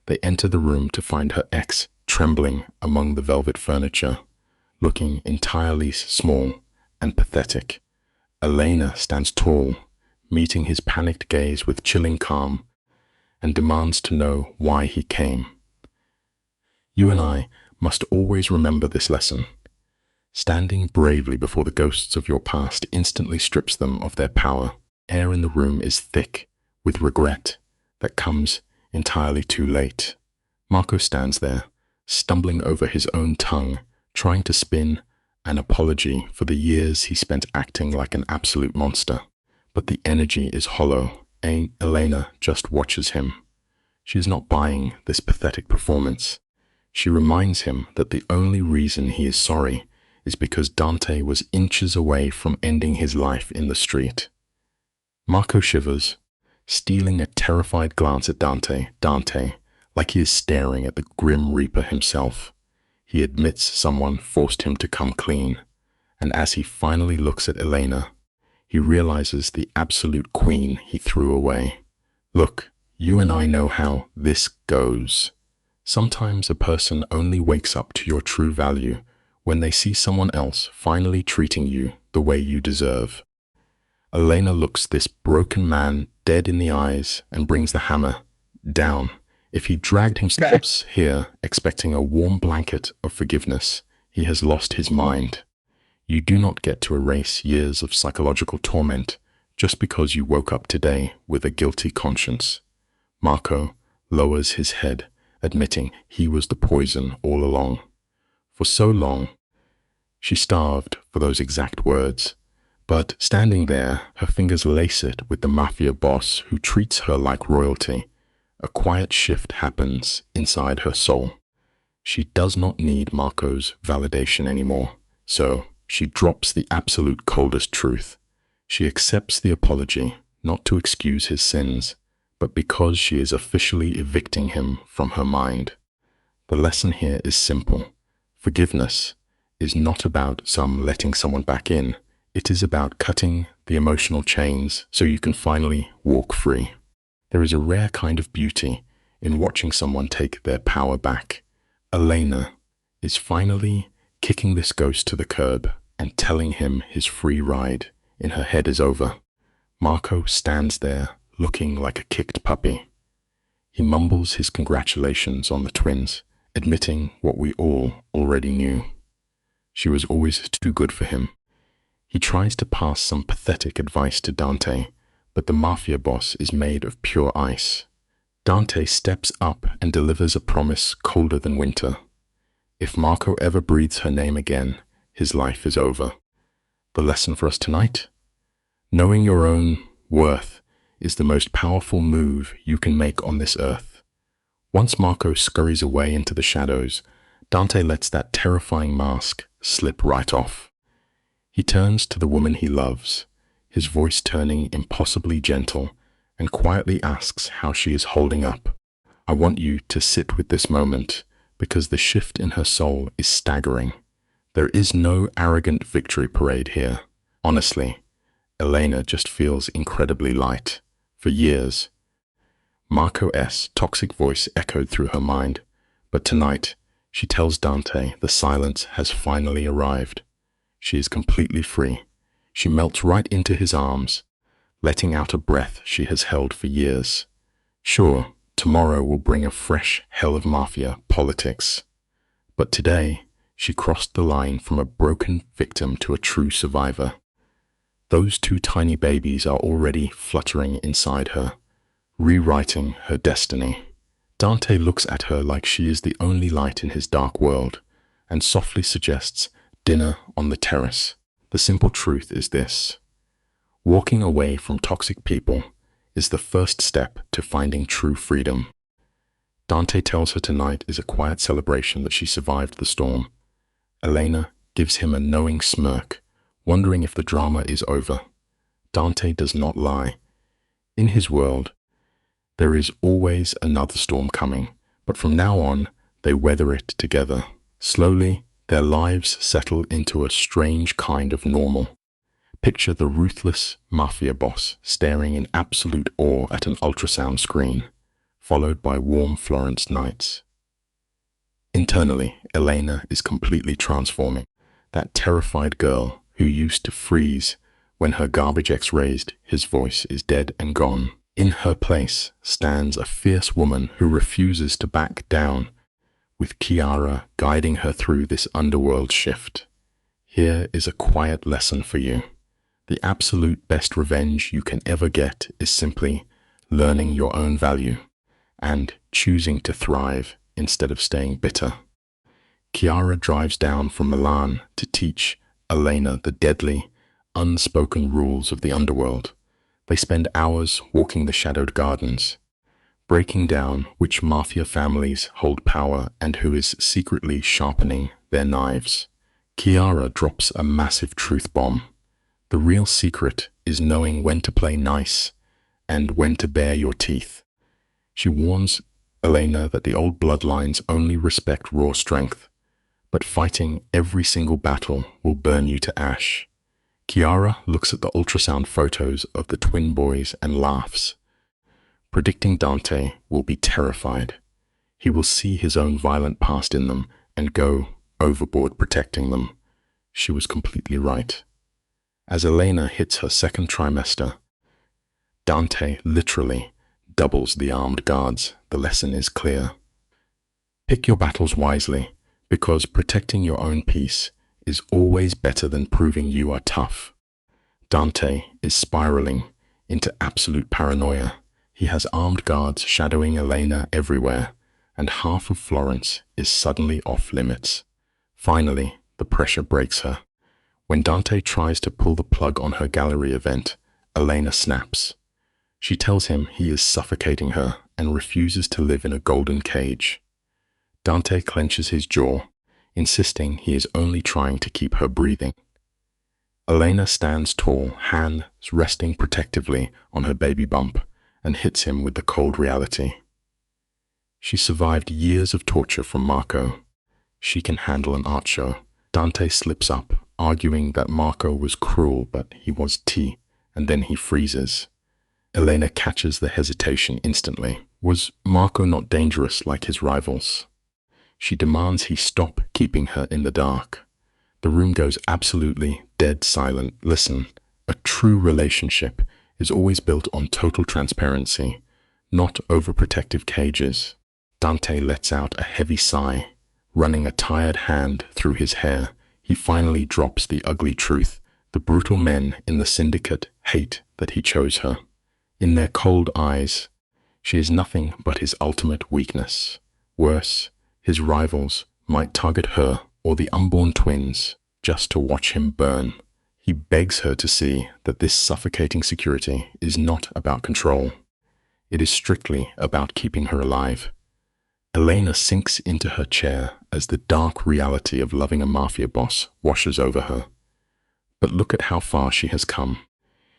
They enter the room to find her ex trembling among the velvet furniture, looking entirely small and pathetic. Elena stands tall, meeting his panicked gaze with chilling calm, and demands to know why he came. You and I must always remember this lesson. Standing bravely before the ghosts of your past instantly strips them of their power. Air in the room is thick with regret that comes entirely too late. Marco stands there, stumbling over his own tongue, trying to spin an apology for the years he spent acting like an absolute monster. But the energy is hollow. Elena just watches him. She is not buying this pathetic performance. She reminds him that the only reason he is sorry is because Dante was inches away from ending his life in the street. Marco shivers, stealing a terrified glance at Dante, like he is staring at the grim reaper himself. He admits someone forced him to come clean, and as he finally looks at Elena, he realizes the absolute queen he threw away. Look, you and I know how this goes. Sometimes a person only wakes up to your true value when they see someone else finally treating you the way you deserve. Elena looks this broken man dead in the eyes and brings the hammer down. If he dragged himself here expecting a warm blanket of forgiveness, he has lost his mind. You do not get to erase years of psychological torment just because you woke up today with a guilty conscience. Marco lowers his head, admitting he was the poison all along. For so long, she starved for those exact words. But standing there, her fingers laced with the Mafia boss who treats her like royalty, a quiet shift happens inside her soul. She does not need Marco's validation anymore, so she drops the absolute coldest truth. She accepts the apology, not to excuse his sins, but because she is officially evicting him from her mind. The lesson here is simple. Forgiveness is not about letting someone back in. It is about cutting the emotional chains so you can finally walk free. There is a rare kind of beauty in watching someone take their power back. Elena is finally kicking this ghost to the curb and telling him his free ride in her head is over. Marco stands there looking like a kicked puppy. He mumbles his congratulations on the twins, admitting what we all already knew. She was always too good for him. He tries to pass some pathetic advice to Dante, but the Mafia boss is made of pure ice. Dante steps up and delivers a promise colder than winter. If Marco ever breathes her name again, his life is over. The lesson for us tonight? Knowing your own worth is the most powerful move you can make on this earth. Once Marco scurries away into the shadows, Dante lets that terrifying mask slip right off. He turns to the woman he loves, his voice turning impossibly gentle, and quietly asks how she is holding up. I want you to sit with this moment, because the shift in her soul is staggering. There is no arrogant victory parade here. Honestly, Elena just feels incredibly light. For years, Marco's toxic voice echoed through her mind, but tonight, she tells Dante the silence has finally arrived. She is completely free. She melts right into his arms, letting out a breath she has held for years. Sure, tomorrow will bring a fresh hell of Mafia politics. But today, she crossed the line from a broken victim to a true survivor. Those two tiny babies are already fluttering inside her, rewriting her destiny. Dante looks at her like she is the only light in his dark world, and softly suggests dinner on the terrace. The simple truth is this: walking away from toxic people is the first step to finding true freedom. Dante tells her tonight is a quiet celebration that she survived the storm. Elena gives him a knowing smirk, wondering if the drama is over. Dante does not lie. In his world, there is always another storm coming, but from now on, they weather it together. Slowly, their lives settle into a strange kind of normal. Picture the ruthless Mafia boss staring in absolute awe at an ultrasound screen, followed by warm Florence nights. Internally, Elena is completely transforming. That terrified girl who used to freeze when her garbage X-rayed, his voice is dead and gone. In her place stands a fierce woman who refuses to back down, with Chiara guiding her through this underworld shift. Here is a quiet lesson for you. The absolute best revenge you can ever get is simply learning your own value and choosing to thrive instead of staying bitter. Chiara drives down from Milan to teach Elena the deadly, unspoken rules of the underworld. They spend hours walking the shadowed gardens, breaking down which Mafia families hold power and who is secretly sharpening their knives. Chiara drops a massive truth bomb. The real secret is knowing when to play nice and when to bare your teeth. She warns Elena that the old bloodlines only respect raw strength, but fighting every single battle will burn you to ash. Chiara looks at the ultrasound photos of the twin boys and laughs, predicting Dante will be terrified. He will see his own violent past in them and go overboard protecting them. She was completely right. As Elena hits her second trimester, Dante literally doubles the armed guards. The lesson is clear. Pick your battles wisely, because protecting your own peace is always better than proving you are tough. Dante is spiraling into absolute paranoia. He has armed guards shadowing Elena everywhere, and half of Florence is suddenly off limits. Finally, the pressure breaks her. When Dante tries to pull the plug on her gallery event, Elena snaps. She tells him he is suffocating her and refuses to live in a golden cage. Dante clenches his jaw, insisting he is only trying to keep her breathing. Elena stands tall, hands resting protectively on her baby bump, and hits him with the cold reality. She survived years of torture from Marco. She can handle an art show. Dante slips up, arguing that Marco was cruel, but he was tea, and then he freezes. Elena catches the hesitation instantly. Was Marco not dangerous like his rivals? She demands he stop keeping her in the dark. The room goes absolutely dead silent. Listen, a true relationship is always built on total transparency, not overprotective cages. Dante lets out a heavy sigh, running a tired hand through his hair. He finally drops the ugly truth. The brutal men in the syndicate hate that he chose her. In their cold eyes, she is nothing but his ultimate weakness. Worse, his rivals might target her or the unborn twins just to watch him burn. He begs her to see that this suffocating security is not about control. It is strictly about keeping her alive. Elena sinks into her chair as the dark reality of loving a mafia boss washes over her. But look at how far she has come.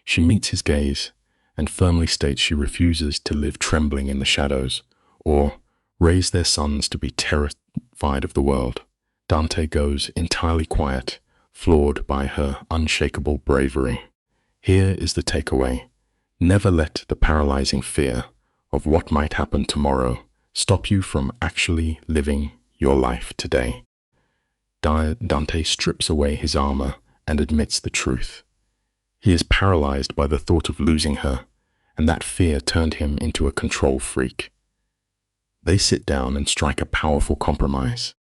She meets his gaze and firmly states she refuses to live trembling in the shadows or raise their sons to be terrified of the world. Dante goes entirely quiet, floored by her unshakable bravery. Here is the takeaway. Never let the paralyzing fear of what might happen tomorrow stop you from actually living your life today. Dante strips away his armor and admits the truth. He is paralyzed by the thought of losing her, and that fear turned him into a control freak. They sit down and strike a powerful compromise.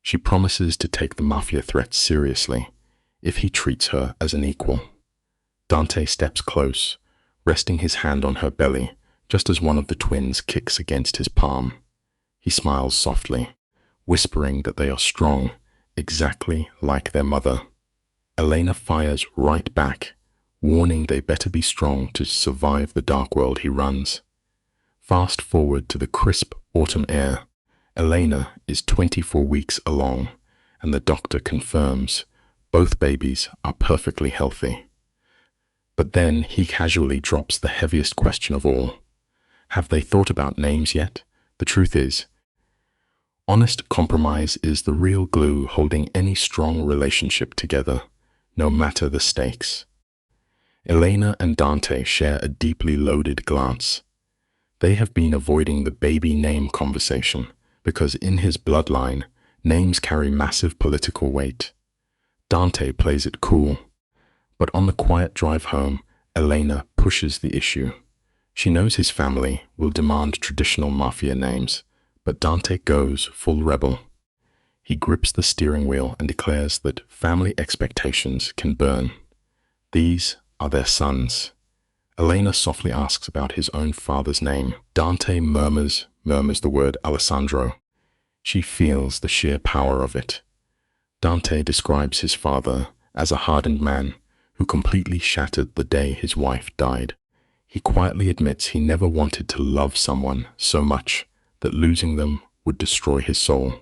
She promises to take the mafia threats seriously if he treats her as an equal. Dante steps close, resting his hand on her belly just as one of the twins kicks against his palm. He smiles softly, whispering that they are strong, exactly like their mother. Elena fires right back, warning they better be strong to survive the dark world he runs. Fast forward to the crisp autumn air. Elena is 24 weeks along, and the doctor confirms both babies are perfectly healthy. But then he casually drops the heaviest question of all. Have they thought about names yet? The truth is, honest compromise is the real glue holding any strong relationship together, no matter the stakes. Elena and Dante share a deeply loaded glance. They have been avoiding the baby name conversation because in his bloodline, names carry massive political weight. Dante plays it cool, but on the quiet drive home, Elena pushes the issue. She knows his family will demand traditional mafia names, but Dante goes full rebel. He grips the steering wheel and declares that family expectations can burn. These are their sons. Elena softly asks about his own father's name. Dante murmurs the word Alessandro. She feels the sheer power of it. Dante describes his father as a hardened man who completely shattered the day his wife died. He quietly admits he never wanted to love someone so much that losing them would destroy his soul.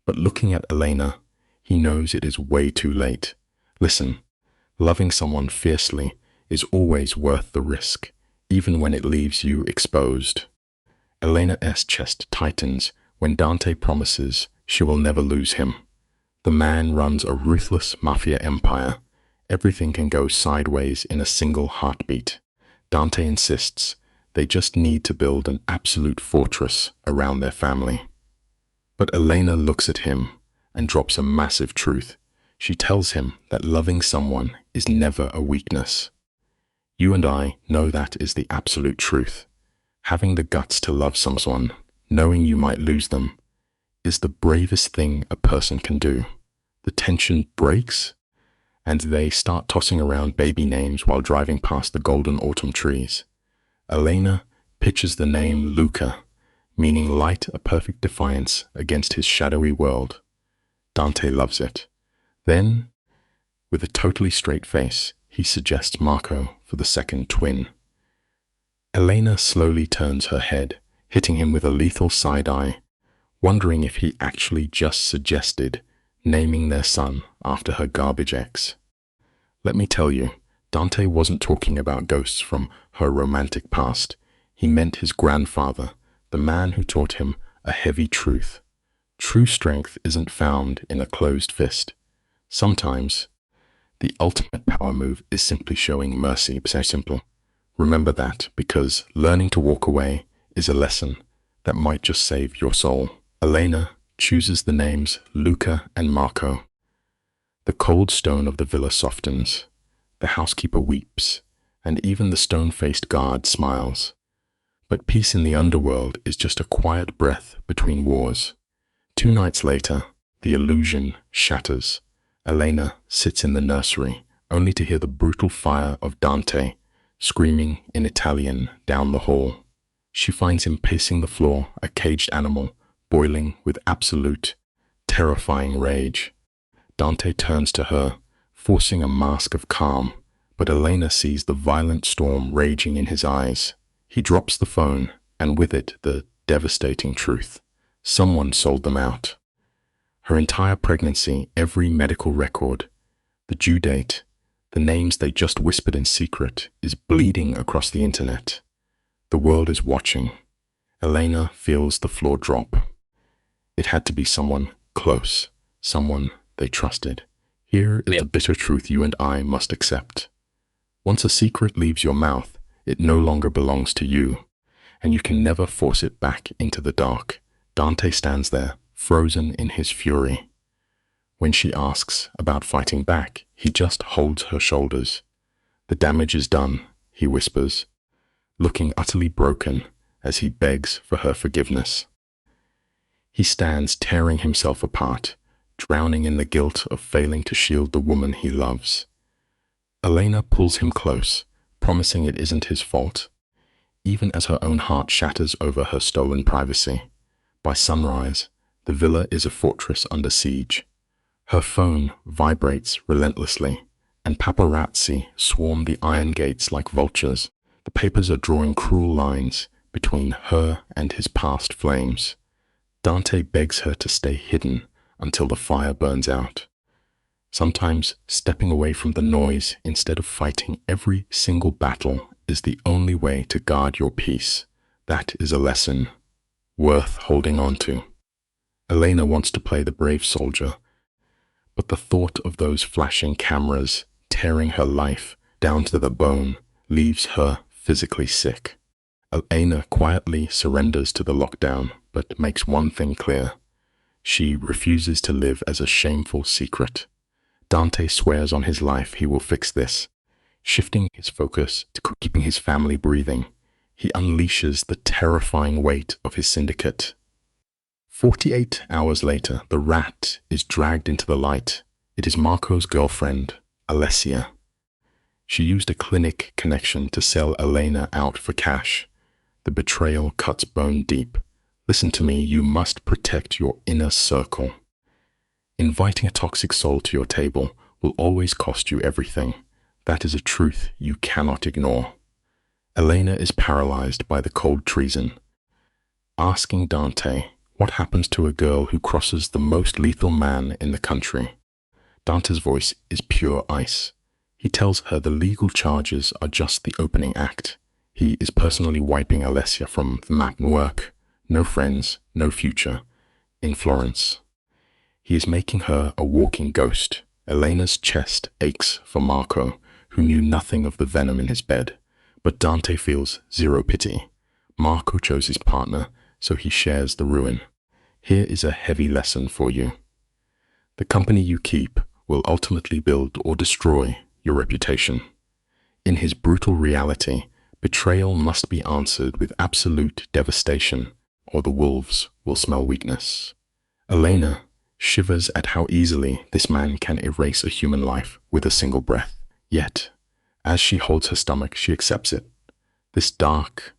But looking at Elena, he knows it is way too late. Listen, loving someone fiercely is always worth the risk, even when it leaves you exposed. Elena's chest tightens when Dante promises she will never lose him. The man runs a ruthless mafia empire. Everything can go sideways in a single heartbeat. Dante insists they just need to build an absolute fortress around their family. But Elena looks at him and drops a massive truth. She tells him that loving someone is never a weakness. You and I know that is the absolute truth. Having the guts to love someone, knowing you might lose them, is the bravest thing a person can do. The tension breaks, and they start tossing around baby names while driving past the golden autumn trees. Elena pitches the name Luca, meaning light, a perfect defiance against his shadowy world. Dante loves it. Then, with a totally straight face, he suggests Marco for the second twin. Elena slowly turns her head, hitting him with a lethal side-eye, wondering if he actually just suggested naming their son after her garbage ex. Let me tell you, Dante wasn't talking about ghosts from her romantic past. He meant his grandfather, the man who taught him a heavy truth. True strength isn't found in a closed fist. Sometimes, the ultimate power move is simply showing mercy. So simple. Remember that, because learning to walk away is a lesson that might just save your soul. Elena chooses the names Luca and Marco. The cold stone of the villa softens. The housekeeper weeps, and even the stone-faced guard smiles. But peace in the underworld is just a quiet breath between wars. 2 nights later, the illusion shatters. Elena sits in the nursery, only to hear the brutal fire of Dante screaming in Italian down the hall. She finds him pacing the floor, a caged animal, boiling with absolute, terrifying rage. Dante turns to her, forcing a mask of calm, but Elena sees the violent storm raging in his eyes. He drops the phone, and with it the devastating truth. Someone sold them out. Her entire pregnancy, every medical record, the due date, the names they just whispered in secret, is bleeding across the internet. The world is watching. Elena feels the floor drop. It had to be someone close, someone they trusted. Here is the bitter truth you and I must accept. Once a secret leaves your mouth, it no longer belongs to you, and you can never force it back into the dark. Dante stands there, frozen in his fury. When she asks about fighting back, he just holds her shoulders. The damage is done, he whispers, looking utterly broken as he begs for her forgiveness. He stands tearing himself apart, drowning in the guilt of failing to shield the woman he loves. Elena pulls him close, promising it isn't his fault, even as her own heart shatters over her stolen privacy. By sunrise, the villa is a fortress under siege. Her phone vibrates relentlessly, and paparazzi swarm the iron gates like vultures. The papers are drawing cruel lines between her and his past flames. Dante begs her to stay hidden until the fire burns out. Sometimes stepping away from the noise instead of fighting every single battle is the only way to guard your peace. That is a lesson worth holding on to. Elena wants to play the brave soldier, but the thought of those flashing cameras tearing her life down to the bone leaves her physically sick. Elena quietly surrenders to the lockdown, but makes one thing clear. She refuses to live as a shameful secret. Dante swears on his life he will fix this, shifting his focus to keeping his family breathing. He unleashes the terrifying weight of his syndicate. 48 hours later, the rat is dragged into the light. It is Marco's girlfriend, Alessia. She used a clinic connection to sell Elena out for cash. The betrayal cuts bone deep. Listen to me, you must protect your inner circle. Inviting a toxic soul to your table will always cost you everything. That is a truth you cannot ignore. Elena is paralyzed by the cold treason. Asking Dante, what happens to a girl who crosses the most lethal man in the country? Dante's voice is pure ice. He tells her the legal charges are just the opening act. He is personally wiping Alessia from the map and work. No friends, no future. In Florence. He is making her a walking ghost. Elena's chest aches for Marco, who knew nothing of the venom in his bed. But Dante feels zero pity. Marco chose his partner, so he shares the ruin. Here is a heavy lesson for you. The company you keep will ultimately build or destroy your reputation. In his brutal reality, betrayal must be answered with absolute devastation, or the wolves will smell weakness. Elena shivers at how easily this man can erase a human life with a single breath. Yet, as she holds her stomach, she accepts it. This dark,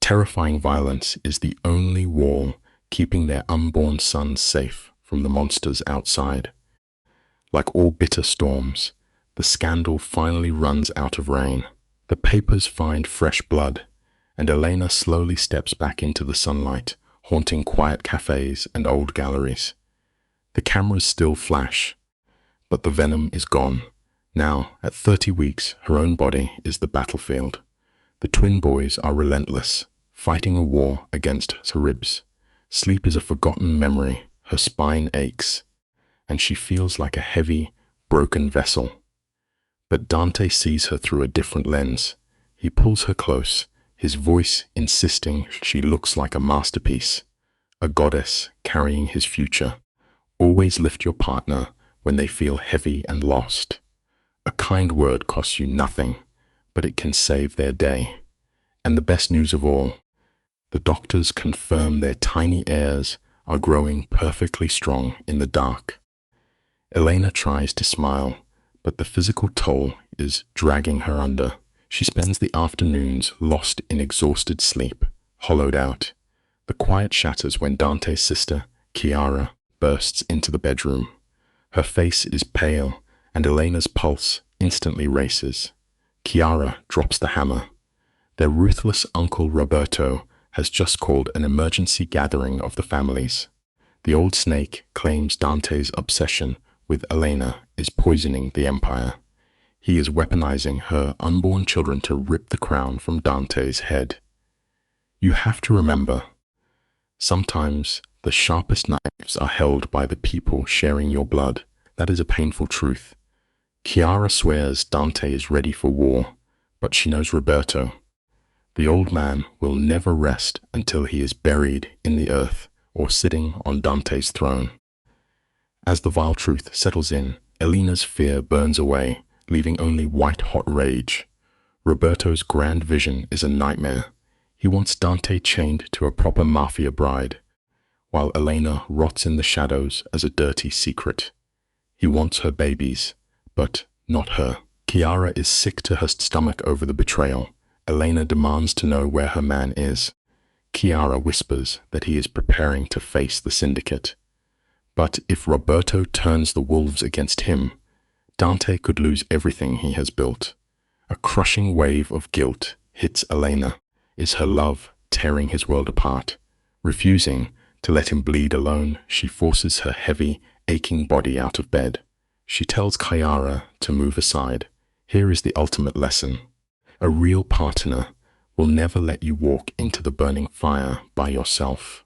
terrifying violence is the only wall keeping their unborn son safe from the monsters outside. Like all bitter storms, the scandal finally runs out of rain. The papers find fresh blood, and Elena slowly steps back into the sunlight, haunting quiet cafes and old galleries. The cameras still flash, but the venom is gone. Now, at 30 weeks, her own body is the battlefield. The twin boys are relentless, fighting a war against her ribs. Sleep is a forgotten memory. Her spine aches, and she feels like a heavy, broken vessel. But Dante sees her through a different lens. He pulls her close, his voice insisting she looks like a masterpiece, a goddess carrying his future. Always lift your partner when they feel heavy and lost. A kind word costs you nothing, but it can save their day. And the best news of all, the doctors confirm their tiny heirs are growing perfectly strong in the dark. Elena tries to smile, but the physical toll is dragging her under. She spends the afternoons lost in exhausted sleep, hollowed out. The quiet shatters when Dante's sister, Chiara, bursts into the bedroom. Her face is pale, and Elena's pulse instantly races. Chiara drops the hammer. Their ruthless uncle Roberto has just called an emergency gathering of the families. The old snake claims Dante's obsession with Elena is poisoning the empire. He is weaponizing her unborn children to rip the crown from Dante's head. You have to remember, sometimes the sharpest knives are held by the people sharing your blood. That is a painful truth. Chiara swears Dante is ready for war, but she knows Roberto. The old man will never rest until he is buried in the earth or sitting on Dante's throne. As the vile truth settles in, Elena's fear burns away, leaving only white-hot rage. Roberto's grand vision is a nightmare. He wants Dante chained to a proper Mafia bride, while Elena rots in the shadows as a dirty secret. He wants her babies, but not her. Chiara is sick to her stomach over the betrayal. Elena demands to know where her man is. Chiara whispers that he is preparing to face the syndicate. But if Roberto turns the wolves against him, Dante could lose everything he has built. A crushing wave of guilt hits Elena. Is her love tearing his world apart? Refusing to let him bleed alone, she forces her heavy, aching body out of bed. She tells Chiara to move aside. Here is the ultimate lesson. A real partner will never let you walk into the burning fire by yourself.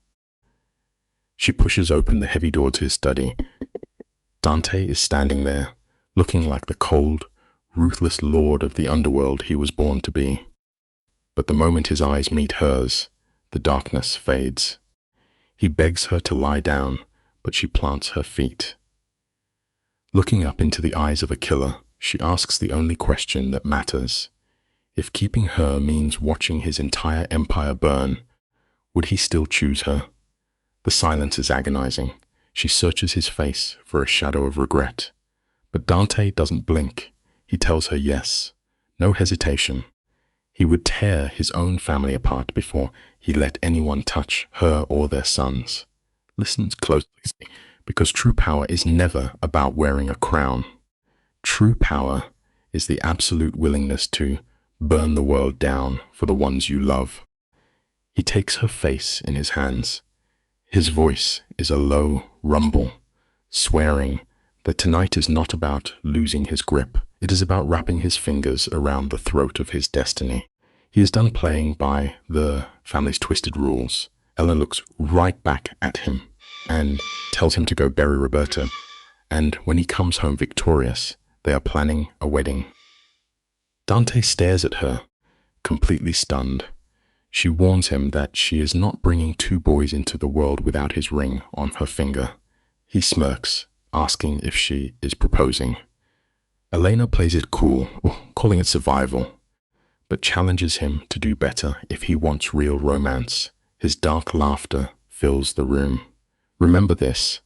She pushes open the heavy door to his study. Dante is standing there, looking like the cold, ruthless lord of the underworld he was born to be. But the moment his eyes meet hers, the darkness fades. He begs her to lie down, but she plants her feet. Looking up into the eyes of a killer, she asks the only question that matters. If keeping her means watching his entire empire burn, would he still choose her? The silence is agonizing. She searches his face for a shadow of regret. But Dante doesn't blink. He tells her yes. No hesitation. He would tear his own family apart before he let anyone touch her or their sons. Listen closely, because true power is never about wearing a crown. True power is the absolute willingness to burn the world down for the ones you love. He takes her face in his hands. His voice is a low rumble, swearing that tonight is not about losing his grip. It is about wrapping his fingers around the throat of his destiny. He is done playing by the family's twisted rules. Ella looks right back at him and tells him to go bury Roberto. And when he comes home victorious, they are planning a wedding. Dante stares at her, completely stunned. She warns him that she is not bringing two boys into the world without his ring on her finger. He smirks, asking if she is proposing. Elena plays it cool, calling it survival, but challenges him to do better if he wants real romance. His dark laughter fills the room. Remember this.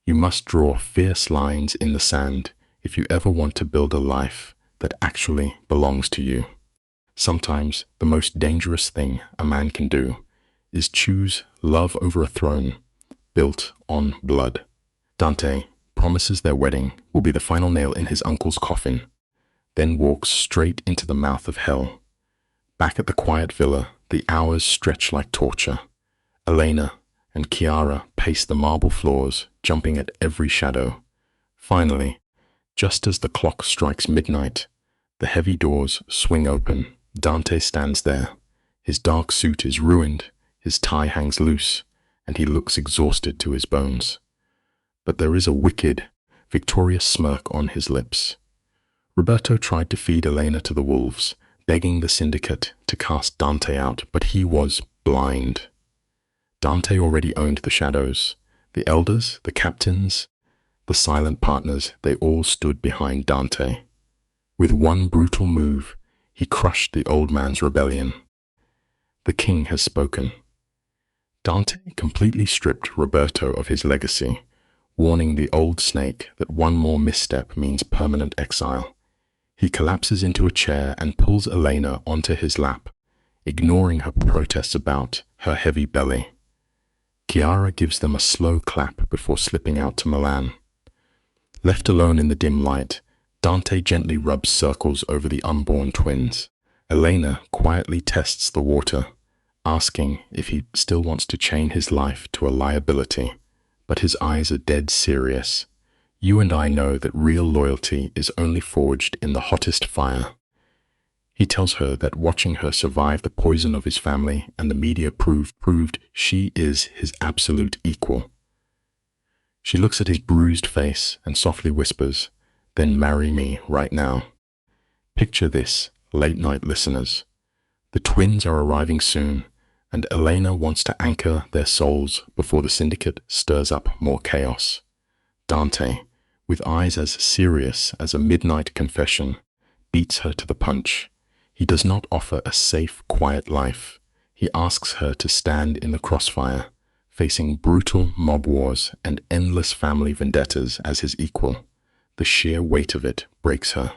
You must draw fierce lines in the sand if you ever want to build a life that actually belongs to you. Sometimes the most dangerous thing a man can do is choose love over a throne built on blood. Dante promises their wedding will be the final nail in his uncle's coffin, then walks straight into the mouth of hell. Back at the quiet villa, the hours stretch like torture. Elena and Chiara pace the marble floors, jumping at every shadow. Finally, just as the clock strikes midnight, the heavy doors swing open. Dante stands there. His dark suit is ruined, his tie hangs loose, and he looks exhausted to his bones. But there is a wicked, victorious smirk on his lips. Roberto tried to feed Elena to the wolves. begging the syndicate to cast Dante out, but he was blind. Dante already owned the shadows. The elders, the captains, the silent partners, they all stood behind Dante. With one brutal move, he crushed the old man's rebellion. The king has spoken. Dante completely stripped Roberto of his legacy, warning the old snake that one more misstep means permanent exile. He collapses into a chair and pulls Elena onto his lap, ignoring her protests about her heavy belly. Chiara gives them a slow clap before slipping out to Milan. Left alone in the dim light, Dante gently rubs circles over the unborn twins. Elena quietly tests the water, asking if he still wants to chain his life to a liability, but his eyes are dead serious. You and I know that real loyalty is only forged in the hottest fire. He tells her that watching her survive the poison of his family and the media proved she is his absolute equal. She looks at his bruised face and softly whispers, "Then marry me right now." Picture this, late-night listeners. The twins are arriving soon, and Elena wants to anchor their souls before the syndicate stirs up more chaos. Dante, with eyes as serious as a midnight confession, beats her to the punch. He does not offer a safe, quiet life. He asks her to stand in the crossfire, facing brutal mob wars and endless family vendettas as his equal. The sheer weight of it breaks her.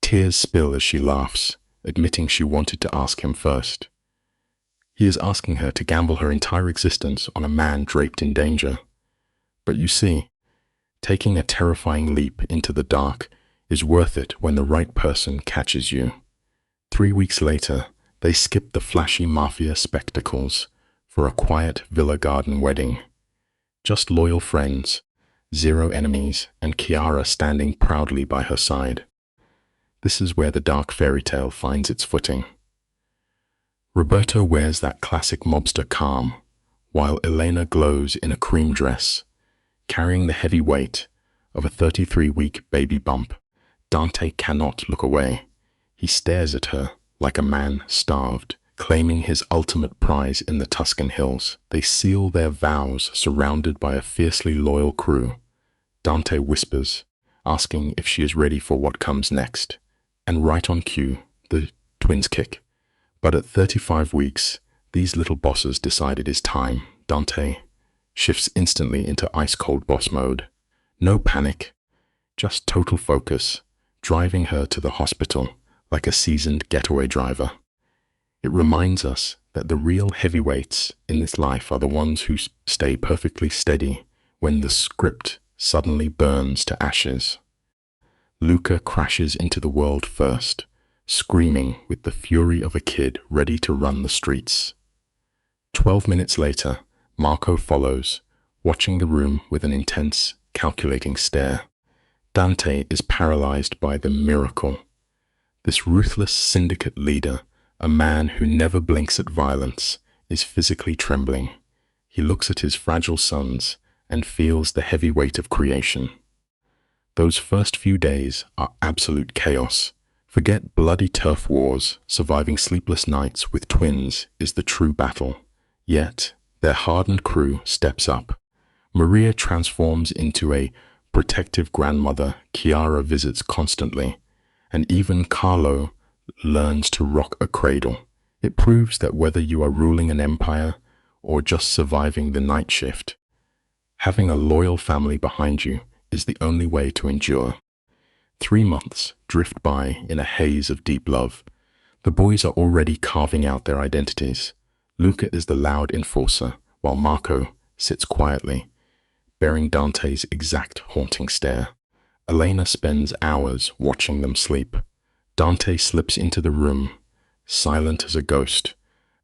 Tears spill as she laughs, admitting she wanted to ask him first. He is asking her to gamble her entire existence on a man draped in danger. But you see, taking a terrifying leap into the dark is worth it when the right person catches you. 3 weeks later, they skip the flashy Mafia spectacles for a quiet villa garden wedding. Just loyal friends, zero enemies, and Chiara standing proudly by her side. This is where the dark fairy tale finds its footing. Roberto wears that classic mobster calm, while Elena glows in a cream dress, carrying the heavy weight of a 33-week baby bump. Dante cannot look away. He stares at her like a man starved, claiming his ultimate prize in the Tuscan hills. They seal their vows surrounded by a fiercely loyal crew. Dante whispers, asking if she is ready for what comes next. And right on cue, the twins kick. But at 35 weeks, these little bosses decide it is time. Dante shifts instantly into ice-cold boss mode. No panic, just total focus, driving her to the hospital like a seasoned getaway driver. It reminds us that the real heavyweights in this life are the ones who stay perfectly steady when the script suddenly burns to ashes. Luca crashes into the world first, screaming with the fury of a kid ready to run the streets. 12 minutes later, Marco follows, watching the room with an intense, calculating stare. Dante is paralyzed by the miracle. This ruthless syndicate leader, a man who never blinks at violence, is physically trembling. He looks at his fragile sons and feels the heavy weight of creation. Those first few days are absolute chaos. Forget bloody turf wars, surviving sleepless nights with twins is the true battle. Yet, their hardened crew steps up. Maria transforms into a protective grandmother Chiara visits constantly, and even Carlo learns to rock a cradle. It proves that whether you are ruling an empire or just surviving the night shift, having a loyal family behind you is the only way to endure. 3 months drift by in a haze of deep love. The boys are already carving out their identities. Luca is the loud enforcer, while Marco sits quietly, bearing Dante's exact haunting stare. Elena spends hours watching them sleep. Dante slips into the room, silent as a ghost,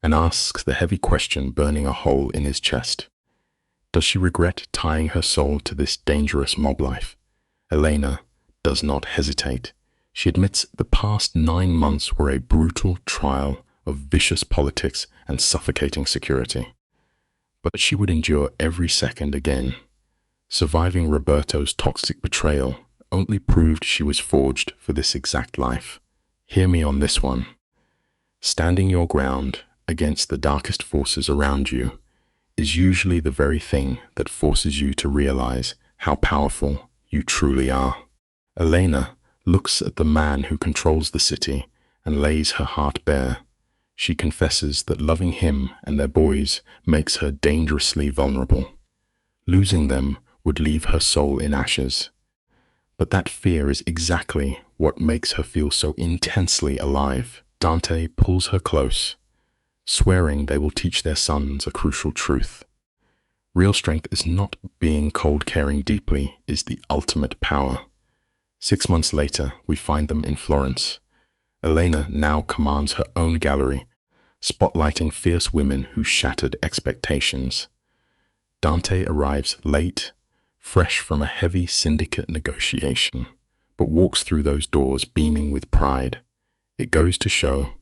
and asks the heavy question burning a hole in his chest. Does she regret tying her soul to this dangerous mob life? Elena does not hesitate. She admits the past 9 months were a brutal trial of vicious politics and suffocating security. But she would endure every second again. Surviving Roberto's toxic betrayal only proved she was forged for this exact life. Hear me on this one. Standing your ground against the darkest forces around you is usually the very thing that forces you to realize how powerful you truly are. Elena looks at the man who controls the city and lays her heart bare. She confesses that loving him and their boys makes her dangerously vulnerable. Losing them would leave her soul in ashes. But that fear is exactly what makes her feel so intensely alive. Dante pulls her close, swearing they will teach their sons a crucial truth. Real strength is not being cold. Caring deeply is the ultimate power. 6 months later, we find them in Florence. Elena now commands her own gallery, spotlighting fierce women who shattered expectations. Dante arrives late, fresh from a heavy syndicate negotiation, but walks through those doors beaming with pride. It goes to show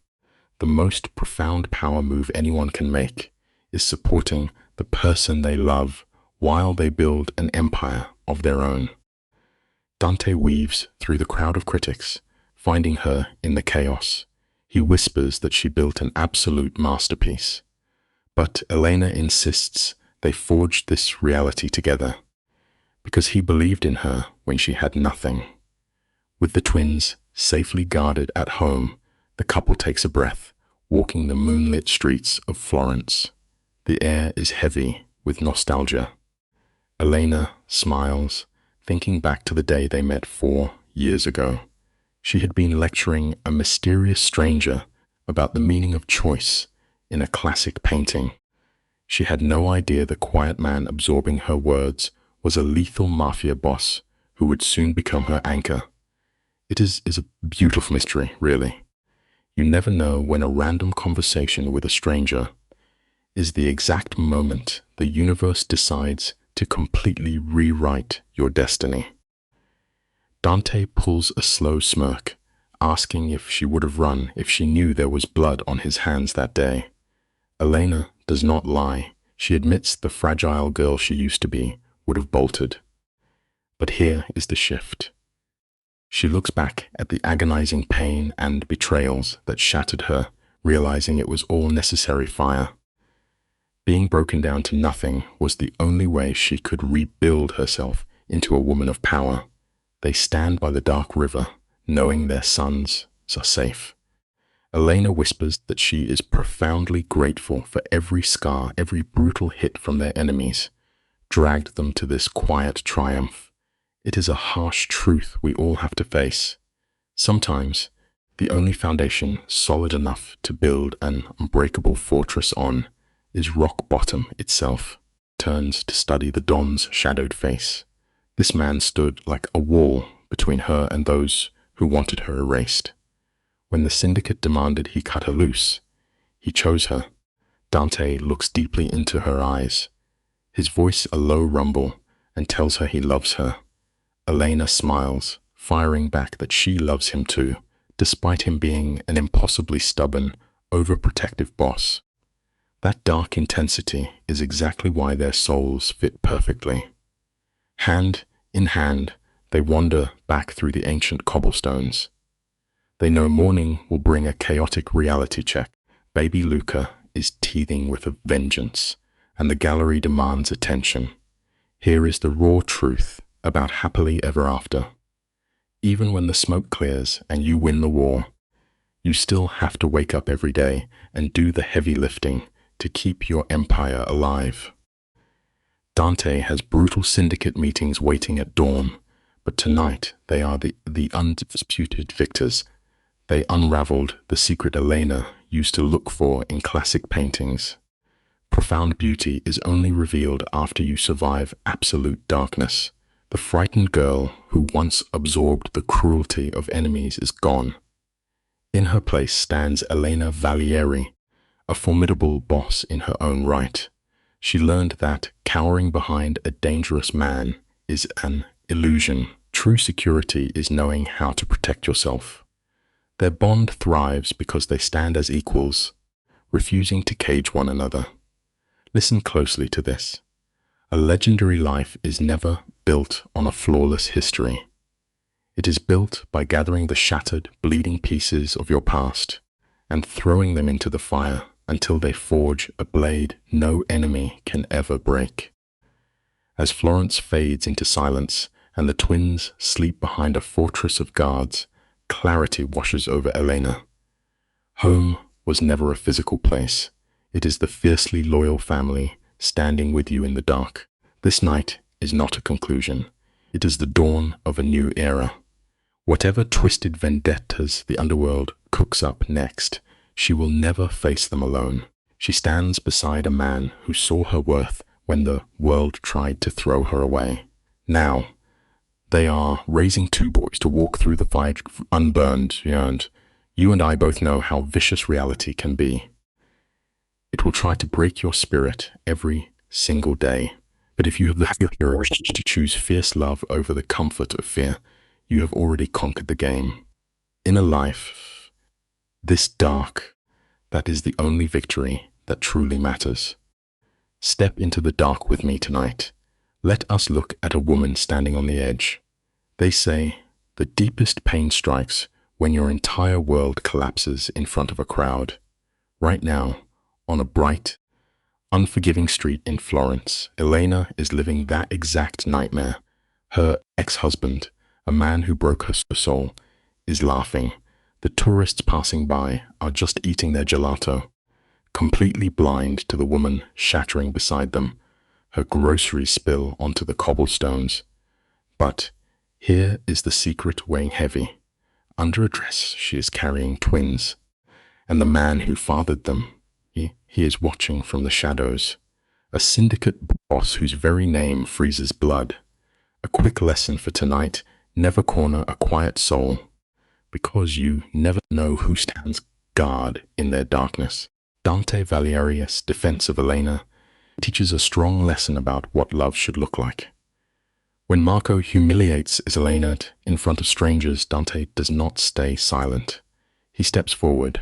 the most profound power move anyone can make is supporting the person they love while they build an empire of their own. Dante weaves through the crowd of critics, finding her in the chaos. He whispers that she built an absolute masterpiece. But Elena insists they forged this reality together, because he believed in her when she had nothing. With the twins safely guarded at home, the couple takes a breath, walking the moonlit streets of Florence. The air is heavy with nostalgia. Elena smiles, thinking back to the day they met 4 years ago. She had been lecturing a mysterious stranger about the meaning of choice in a classic painting. She had no idea the quiet man absorbing her words was a lethal mafia boss who would soon become her anchor. It is a beautiful mystery, really. You never know when a random conversation with a stranger is the exact moment the universe decides to completely rewrite your destiny. Dante pulls a slow smirk, asking if she would have run if she knew there was blood on his hands that day. Elena does not lie. She admits the fragile girl she used to be would have bolted. But here is the shift. She looks back at the agonizing pain and betrayals that shattered her, realizing it was all necessary fire. Being broken down to nothing was the only way she could rebuild herself into a woman of power. They stand by the dark river, knowing their sons are safe. Elena whispers that she is profoundly grateful for every scar, every brutal hit from their enemies, dragged them to this quiet triumph. It is a harsh truth we all have to face. Sometimes, the only foundation solid enough to build an unbreakable fortress on is rock bottom itself. Turns to study the Don's shadowed face. This man stood like a wall between her and those who wanted her erased. When the syndicate demanded he cut her loose, he chose her. Dante looks deeply into her eyes, his voice a low rumble, and tells her he loves her. Elena smiles, firing back that she loves him too, despite him being an impossibly stubborn, overprotective boss. That dark intensity is exactly why their souls fit perfectly. Hand in hand, they wander back through the ancient cobblestones. They know morning will bring a chaotic reality check. Baby Luca is teething with a vengeance, and the gallery demands attention. Here is the raw truth about happily ever after. Even when the smoke clears and you win the war, you still have to wake up every day and do the heavy lifting to keep your empire alive. Dante has brutal syndicate meetings waiting at dawn, but tonight they are the undisputed victors. They unraveled the secret Elena used to look for in classic paintings. Profound beauty is only revealed after you survive absolute darkness. The frightened girl who once absorbed the cruelty of enemies is gone. In her place stands Elena Valieri, a formidable boss in her own right. She learned that cowering behind a dangerous man is an illusion. True security is knowing how to protect yourself. Their bond thrives because they stand as equals, refusing to cage one another. Listen closely to this. A legendary life is never built on a flawless history. It is built by gathering the shattered, bleeding pieces of your past and throwing them into the fire until they forge a blade no enemy can ever break. As Florence fades into silence and the twins sleep behind a fortress of guards, clarity washes over Elena. Home was never a physical place. It is the fiercely loyal family standing with you in the dark. This night is not a conclusion. It is the dawn of a new era. Whatever twisted vendettas the underworld cooks up next, she will never face them alone. She stands beside a man who saw her worth when the world tried to throw her away. Now, they are raising two boys to walk through the fire unburned, and you and I both know how vicious reality can be. It will try to break your spirit every single day. But if you have the courage to choose fierce love over the comfort of fear, you have already conquered the game. In a life this dark, that is the only victory that truly matters. Step into the dark with me tonight. Let us look at a woman standing on the edge. They say the deepest pain strikes when your entire world collapses in front of a crowd. Right now, on a bright, unforgiving street in Florence, Elena is living that exact nightmare. Her ex-husband, a man who broke her soul, is laughing. The tourists passing by are just eating their gelato, completely blind to the woman shattering beside them. Her groceries spill onto the cobblestones. But here is the secret weighing heavy. Under a dress, she is carrying twins, and the man who fathered them, he is watching from the shadows. A syndicate boss whose very name freezes blood. A quick lesson for tonight: never corner a quiet soul, because you never know who stands guard in their darkness. Dante Alighieri's Defense of Elena teaches a strong lesson about what love should look like. When Marco humiliates Elena in front of strangers, Dante does not stay silent. He steps forward,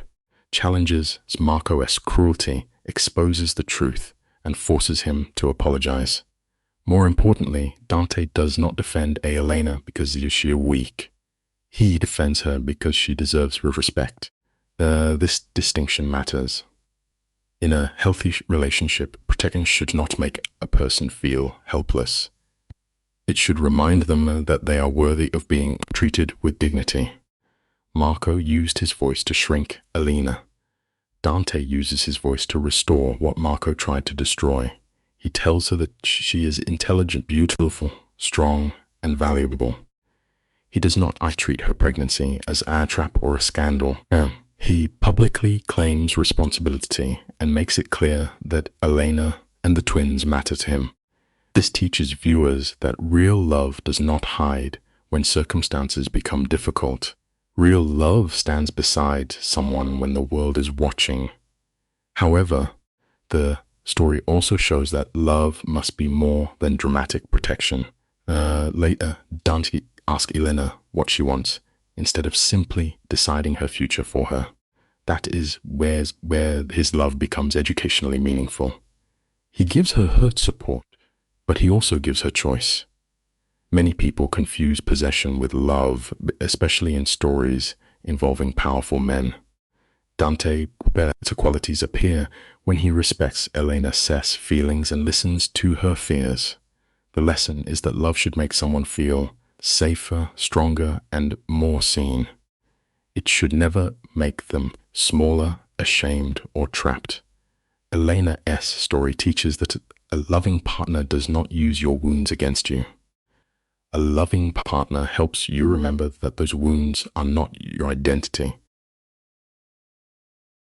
challenges Marco's cruelty, exposes the truth, and forces him to apologize. More importantly, Dante does not defend Elena because she is weak. He defends her because she deserves respect. This distinction matters. In a healthy relationship, protecting should not make a person feel helpless. It should remind them that they are worthy of being treated with dignity. Marco used his voice to shrink Elena. Dante uses his voice to restore what Marco tried to destroy. He tells her that she is intelligent, beautiful, strong, and valuable. He does not treat her pregnancy as a trap or a scandal. He publicly claims responsibility and makes it clear that Elena and the twins matter to him. This teaches viewers that real love does not hide when circumstances become difficult. Real love stands beside someone when the world is watching. However, the story also shows that love must be more than dramatic protection. Later, Dante asks Elena what she wants, instead of simply deciding her future for her. That is where his love becomes educationally meaningful. He gives her support, but he also gives her choice. Many people confuse possession with love, especially in stories involving powerful men. Dante's qualities appear when he respects Elena's feelings and listens to her fears. The lesson is that love should make someone feel safer, stronger, and more seen. It should never make them smaller, ashamed, or trapped. Elena's story teaches that a loving partner does not use your wounds against you. A loving partner helps you remember that those wounds are not your identity.